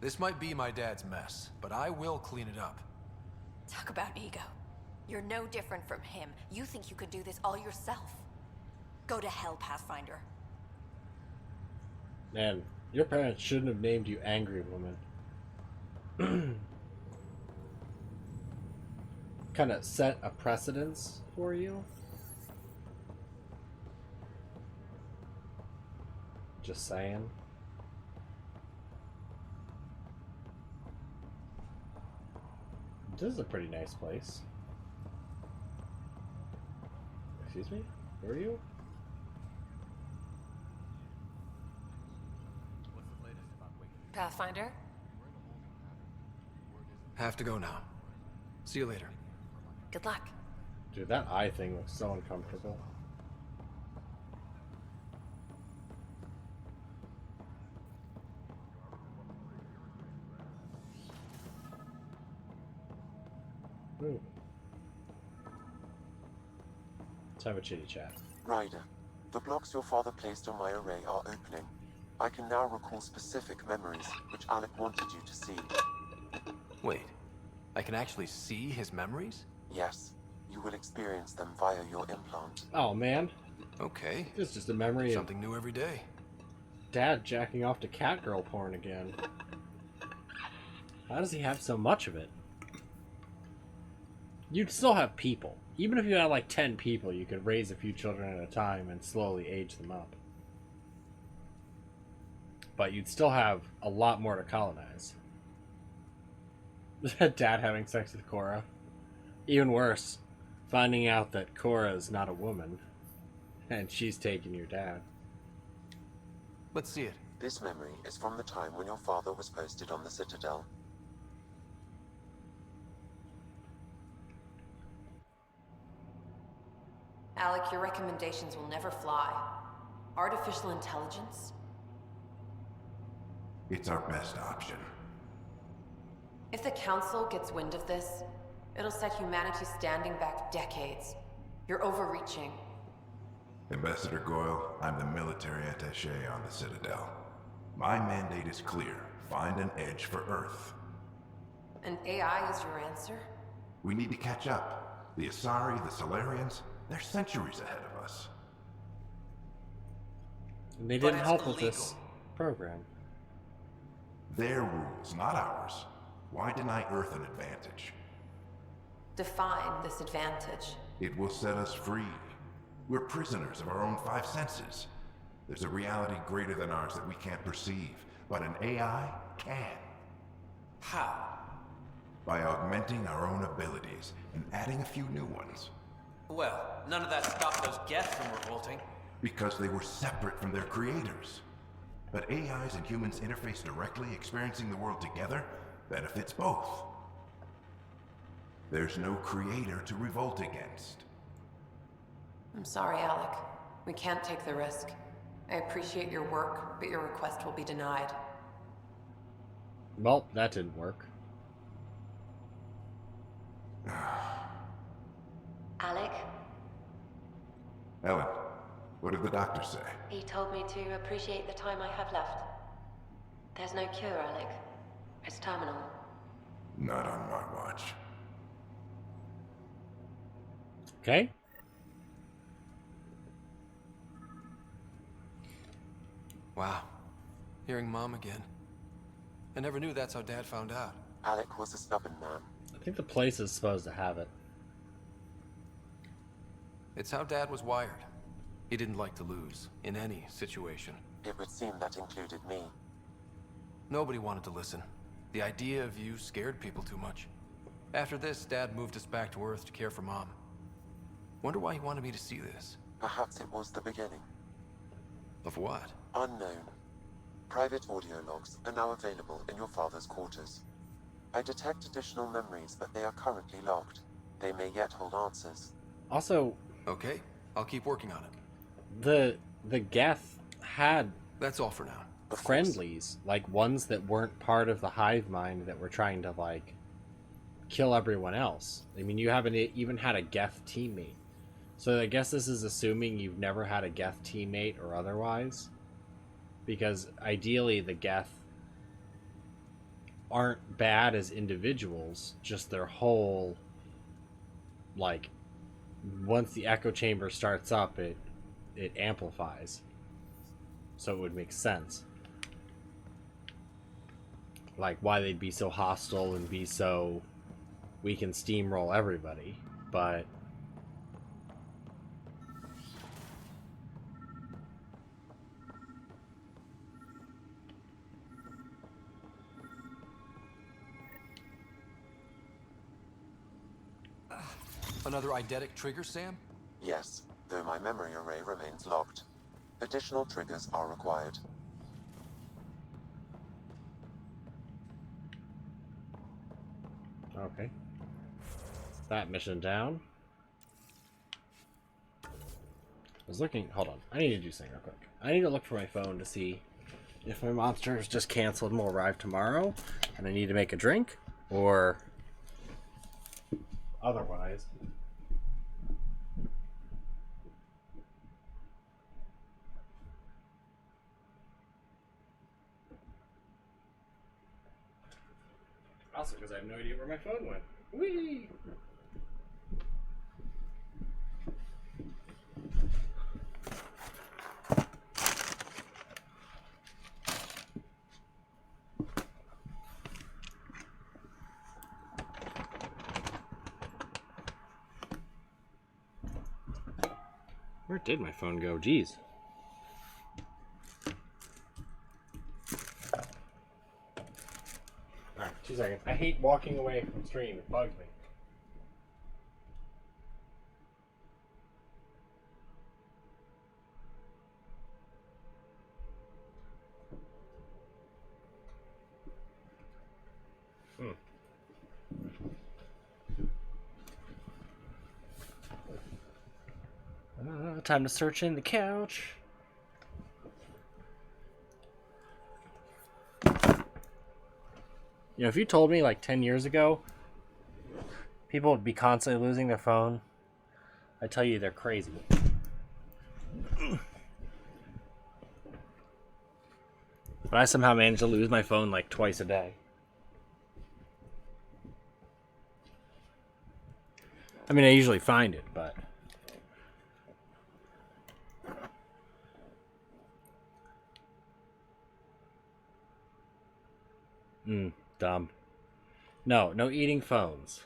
This might be my dad's mess, but I will clean it up. Talk about ego. You're no different from him. You think you could do this all yourself. Go to hell, Pathfinder. Man, your parents shouldn't have named you Angry Woman. Kind of set a precedence for you. Just saying. This is a pretty nice place. Excuse me? Who are you? Pathfinder? Have to go now. See you later. Good luck. Dude, that eye thing looks so uncomfortable. Ooh. Let's have a chitty chat. Ryder, the blocks your father placed on my array are opening. I can now recall specific memories, which Alec wanted you to see. Wait, I can actually see his memories? Yes, you will experience them via your implant. Oh, man. Okay. It's just a memory Something new every day. Dad jacking off to catgirl porn again. How does he have so much of it? You'd still have people. Even if you had like 10 people, you could raise a few children at a time and slowly age them up. But you'd still have a lot more to colonize. Dad having sex with Cora. Even worse, finding out that Cora is not a woman, and she's taking your dad. Let's see it. This memory is from the time when your father was posted on the Citadel. Alec, your recommendations will never fly. Artificial intelligence? It's our best option. If the Council gets wind of this, it'll set humanity standing back decades. You're overreaching. Ambassador Goyle, I'm the military attaché on the Citadel. My mandate is clear. Find an edge for Earth. And AI is your answer? We need to catch up. The Asari, the Solarians, they're centuries ahead of us. And they didn't help with this program. Their rules, not ours. Why deny Earth an advantage? Define this advantage. It will set us free. We're prisoners of our own five senses. There's a reality greater than ours that we can't perceive, but an AI can. How? By augmenting our own abilities and adding a few new ones. Well, none of that stopped those Geth from revolting. Because they were separate from their creators. But AIs and humans interface directly, experiencing the world together benefits both. There's no creator to revolt against. I'm sorry, Alec. We can't take the risk. I appreciate your work, but your request will be denied. Well, that didn't work. Alec, Ellen, what did the doctor say? he told me to appreciate the time I have left. There's no cure, Alec. It's terminal. Not on my watch. Okay. Wow. Hearing Mom again. I never knew that's how Dad found out. Alec was a stubborn man. I think the place is supposed to have it. It's how Dad was wired. He didn't like to lose, in any situation. It would seem that included me. Nobody wanted to listen. The idea of you scared people too much. After this, Dad moved us back to Earth to care for Mom. Wonder why he wanted me to see this. Perhaps it was the beginning. Of what? Unknown. Private audio logs are now available in your father's quarters. I detect additional memories, but they are currently logged. They may yet hold answers. Also, okay, I'll keep working on it. The Geth had that's all for now. Friendlies, like ones that weren't part of the hive mind that were trying to like kill everyone else. I mean, you haven't even had a Geth teammate. So I guess this is assuming you've never had a Geth teammate or otherwise. Because ideally the Geth aren't bad as individuals, just their whole, like, once the echo chamber starts up, it amplifies. So it would make sense. Like, why they'd be so hostile and be so, we can steamroll everybody, but... Another eidetic trigger, Sam? Yes, though my memory array remains locked. Additional triggers are required. Okay. That mission down. I was looking... Hold on. I need to do something real quick. I need to look for my phone to see if my monster is just canceled and will arrive tomorrow, and I need to make a drink, or otherwise. Also, because I have no idea where my phone went. Whee! Where did my phone go? Jeez. Alright, 2 seconds. I hate walking away from stream. It bugs me. Time to search in the couch. You know, if you told me like 10 years ago people would be constantly losing their phone, I tell you they're crazy. But I somehow managed to lose my phone like twice a day. I mean, I usually find it, but... dumb. No eating phones.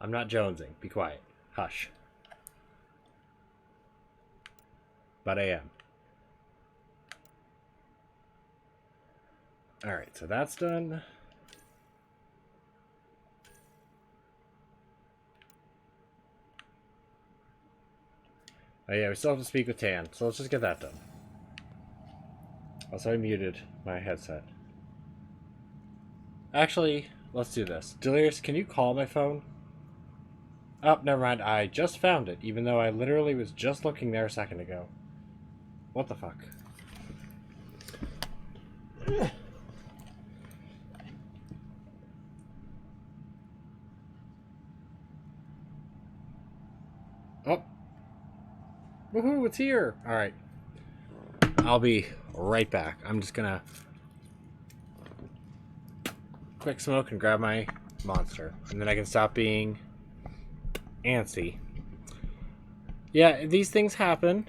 I'm not jonesing. Be quiet. Hush. But I am. Alright, so that's done. Oh yeah, we still have to speak with Tan, so let's just get that done. Also, I muted my headset. Actually, let's do this. Delirious, can you call my phone? Oh, never mind. I just found it, even though I literally was just looking there a second ago. What the fuck? Oh. Woohoo, it's here! Alright. I'll be right back. I'm just gonna quick smoke and grab my monster. And then I can stop being antsy. Yeah, these things happen.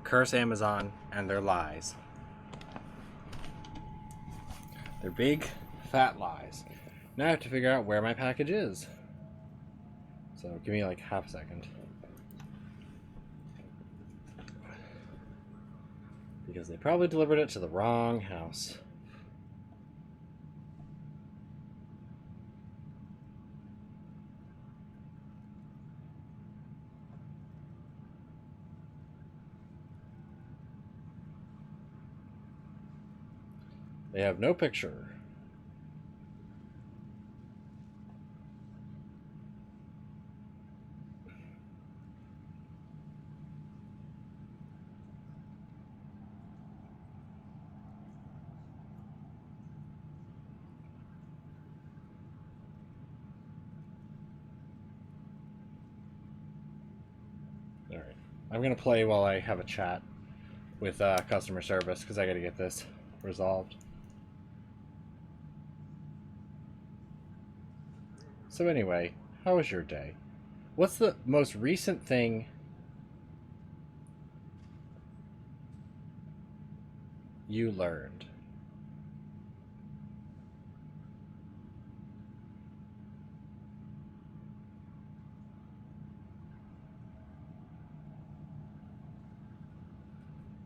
Curse Amazon and their lies. They're big, fat lies. Now I have to figure out where my package is. So give me like half a second. Because they probably delivered it to the wrong house. They have no picture. Alright. I'm going to play while I have a chat with customer service because I got to get this resolved. So anyway, how was your day? What's the most recent thing you learned?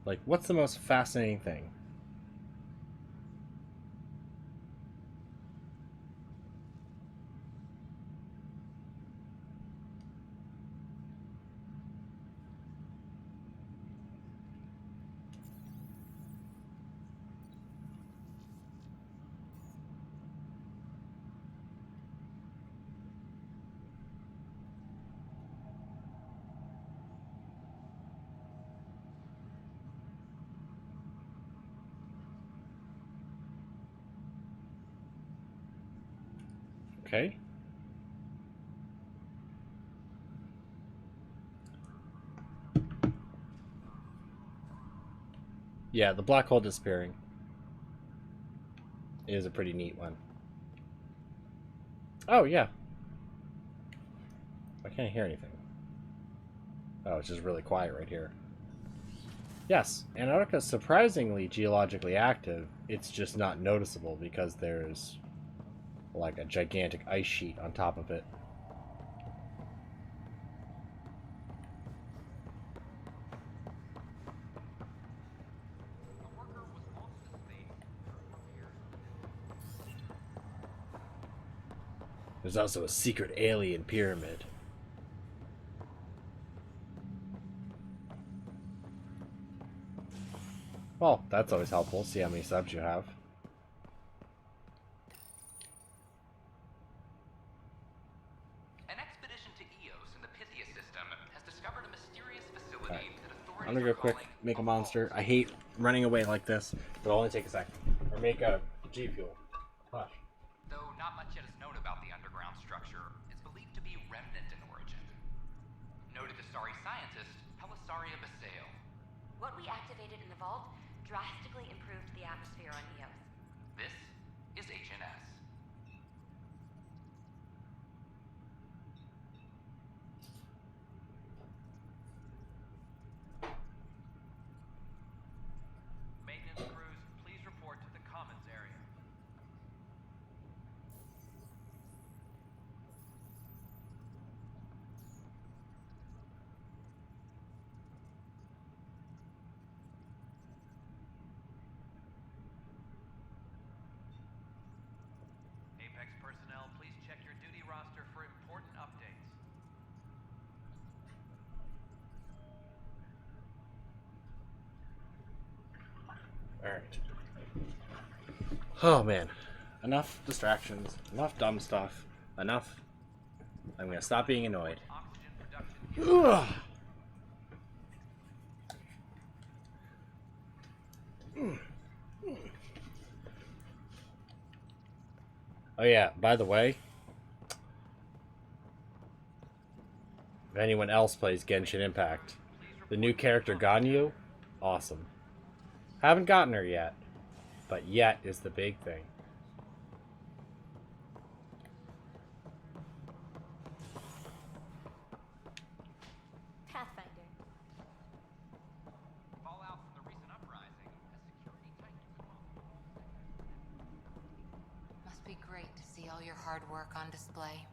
Like, what's the most fascinating thing? Okay. Yeah, the black hole disappearing is a pretty neat one. Oh, yeah. I can't hear anything. Oh, it's just really quiet right here. Yes, Antarctica is surprisingly geologically active. It's just not noticeable because there's like a gigantic ice sheet on top of it. There's also a secret alien pyramid. Well, that's always helpful. See how many subs you have. An expedition to Eos in the Pythia system has discovered a mysterious facility Right. that I'm authorities gonna are go quick, calling make a monster. I hate running away like this. It'll only take a second. Or make a G Fuel. Hush. Though not much yet is known about the underground structure, it's believed to be remnant in origin. Noted Asari scientist Pelisaria Basale. What we activated in the vault drastically improved the atmosphere on Eos. This is HNS. Maintenance crews, please report to the commons area. Apex personnel, please check your duty roster for important updates. Alright. Oh man. Enough distractions. Enough dumb stuff. Enough. I'm gonna stop being annoyed. Ugh. Oh yeah, by the way, if anyone else plays Genshin Impact, the new character Ganyu, awesome. Haven't gotten her yet, but yet is the big thing. Pathfinder. Fallout from the recent uprising has security tightened. Must be great to see all your hard work on display.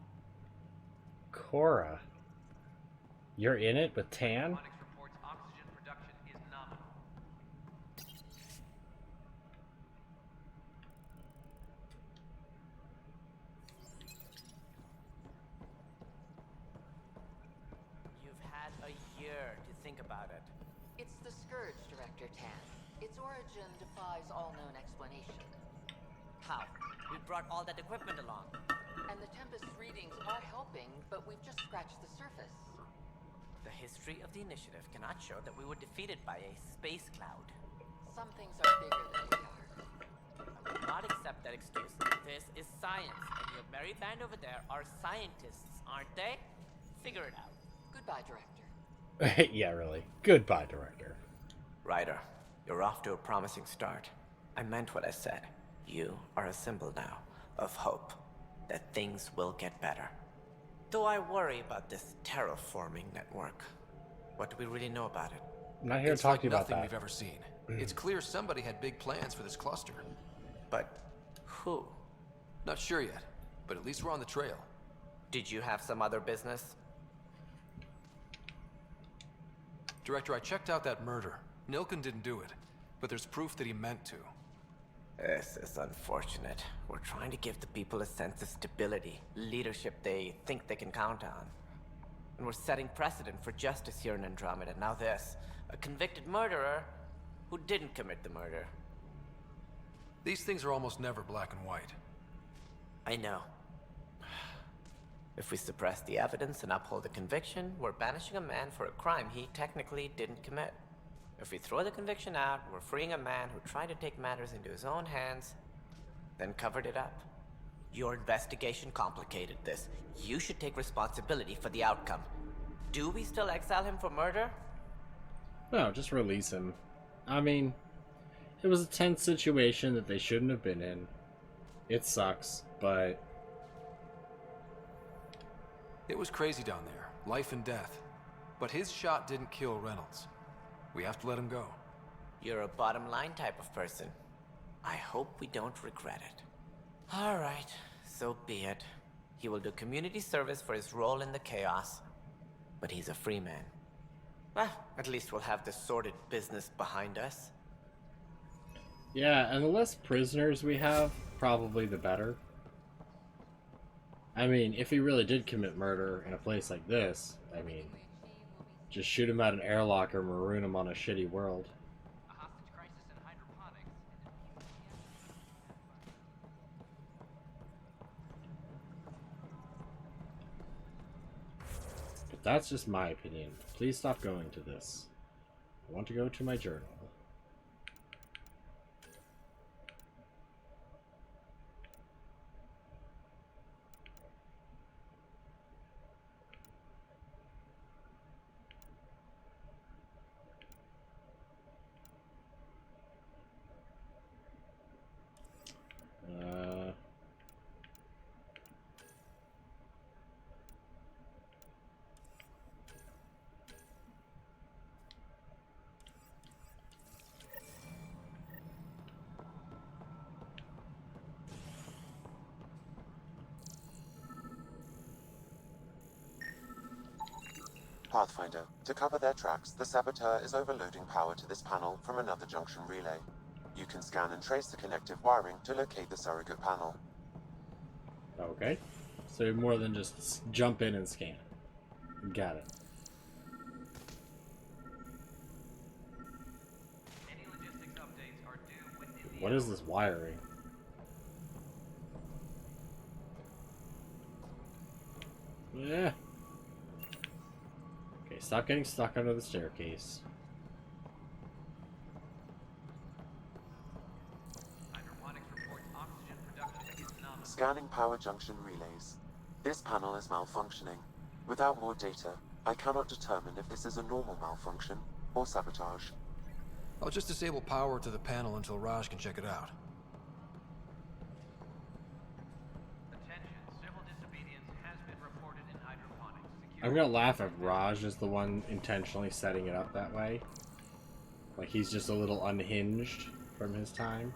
Cora, you're in it with Tan? Onyx reports oxygen production is nominal. You've had a year to think about it. It's the Scourge, Director Tan. Its origin defies all known explanation. How? We brought all that equipment along. And the Tempest readings are helping, but we've just scratched the surface. The history of the initiative cannot show that we were defeated by a space cloud. Some things are bigger than we are. I will not accept that excuse. This is science, and your merry band over there are scientists, aren't they? Figure it out. Goodbye, Director. Yeah, really. Goodbye, Director. Ryder, you're off to a promising start. I meant what I said. You are a symbol now of hope that things will get better. Though I worry about this terraforming network. What do we really know about it? I'm not here to talk to you about nothing that. we've ever seen. It's clear somebody had big plans for this cluster. But who? Not sure yet, but at least we're on the trail. Did you have some other business? Director, I checked out that murder. Nilken didn't do it, but there's proof that he meant to. This is unfortunate. We're trying to give the people a sense of stability, leadership they think they can count on. And we're setting precedent for justice here in Andromeda. Now this, a convicted murderer who didn't commit the murder. These things are almost never black and white. I know. If we suppress the evidence and uphold the conviction, we're banishing a man for a crime he technically didn't commit. If we throw the conviction out, we're freeing a man who tried to take matters into his own hands, then covered it up. Your investigation complicated this. You should take responsibility for the outcome. Do we still exile him for murder? No, just release him. I mean, it was a tense situation that they shouldn't have been in. It sucks, but... It was crazy down there, life and death. But his shot didn't kill Reynolds. We have to let him go. You're a bottom line type of person. I hope we don't regret it. Alright, so be it. He will do community service for his role in the chaos. But he's a free man. Well, at least we'll have the sordid business behind us. Yeah, and the less prisoners we have, probably the better. I mean, if he really did commit murder in a place like this, I mean, just shoot him at an airlock or maroon him on a shitty world. But that's just my opinion. Please stop going to this. I want to go to my journal. Pathfinder, to cover their tracks, the saboteur is overloading power to this panel from another junction relay. You can scan and trace the connective wiring to locate the surrogate panel. Okay. So more than just jump in and scan. Got it. Any logistics updates are due within the What is this wiring? Yeah. Okay, stop getting stuck under the staircase. hydroponics reports oxygen production is nominal. Scanning power junction relays. This panel is malfunctioning. Without more data, I cannot determine if this is a normal malfunction or sabotage. I'll just disable power to the panel until Raj can check it out. Attention, civil disobedience has been reported in hydroponics. I'm gonna laugh if Raj is the one intentionally setting it up that way. Like he's just a little unhinged from his time.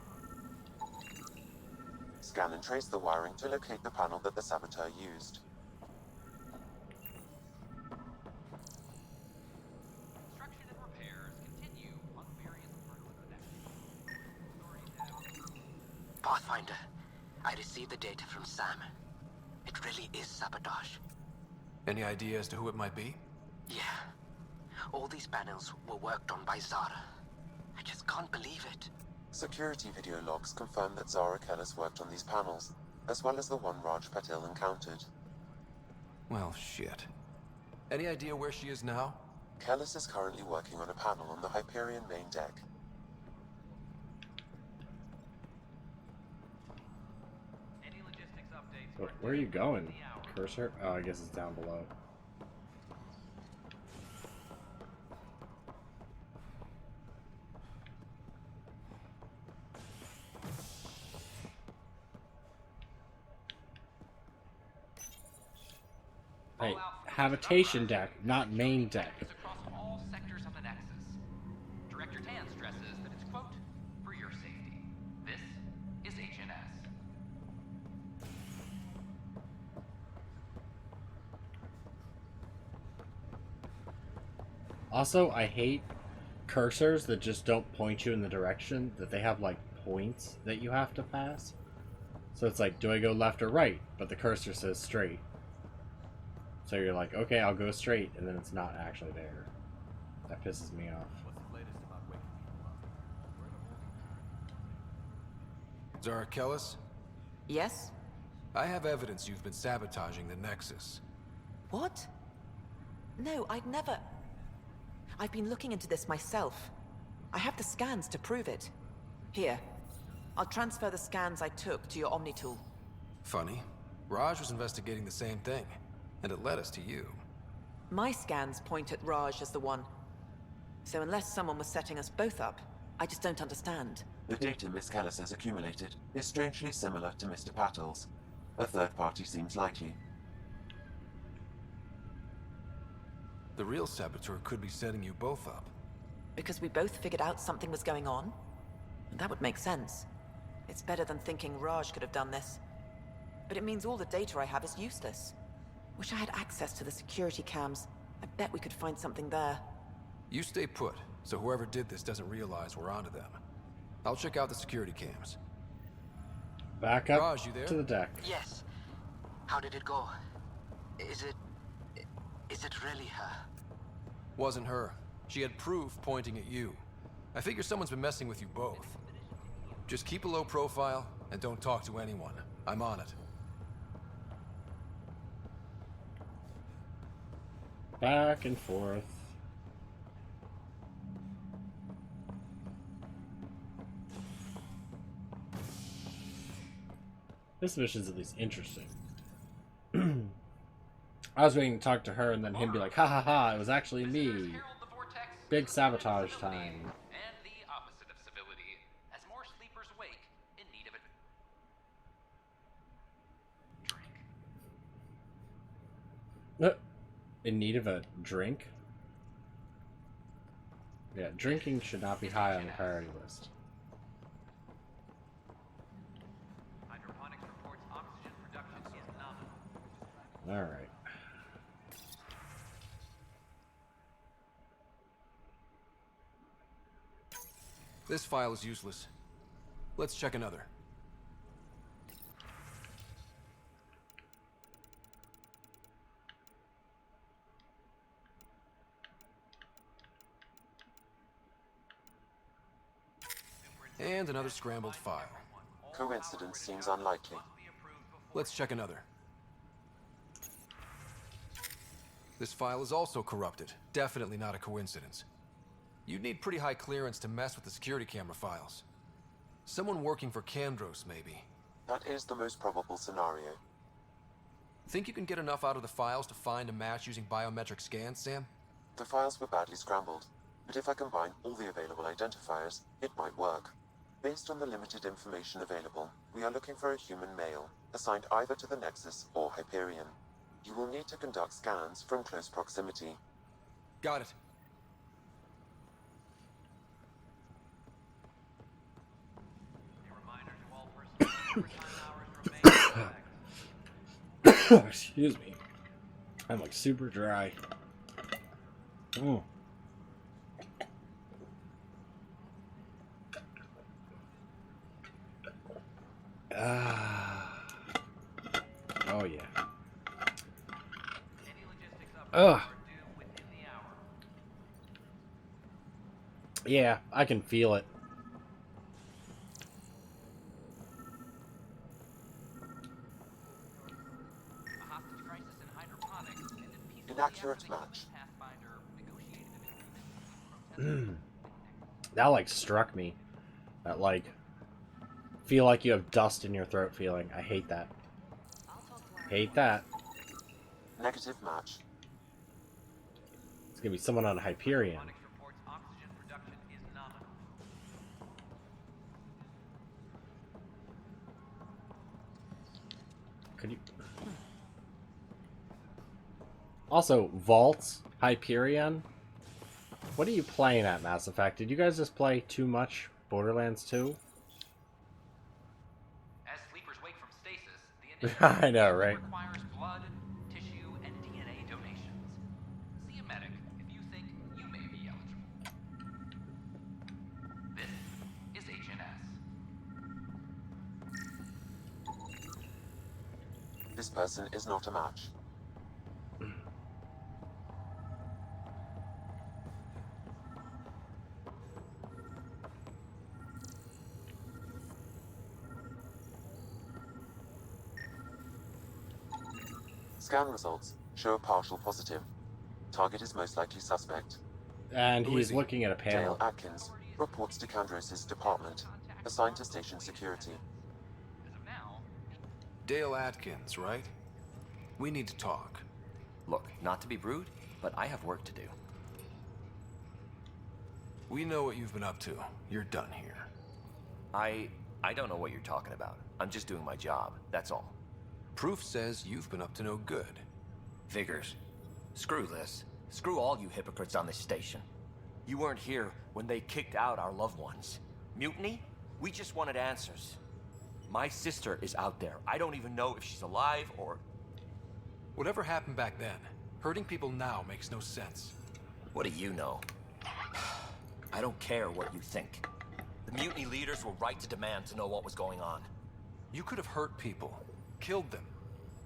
Scan and trace the wiring to locate the panel that the saboteur used. Construction and repairs continue on various perimeter networks. Pathfinder, I received the data from Sam. It really is sabotage. Any idea as to who it might be? Yeah. All these panels were worked on by Zara. I just can't believe it. Security video logs confirm that Zara Kellis worked on these panels, as well as the one Raj Patil encountered. Well, shit. Any idea where she is now? Kellis is currently working on a panel on the Hyperion main deck. Any logistics updates But where are you going? Cursor? Oh, I guess it's down below. Hey, habitation deck, not main deck. Across all sectors of the Nexus. Director Tan stresses that it's, quote, for your safety. This is HNS. Also, I hate cursors that just don't point you in the direction, that they have like points that you have to pass. So it's like, do I go left or right? But the cursor says straight. So you're like, okay, I'll go straight, and then it's not actually there. That pisses me off. Zara Kellis? Yes? I have evidence you've been sabotaging the Nexus. What? No, I'd never... I've been looking into this myself. I have the scans to prove it. Here. I'll transfer the scans I took to your Omni tool. Funny. Raj was investigating the same thing, and it led us to you. My scans point at Raj as the one. So unless someone was setting us both up, I just don't understand. The data Miss Kellis has accumulated is strangely similar to Mr. Patil's. A third party seems likely. The real saboteur could be setting you both up. Because we both figured out something was going on? That would make sense. It's better than thinking Raj could have done this. But it means all the data I have is useless. Wish I had access to the security cams. I bet we could find something there. You stay put, so whoever did this doesn't realize we're onto them. I'll check out the security cams. Back up Raj, you there? to the deck. Yes. How did it go? Is it really her? Wasn't her. She had proof pointing at you. I figure someone's been messing with you both. Just keep a low profile and don't talk to anyone. I'm on it. Back and forth. This mission's at least interesting. I was waiting to talk to her and then him be like, ha ha ha, it was actually me. Big sabotage time. And the opposite of civility, as more sleepers wake in need of a drink. In need of a drink? Yeah, drinking should not be high on the priority list. Hydroponics reports oxygen production is nominal. Alright. This file is useless. Let's check another. And another scrambled file. Coincidence seems unlikely. Let's check another. This file is also corrupted. Definitely not a coincidence. You'd need pretty high clearance to mess with the security camera files. Someone working for Kandros, maybe. That is the most probable scenario. Think you can get enough out of the files to find a match using biometric scans, Sam? The files were badly scrambled, but if I combine all the available identifiers, it might work. Based on the limited information available, we are looking for a human male, assigned either to the Nexus or Hyperion. You will need to conduct scans from close proximity. Got it. Excuse me. I'm like super dry. Oh. Oh yeah. Ugh. Yeah, I can feel it. Inaccurate match. That like struck me. That like feel like you have dust in your throat feeling. I hate that. Hate that. Negative match. It's gonna be someone on Hyperion. Could you? Also, Vaults, Hyperion. What are you playing at, Mass Effect? Did you guys just play too much Borderlands 2? As sleepers wake from stasis, the I know, right? requires blood, tissue, and DNA donations. See a medic if you think you may be eligible. This is HNS. This person is not a match. Scan results show a partial positive. Target is most likely suspect. And he's looking at a panel. Dale Atkins reports to Kandros' department, assigned to station security. Dale Atkins, right? We need to talk. Look, not to be rude, but I have work to do. We know what you've been up to. You're done here. I don't know what you're talking about. I'm just doing my job, that's all. Proof says you've been up to no good. Figures. Screw this. Screw all you hypocrites on this station. You weren't here when they kicked out our loved ones. Mutiny? We just wanted answers. My sister is out there. I don't even know if she's alive or... Whatever happened back then, hurting people now makes no sense. What do you know? I don't care what you think. The mutiny leaders were right to demand to know what was going on. You could have hurt people, killed them.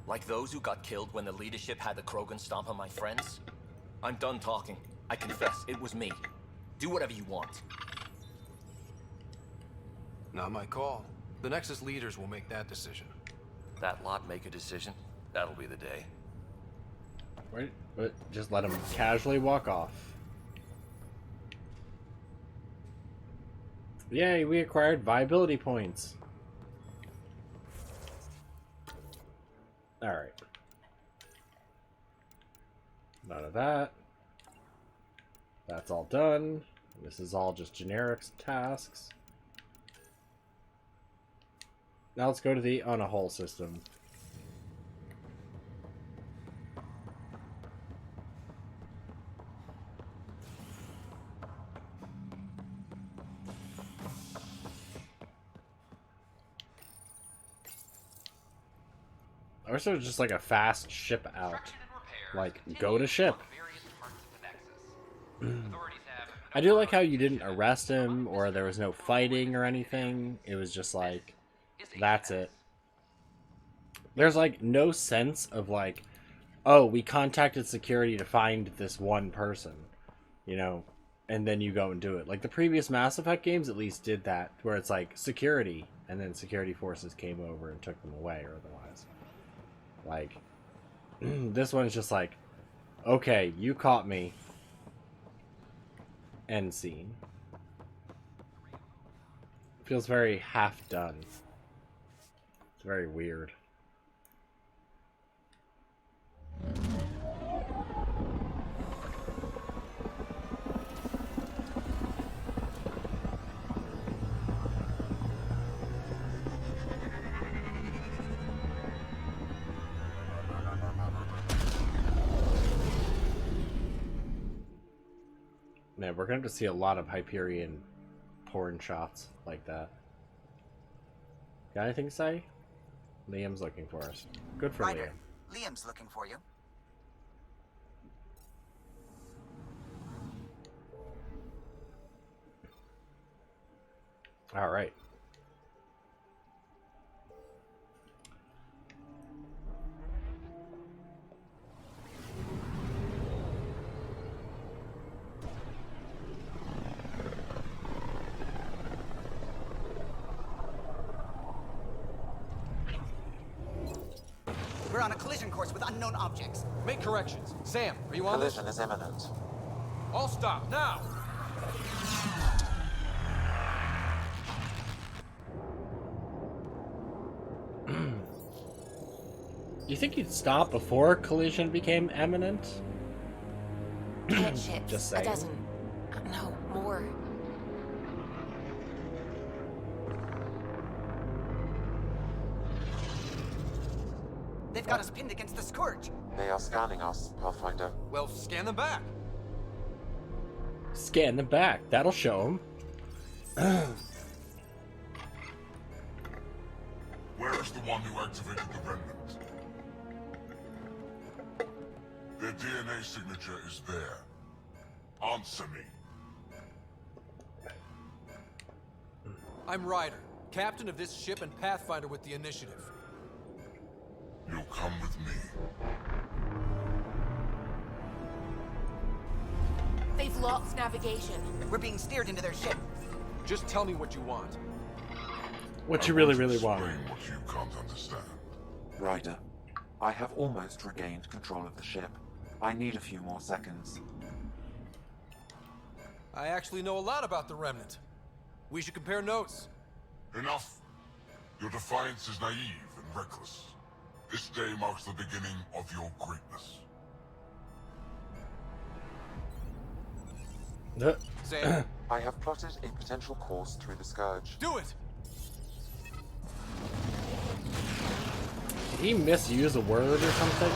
Like those who got killed when the leadership had the Krogan stomp on my friends? I'm done talking. I confess, it was me. Do whatever you want. Not my call. The Nexus leaders will make that decision. That lot make a decision? That'll be the day. Wait, just let him casually walk off. Yay, we acquired viability points. Alright. None of that. That's all done. This is all just generic tasks. Now let's go to the on a whole system. I wish there was just like a fast ship out. Like, go to ship. I do like how you didn't arrest him or there was no fighting or anything. It was just like, that's it. There's like no sense of like, oh, we contacted security to find this one person, you know, and then you go and do it. Like the previous Mass Effect games at least did that, where it's like security, and then security forces came over and took them away or otherwise. Like, this one's just like, okay, you caught me. End scene. Feels very half done. It's very weird. Man, we're going to see a lot of Hyperion porn shots like that. Got anything to say? Liam's looking for us. Good for Ryder, Liam. Liam's looking for you. All right. We're on a collision course with unknown objects. Make corrections. Sam, are you on this? Collision is imminent. All stop, now! You think you'd stop before collision became imminent? 10 ships. Just a saying. dozen. No, more. They've got us pinned against the Scourge. They are scanning us, Pathfinder. Well, scan them back. Scan them back. That'll show them. Where is the one who activated the remnant? Their DNA signature is there. Answer me. I'm Ryder, captain of this ship and Pathfinder with the initiative. You'll come with me. They've lost navigation. We're being steered into their ship. Just tell me what you want. What you really want. Explain what you can't understand. Ryder, I have almost regained control of the ship. I need a few more seconds. I actually know a lot about the Remnant. We should compare notes. Enough. Your defiance is naive and reckless. This day marks the beginning of your greatness. Sam, I have plotted a potential course through the Scourge. do it! Did he misuse a word or something?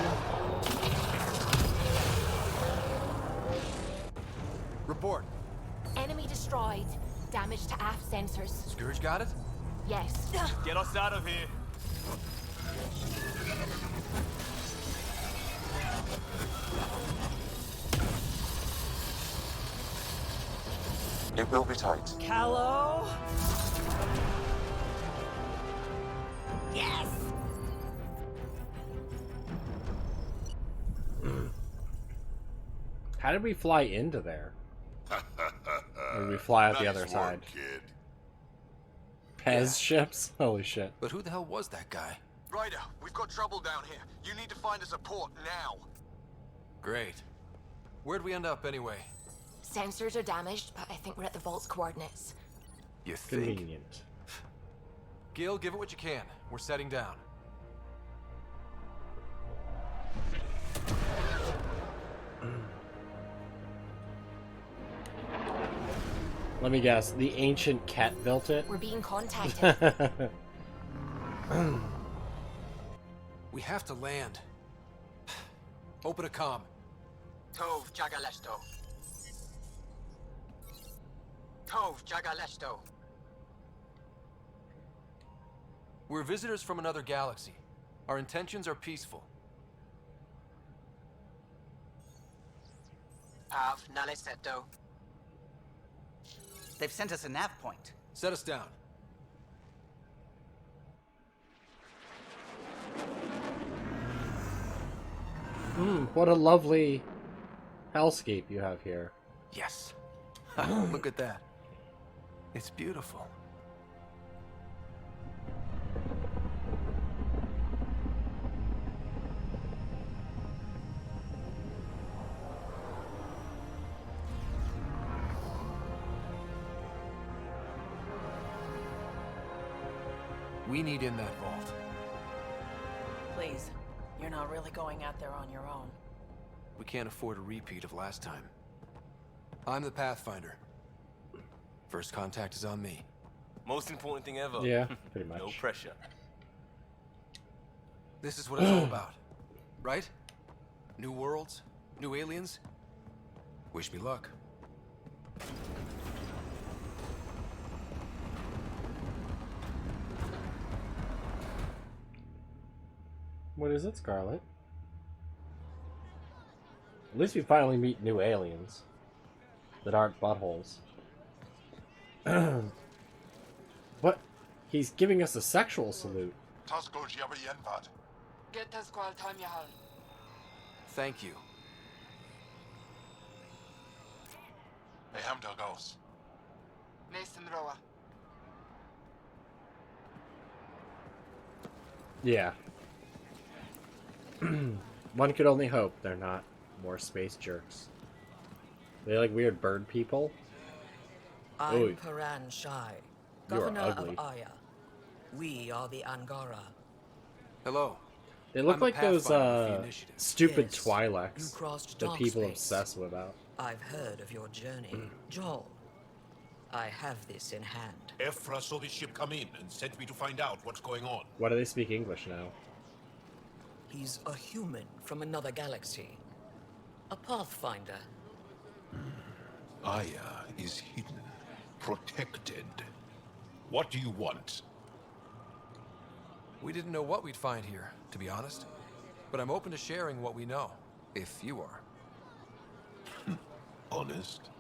Report. Enemy destroyed. Damage to aft sensors. Scourge got it? Yes. Get us out of here. It will be tight. Callow? Yes! How did we fly into there? Or did we fly out the other Nice side? work, kid. Pez ships? Holy shit. But who the hell was that guy? Ryder, we've got trouble down here. You need to find us a port now. Great. Where'd we end up anyway? Sensors are damaged, but I think we're at the vault's coordinates. You think? Convenient. Gil, give it what you can. We're setting down. Let me guess, the ancient cat built it? We're being contacted. We have to land. Open a comm. Tov Jagalesto. Tov Jagalesto. We're visitors from another galaxy. Our intentions are peaceful. Av Naleseto. They've sent us a nav point. Set us down. What a lovely hellscape you have here. Yes. Look at that. It's beautiful. We need in that vault. Please, you're not really going out there on your own. We can't afford a repeat of last time. I'm the Pathfinder. First contact is on me. Most important thing ever. Yeah, pretty much. No pressure. This is what it's all about, right? New worlds, new aliens. Wish me luck. What is it, Scarlet? At least we finally meet new aliens that aren't buttholes. What? He's giving us a sexual salute. Thank you. Yeah. One could only hope they're not more space jerks. They like weird bird people. I'm Ooh. Paran Shai, You are governor ugly. of Aya. We are the Angara. Hello. They look I'm a like those pathfinder for the initiative. stupid Yes, Twi'leks you crossed that dark people space. obsess about. I've heard of your journey, Joel. I have this in hand. Ephra saw this ship come in and sent me to find out what's going on. Why do they speak English now? He's a human from another galaxy. A pathfinder. Aya is hidden, protected. What do you want? We didn't know what we'd find here, to be honest. But I'm open to sharing what we know, if you are. Honest?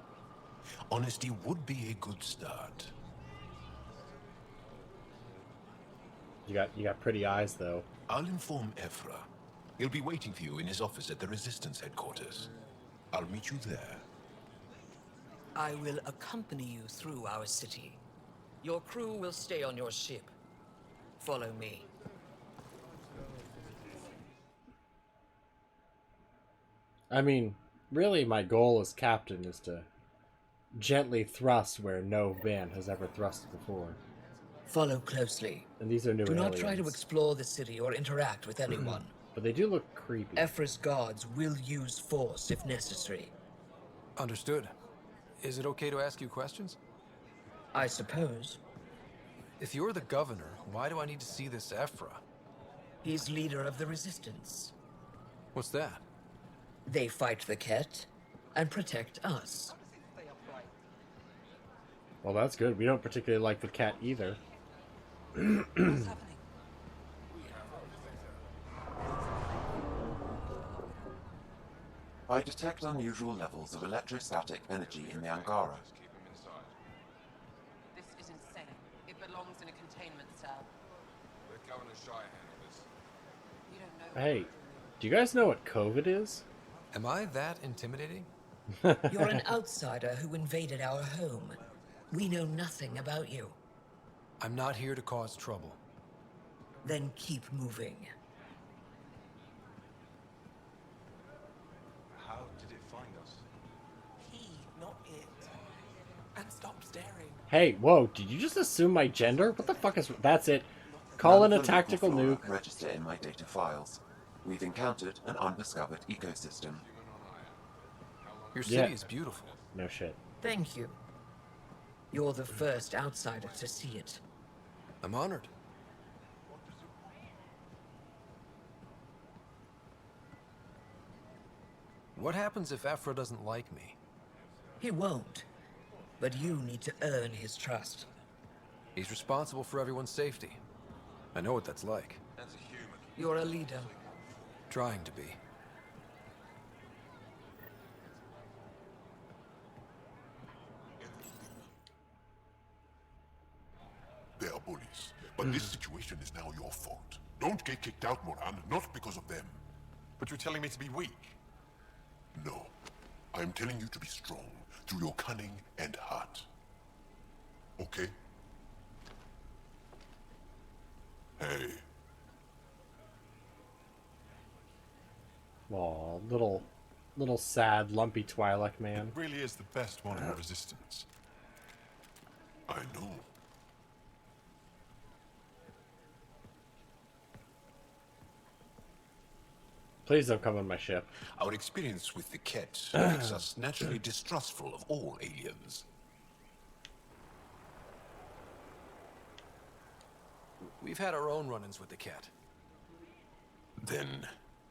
Honesty would be a good start. You got pretty eyes though. I'll inform Ephra. He'll be waiting for you in his office at the Resistance headquarters. I'll meet you there. I will accompany you through our city. Your crew will stay on your ship. Follow me. I mean, really my goal as captain is to gently thrust where no man has ever thrust before. Follow closely. And these are new Do aliens. not try to explore the city or interact with anyone. But they do look creepy. Ephra's guards will use force if necessary. Understood. Is it okay to ask you questions? I suppose. If you're the governor, why do I need to see this Ephra? He's leader of the Resistance. What's that? They fight the Ket and protect us. Well, that's good. We don't particularly like the cat either. I detect unusual levels of electrostatic energy in the Angara. This is insane. It belongs in a containment cell. Let Governor Shire handle this. You don't know. Hey, do you guys know what COVID is? Am I that intimidating? You're an outsider who invaded our home. We know nothing about you. I'm not here to cause trouble. Then keep moving. How did it find us? He, not it. And stop staring. Hey, whoa, did you just assume my gender? What the fuck is... That's it. Call in a tactical nuke. Register in my data files. We've encountered an undiscovered ecosystem. Your city is beautiful. No shit. Thank you. You're the first outsider to see it. I'm honored. What happens if Ephra doesn't like me? He won't. But you need to earn his trust. He's responsible for everyone's safety. I know what that's like. That's a human. You're a leader. Trying to be. They are bullies, but this situation is now your fault. Don't get kicked out, Moran, not because of them. But you're telling me to be weak. No. I'm telling you to be strong through your cunning and heart. Okay? Hey. Aw, little sad, lumpy Twi'lek man. It really is the best one in the Resistance. I know. Please don't come on my ship. Our experience with the Ket makes us naturally distrustful of all aliens. We've had our own run-ins with the Ket. Then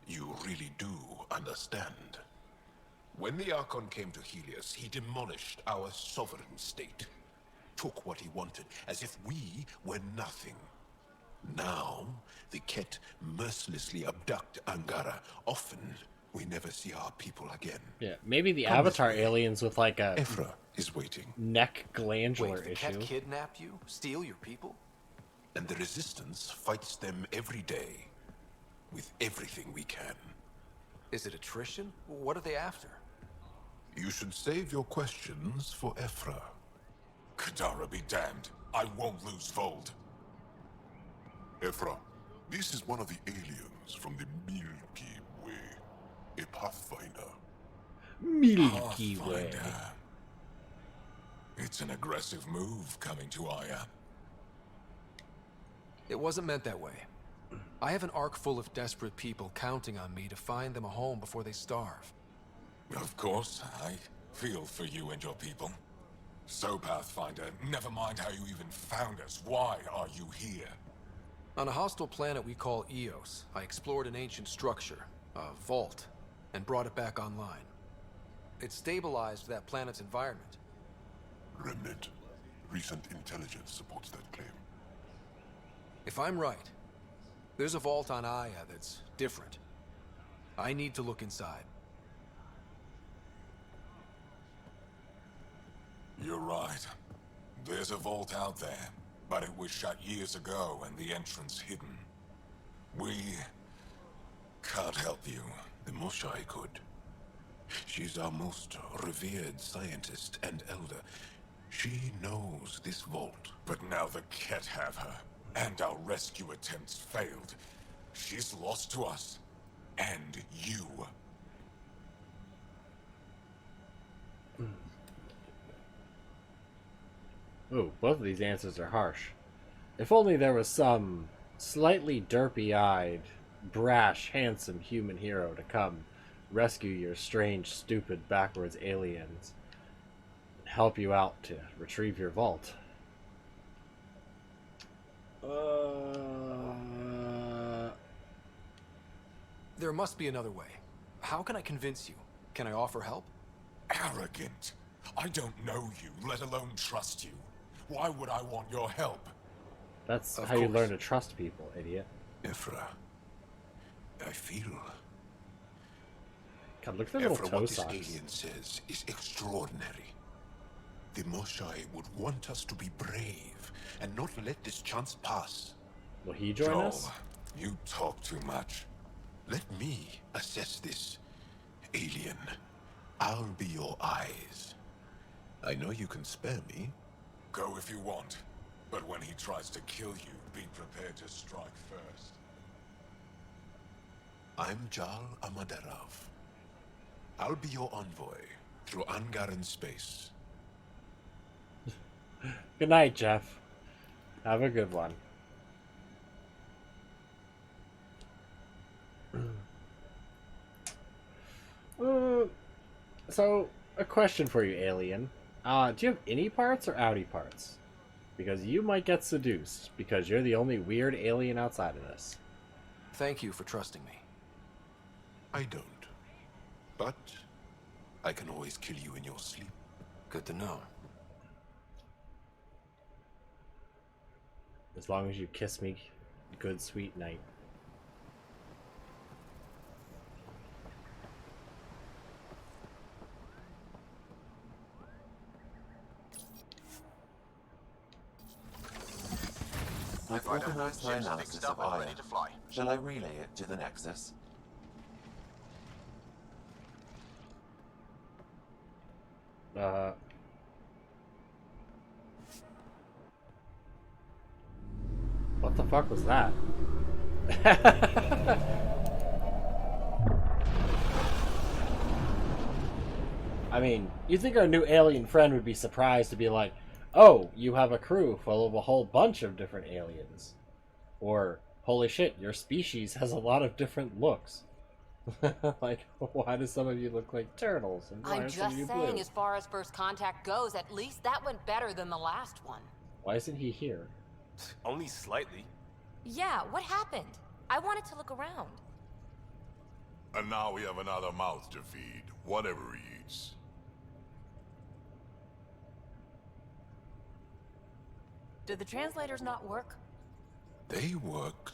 you really do understand. When the Archon came to Helios, he demolished our sovereign state. Took what he wanted, as if we were nothing. Now, the Ket mercilessly abduct Angara. Often, we never see our people again. Yeah, maybe the Avatar aliens with like a Ephra is waiting. neck glandular Wait, the issue. Ket kidnap you? Steal your people? And the Resistance fights them every day. With everything we can. Is it attrition? What are they after? You should save your questions for Ephra. Kadara be damned. I won't lose Vold. Ephra, this is one of the aliens from the Milky Way. A Pathfinder. Milky Way. It's an aggressive move coming to Aya. It wasn't meant that way. I have an ark full of desperate people counting on me to find them a home before they starve. Of course, I feel for you and your people. So, Pathfinder, never mind how you even found us. Why are you here? On a hostile planet we call Eos, I explored an ancient structure, a vault, and brought it back online. It stabilized that planet's environment. Remnant. Recent intelligence supports that claim. If I'm right, there's a vault on Aya that's different. I need to look inside. You're right. There's a vault out there, but it was shut years ago and the entrance hidden. We can't help you. The Moshai could. She's our most revered scientist and elder. She knows this vault. But now the Ket have her, and our rescue attempts failed. She's lost to us, and you. Ooh, both of these answers are harsh. If only there was some slightly derpy-eyed, brash, handsome human hero to come rescue your strange, stupid, backwards aliens and help you out to retrieve your vault. There must be another way. How can I convince you? Can I offer help? Arrogant. I don't know you, let alone trust you. Why would I want your help? That's Of how you course. learn to trust people, idiot. Ephra, I feel... God, look at the little Ephra, toe what this socks. alien says is extraordinary. The Moshai would want us to be brave and not let this chance pass. Will he join Joel, us? you talk too much. Let me assess this alien. I'll be your eyes. I know you can spare me. Go if you want. But when he tries to kill you, be prepared to strike first. I'm Jal Amaderov. I'll be your envoy through Angaran space. Good night, Jeff. Have a good one. So, a question for you, alien. Do you have any parts or outie parts? Because you might get seduced, because you're the only weird alien outside of this. Thank you for trusting me. I don't. But I can always kill you in your sleep. Good to know. As long as you kiss me, good sweet night. I've organized my analysis of Aya. Shall I relay it to the Nexus? What the fuck was that? I mean, you'd think our new alien friend would be surprised to be like, oh, you have a crew full of a whole bunch of different aliens. Or, holy shit, your species has a lot of different looks. Like, why do some of you look like turtles? And why I'm are some of just you saying, blue? as far as first contact goes, at least that went better than the last one. Why isn't he here? Only slightly. Yeah, what happened? I wanted to look around. And now we have another mouth to feed, whatever he eats. Did the translators not work? They work.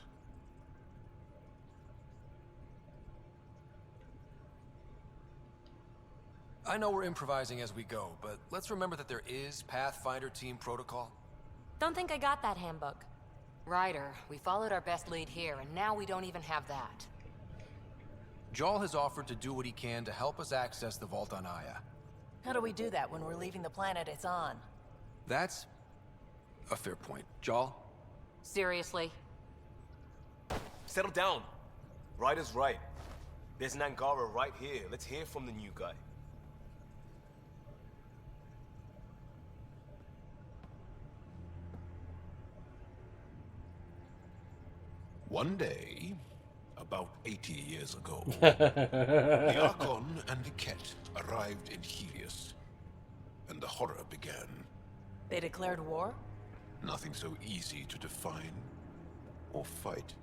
I know we're improvising as we go, but let's remember that there is Pathfinder team protocol. Don't think I got that handbook. Ryder, we followed our best lead here, and now we don't even have that. Joel has offered to do what he can to help us access the vault on Aya. How do we do that when we're leaving the planet it's on? That's a fair point. Joel? Seriously? Settle down. Ryder's right. There's an Angara right here. Let's hear from the new guy. One day, about 80 years ago, the Archon and the Ket arrived in Helios, and the horror began. They declared war? Nothing so easy to define or fight.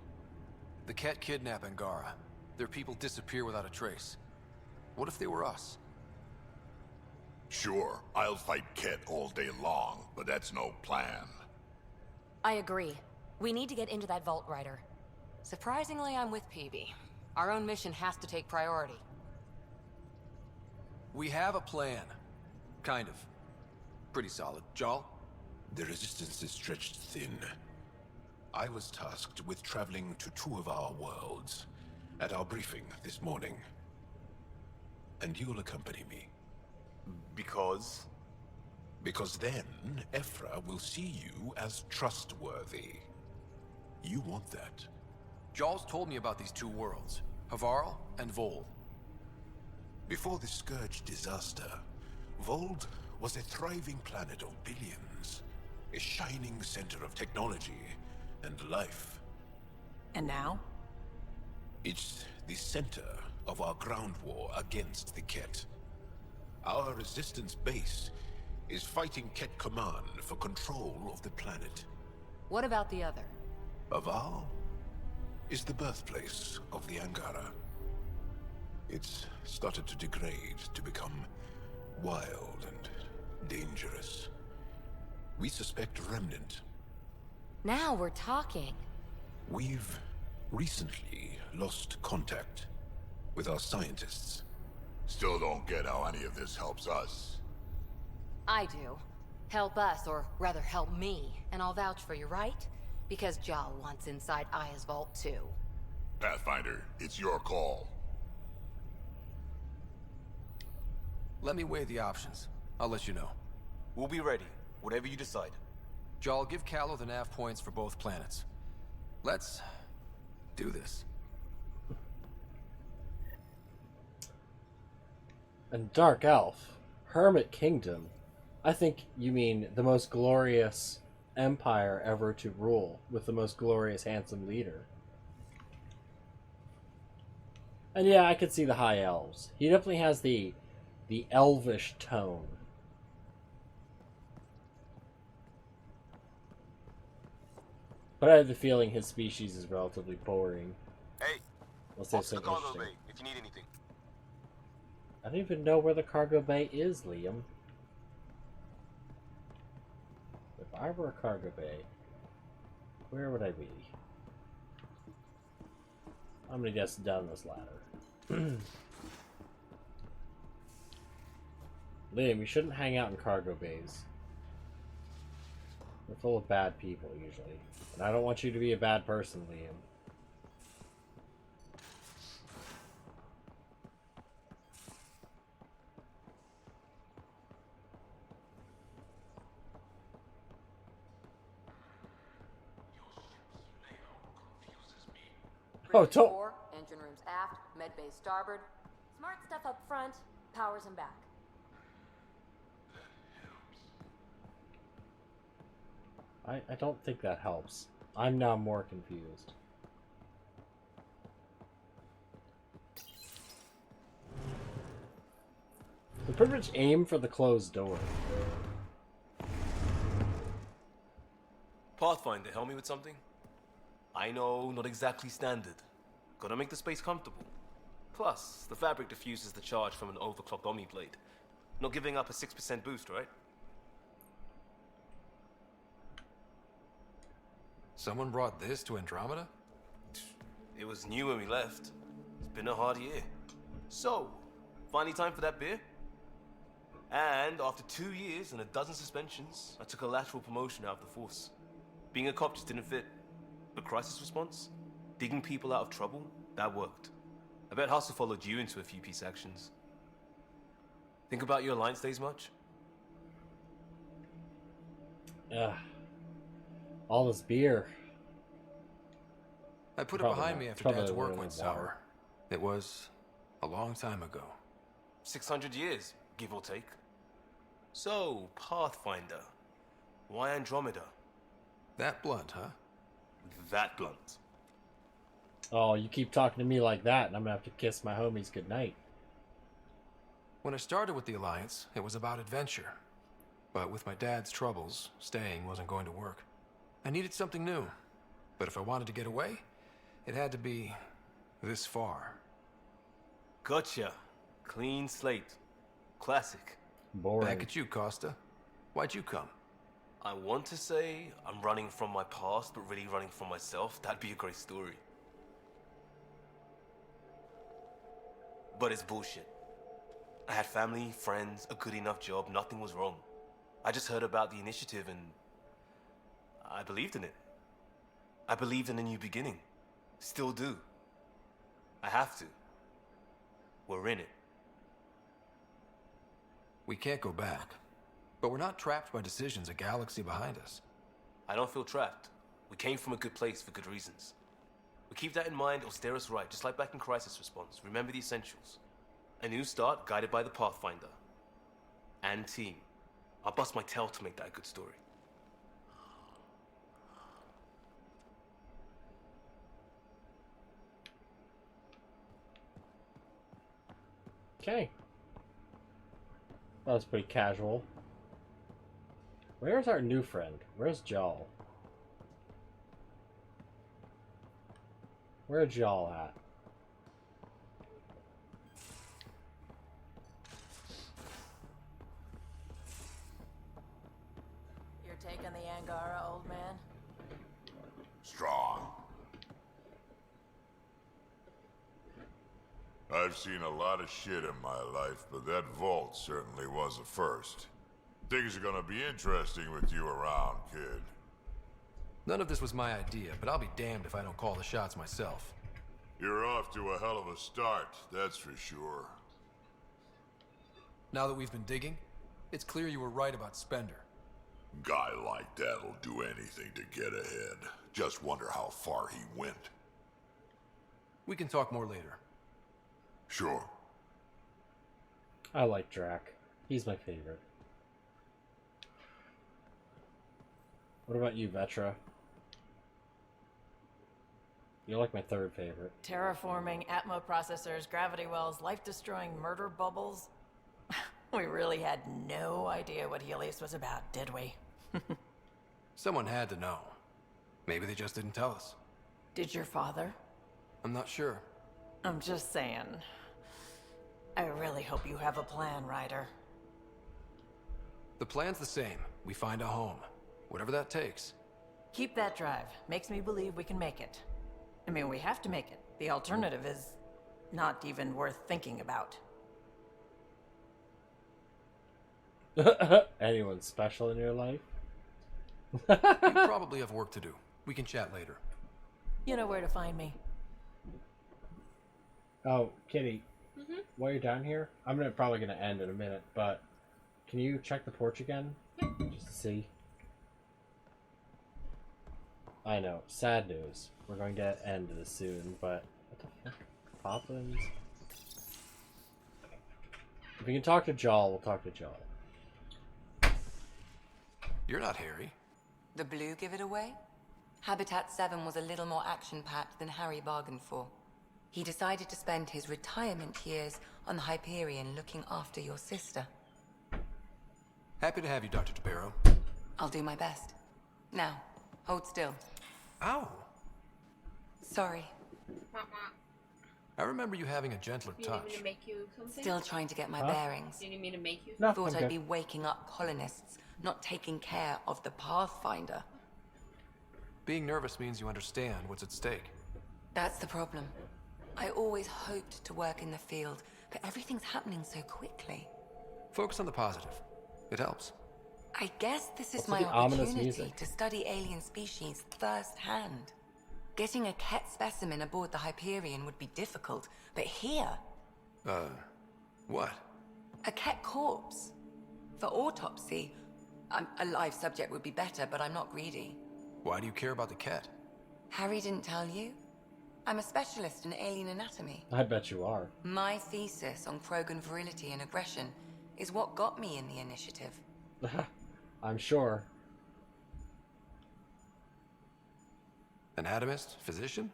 The Ket kidnap Angara. Their people disappear without a trace. What if they were us? Sure, I'll fight Ket all day long, but that's no plan. I agree. We need to get into that vault, Ryder. Surprisingly, I'm with Peavy. Our own mission has to take priority. We have a plan. Kind of. Pretty solid. Joel? The resistance is stretched thin. I was tasked with traveling to two of our worlds at our briefing this morning. And you'll accompany me. Because? Because then, Ephra will see you as trustworthy. You want that. Joel's told me about these two worlds, Havarl and Vold. Before the Scourge disaster, Vold was a thriving planet of billions. A shining center of technology and life. And now? It's the center of our ground war against the Ket. Our resistance base is fighting Ket Command for control of the planet. What about the other? Havarl is the birthplace of the Angara. It's started to degrade, to become wild and dangerous. We suspect a remnant. Now we're talking. We've recently lost contact with our scientists. Still don't get how any of this helps us. I do. Help us, or rather help me, and I'll vouch for you, right? Because Jal wants inside Aya's vault too. Pathfinder, it's your call. Let me weigh the options. I'll let you know. We'll be ready, whatever you decide. Jal, give Callow the nav points for both planets. Let's do this. And Dark Elf, Hermit Kingdom. I think you mean the most glorious empire ever to rule, with the most glorious, handsome leader. And yeah, I could see the High Elves. He definitely has the elvish tone. But I have the feeling his species is relatively boring. Hey, Let's say off to the something cargo interesting. bay if you need anything. I don't even know where the cargo bay is, Liam. If I were a cargo bay, where would I be? I'm gonna guess down this ladder. Liam, you shouldn't hang out in cargo bays. They're full of bad people, usually. And I don't want you to be a bad person, Liam. Oh, don't. Fore, engine rooms aft, med bay starboard. Smart stuff up front, powers them back. I don't think that helps. I'm now more confused. So pretty much aim for the closed door. Pathfinder, help me with something? I know, not exactly standard. Gotta make the space comfortable. Plus, the fabric diffuses the charge from an overclocked Omni blade. Not giving up a 6% boost, right? Someone brought this to Andromeda? It was new when we left. It's been a hard year. So, finally time for that beer? And after 2 years and a dozen suspensions, I took a lateral promotion out of the force. Being a cop just didn't fit. But crisis response? Digging people out of trouble? That worked. I bet Hustle followed you into a few peace actions. Think about your Alliance days much? Ugh. All this beer. I put it Probably behind not. me after Probably Dad's a work little went bit water. sour. It was a long time ago. 600 years, give or take. So, Pathfinder. Why Andromeda? That blunt, huh? That blunt. Oh, you keep talking to me like that, and I'm gonna have to kiss my homies goodnight. When I started with the Alliance, it was about adventure. But with my dad's troubles, staying wasn't going to work. I needed something new. But if I wanted to get away, it had to be this far. Gotcha. Clean slate. Classic. Boring. Back at you, Costa. Why'd you come? I want to say I'm running from my past, but really running from myself. That'd be a great story. But it's bullshit. I had family, friends, a good enough job, nothing was wrong. I just heard about the initiative and I believed in it. I believed in a new beginning. Still do. I have to. We're in it. We can't go back. But we're not trapped by decisions a galaxy behind us. I don't feel trapped. We came from a good place for good reasons. We keep that in mind, it'll steer us right, just like back in Crisis Response. Remember the essentials. A new start guided by the Pathfinder. And team. I'll bust my tail to make that a good story. Okay. That was pretty casual. Where's our new friend? Where's Jal? Where's Jal at? taking the Angara, old man? Strong. I've seen a lot of shit in my life, but that vault certainly was a first. Things are gonna be interesting with you around, kid. None of this was my idea, but I'll be damned if I don't call the shots myself. You're off to a hell of a start, that's for sure. Now that we've been digging, it's clear you were right about Spender. Guy like that'll do anything to get ahead. Just wonder how far he went. We can talk more later. Sure. I like Drac. He's my favorite. What about you, Vetra? You're like my third favorite. Terraforming, Atmo processors, gravity wells, life-destroying murder bubbles. We really had no idea what Helios was about, did we? Someone had to know. Maybe they just didn't tell us. Did your father? I'm not sure. I'm just saying. I really hope you have a plan, Ryder. The plan's the same. We find a home. Whatever that takes. Keep that drive. Makes me believe we can make it. I mean, we have to make it. The alternative is not even worth thinking about. Anyone special in your life? You probably have work to do. We can chat later. You know where to find me. Oh, Kitty. While you're down here, I'm probably gonna end in a minute, but can you check the porch again? Just to see. I know, sad news. We're going to end this soon, but what the fuck? Poppins? If we can talk to Jaw, we'll talk to Jaw. You're not Harry. The blue give it away? Habitat 7 was a little more action-packed than Harry bargained for. He decided to spend his retirement years on the Hyperion looking after your sister. Happy to have you, Dr. DePero. I'll do my best. Now, hold still. Ow! Sorry. I remember you having a gentler You need touch. me to make you something? Still trying to get my bearings. Do you need me to make you No, Thought I'm I'd good. be waking up colonists, not taking care of the Pathfinder. Being nervous means you understand what's at stake. That's the problem. I always hoped to work in the field, but everything's happening so quickly. Focus on the positive. It helps. I guess this is What's my with the ominous opportunity music? to study alien species firsthand. Getting a Ket specimen aboard the Hyperion would be difficult, but here, What? a Ket corpse. For autopsy, a live subject would be better, but I'm not greedy. Why do you care about the cat? Harry didn't tell you? I'm a specialist in alien anatomy. I bet you are. My thesis on Krogan virility and aggression is what got me in the initiative. I'm sure. Anatomist? Physician?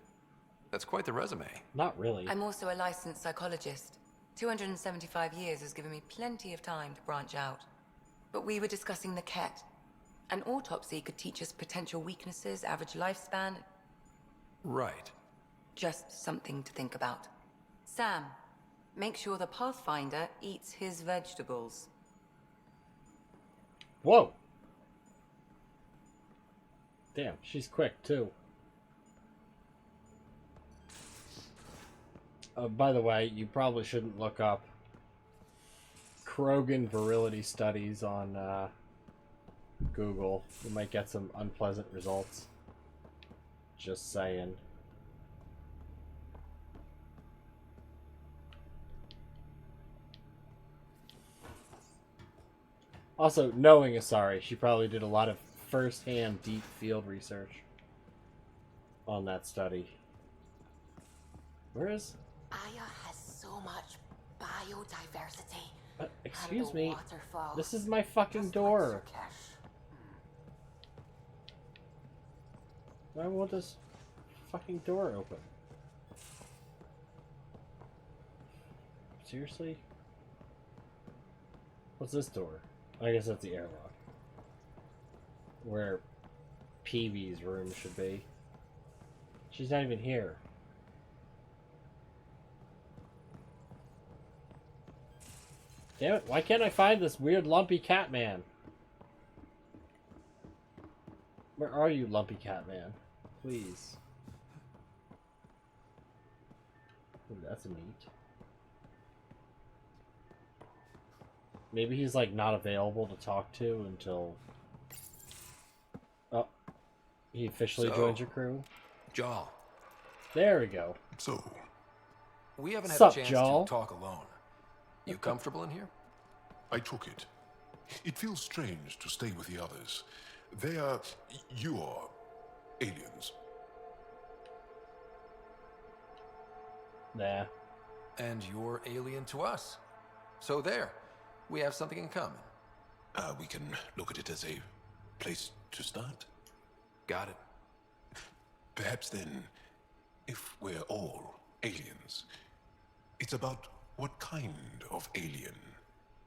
That's quite the resume. Not really. I'm also a licensed psychologist. 275 years has given me plenty of time to branch out. But we were discussing the Ket. An autopsy could teach us potential weaknesses, average lifespan. Right. Just something to think about. Sam, make sure the Pathfinder eats his vegetables. Whoa! Damn, she's quick too. By the way, you probably shouldn't look up Krogan virility studies on Google. You might get some unpleasant results. Just saying. Also, knowing Asari, she probably did a lot of first-hand deep field research on that study. Where is... Aya has so much biodiversity. excuse and the me. waterfall. This is my fucking door. Why won't this fucking door open? Seriously? What's this door? I guess that's the airlock. Where Peewee's room should be. She's not even here. Damn it, why can't I find this weird lumpy cat man? Where are you, Lumpy Cat Man? Please. Ooh, that's neat. Maybe he's like not available to talk to until... Oh. He officially joins your crew? Jal. There we go. So... We haven't had Sup, a chance Jal? to talk alone. You comfortable in here? I took it. It feels strange to stay with the others. They are... you are... aliens. Nah. And you're alien to us. So there. We have something in common. We can look at it as a place to start. Got it. Perhaps then, if we're all aliens, it's about what kind of alien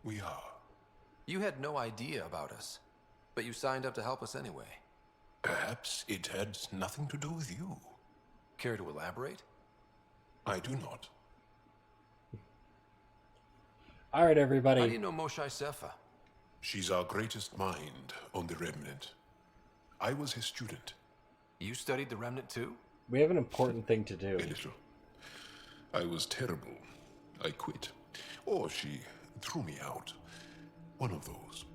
we are. You had no idea about us, but you signed up to help us anyway. Perhaps it had nothing to do with you. Care to elaborate? I do not. All right, everybody. How do you know Moshe Sefa? She's our greatest mind on the Remnant. I was his student. You studied the Remnant too? We have an important thing to do. A little. I was terrible. I quit. Or she threw me out. One of those.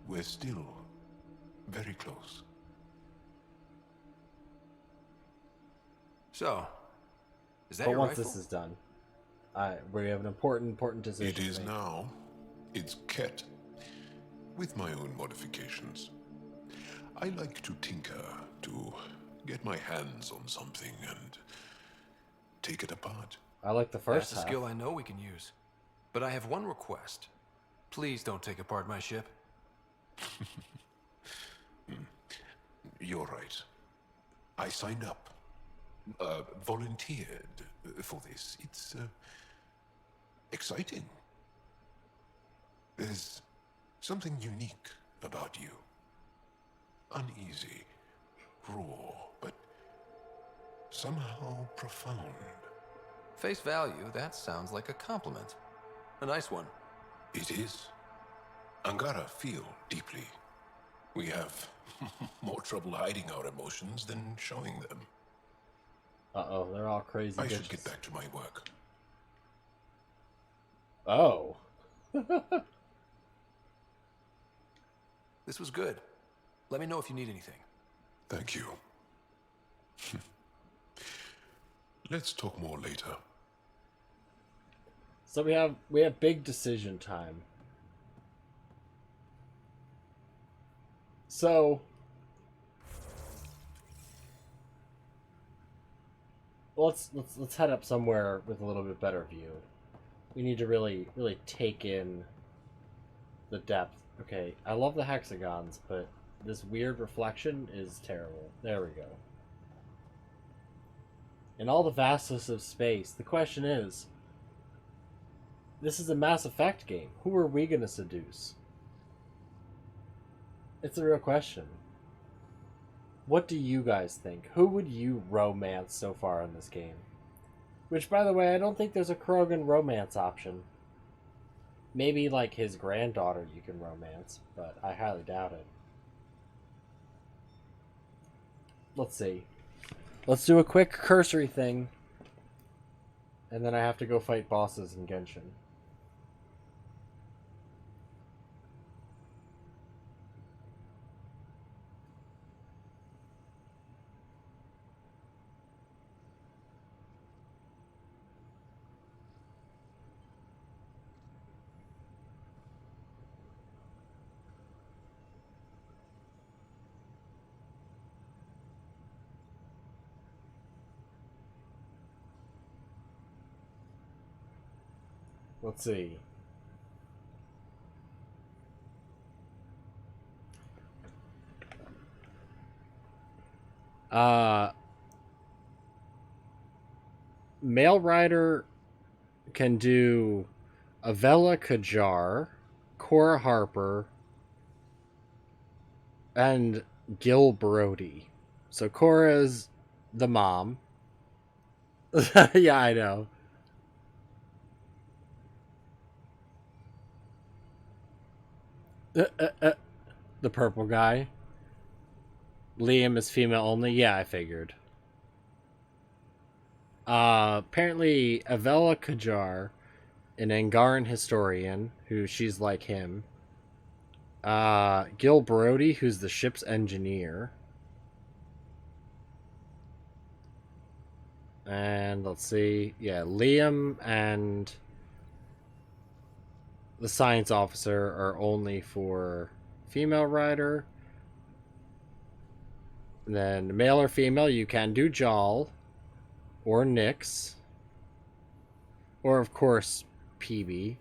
We're still very close. So, is that But your once rifle? this is done, we have an important decision. It is to make. now. It's Ket. With my own modifications. I like to tinker, to get my hands on something and take it apart. I like the first That's a skill I know we can use. But I have one request. Please don't take apart my ship. You're right. I signed up. Volunteered for this. It's exciting. There's something unique about you. Uneasy, raw, but somehow profound. Face value, that sounds like a compliment. A nice one. It is. Angara feel deeply. We have more trouble hiding our emotions than showing them. Uh-oh, they're all crazy I bitches. should get back to my work. Oh. This was good. Let me know if you need anything. Thank you. Let's talk more later. So we have big decision time. So let's head up somewhere with a little bit better view. We need to really take in the depth. Okay, I love the hexagons, but this weird reflection is terrible. There we go. In all the vastness of space, the question is, this is a Mass Effect game. Who are we going to seduce? It's a real question. What do you guys think? Who would you romance so far in this game? Which, by the way, I don't think there's a Krogan romance option. Maybe, like, his granddaughter you can romance, but I highly doubt it. Let's see. Let's do a quick cursory thing. And then I have to go fight bosses in Genshin. Let's see. Male Rider can do Avella Kajar, Cora Harper, and Gil Brody. So Cora's the mom. Yeah, I know. The purple guy. Liam is female only? Yeah, I figured. Apparently, Avella Kajar, an Angaran historian, who she's like him. Gil Brody, who's the ship's engineer. And let's see. Yeah, Liam and the science officer are only for female rider. And then male or female, you can do Jal or Nyx. Or, of course, PB.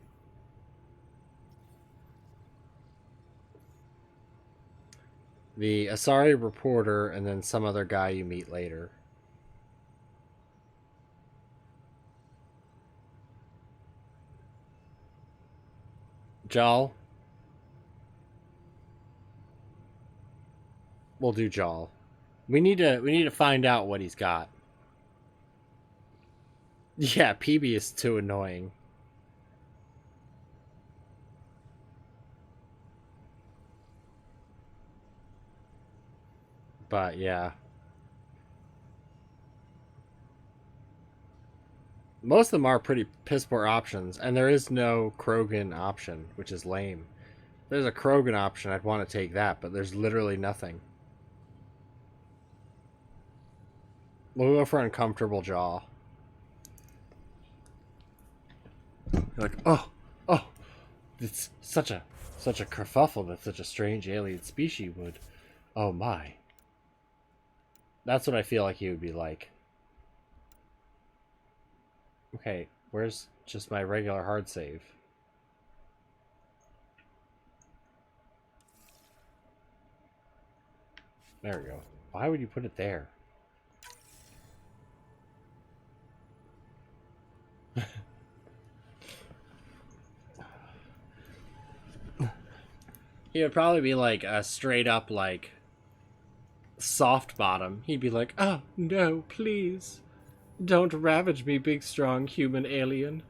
The Asari reporter, and then some other guy you meet later. Jal. We'll do Jal. We need to find out what he's got. Yeah, PB is too annoying. But yeah. Most of them are pretty piss poor options, and there is no Krogan option, which is lame. If there's a Krogan option, I'd want to take that, but there's literally nothing. We'll go for uncomfortable jaw. You're like, oh, it's such a kerfuffle that such a strange alien species would. Oh my. That's what I feel like he would be like. Okay, where's just my regular hard save? There we go. Why would you put it there? He would probably be like a straight up like soft bottom. He'd be like, "Oh no, please. Don't ravage me, big strong human alien."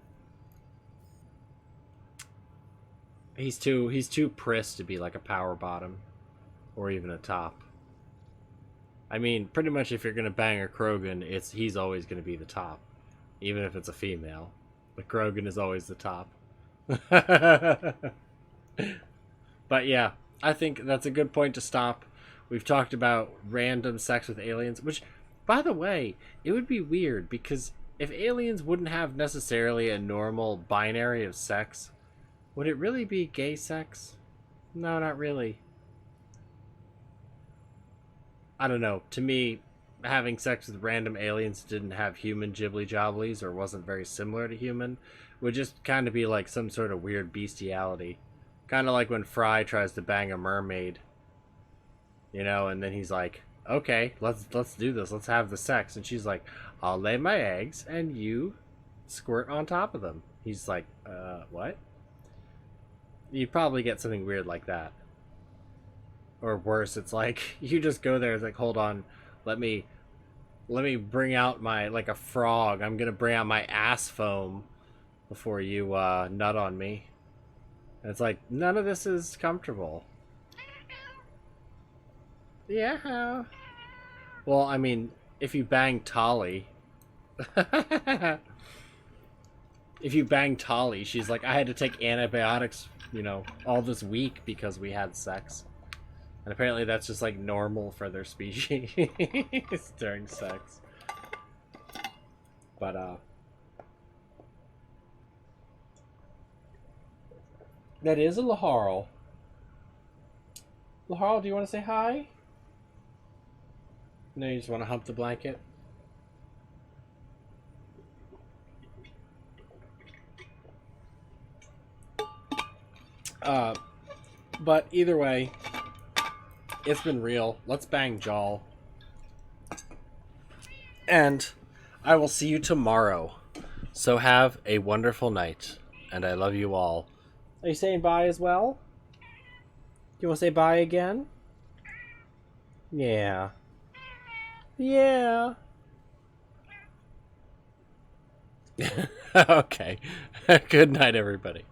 He's too prissed to be like a power bottom or even a top. I mean, pretty much if you're gonna bang a Krogan, he's always gonna be the top. Even if it's a female. The Krogan is always the top. But yeah, I think that's a good point to stop. We've talked about random sex with aliens, which, by the way, it would be weird because if aliens wouldn't have necessarily a normal binary of sex, would it really be gay sex? No, not really. I don't know. To me, having sex with random aliens didn't have human jibbly jobblies or wasn't very similar to human would just kind of be like some sort of weird bestiality. Kind of like when Fry tries to bang a mermaid, you know, and then he's like, "Okay, let's do this. Let's have the sex." And she's like, "I'll lay my eggs and you squirt on top of them." He's like, what?" You'd probably get something weird like that. Or worse, it's like you just go there. It's like, "Hold on, let me bring out my like a frog. I'm gonna bring out my ass foam before you nut on me." And it's like, none of this is comfortable. Yeah. Well, I mean, if you bang Tali, she's like, "I had to take antibiotics, you know, all this week because we had sex." And apparently that's just like normal for their species during sex. But that is a Laharl. Laharl, do you want to say hi? No, you just want to hump the blanket? But either way, it's been real. Let's bang Jal. And I will see you tomorrow. So have a wonderful night. And I love you all. Are you saying bye as well? Do you want to say bye again? Yeah. Yeah. Okay. Good night, everybody.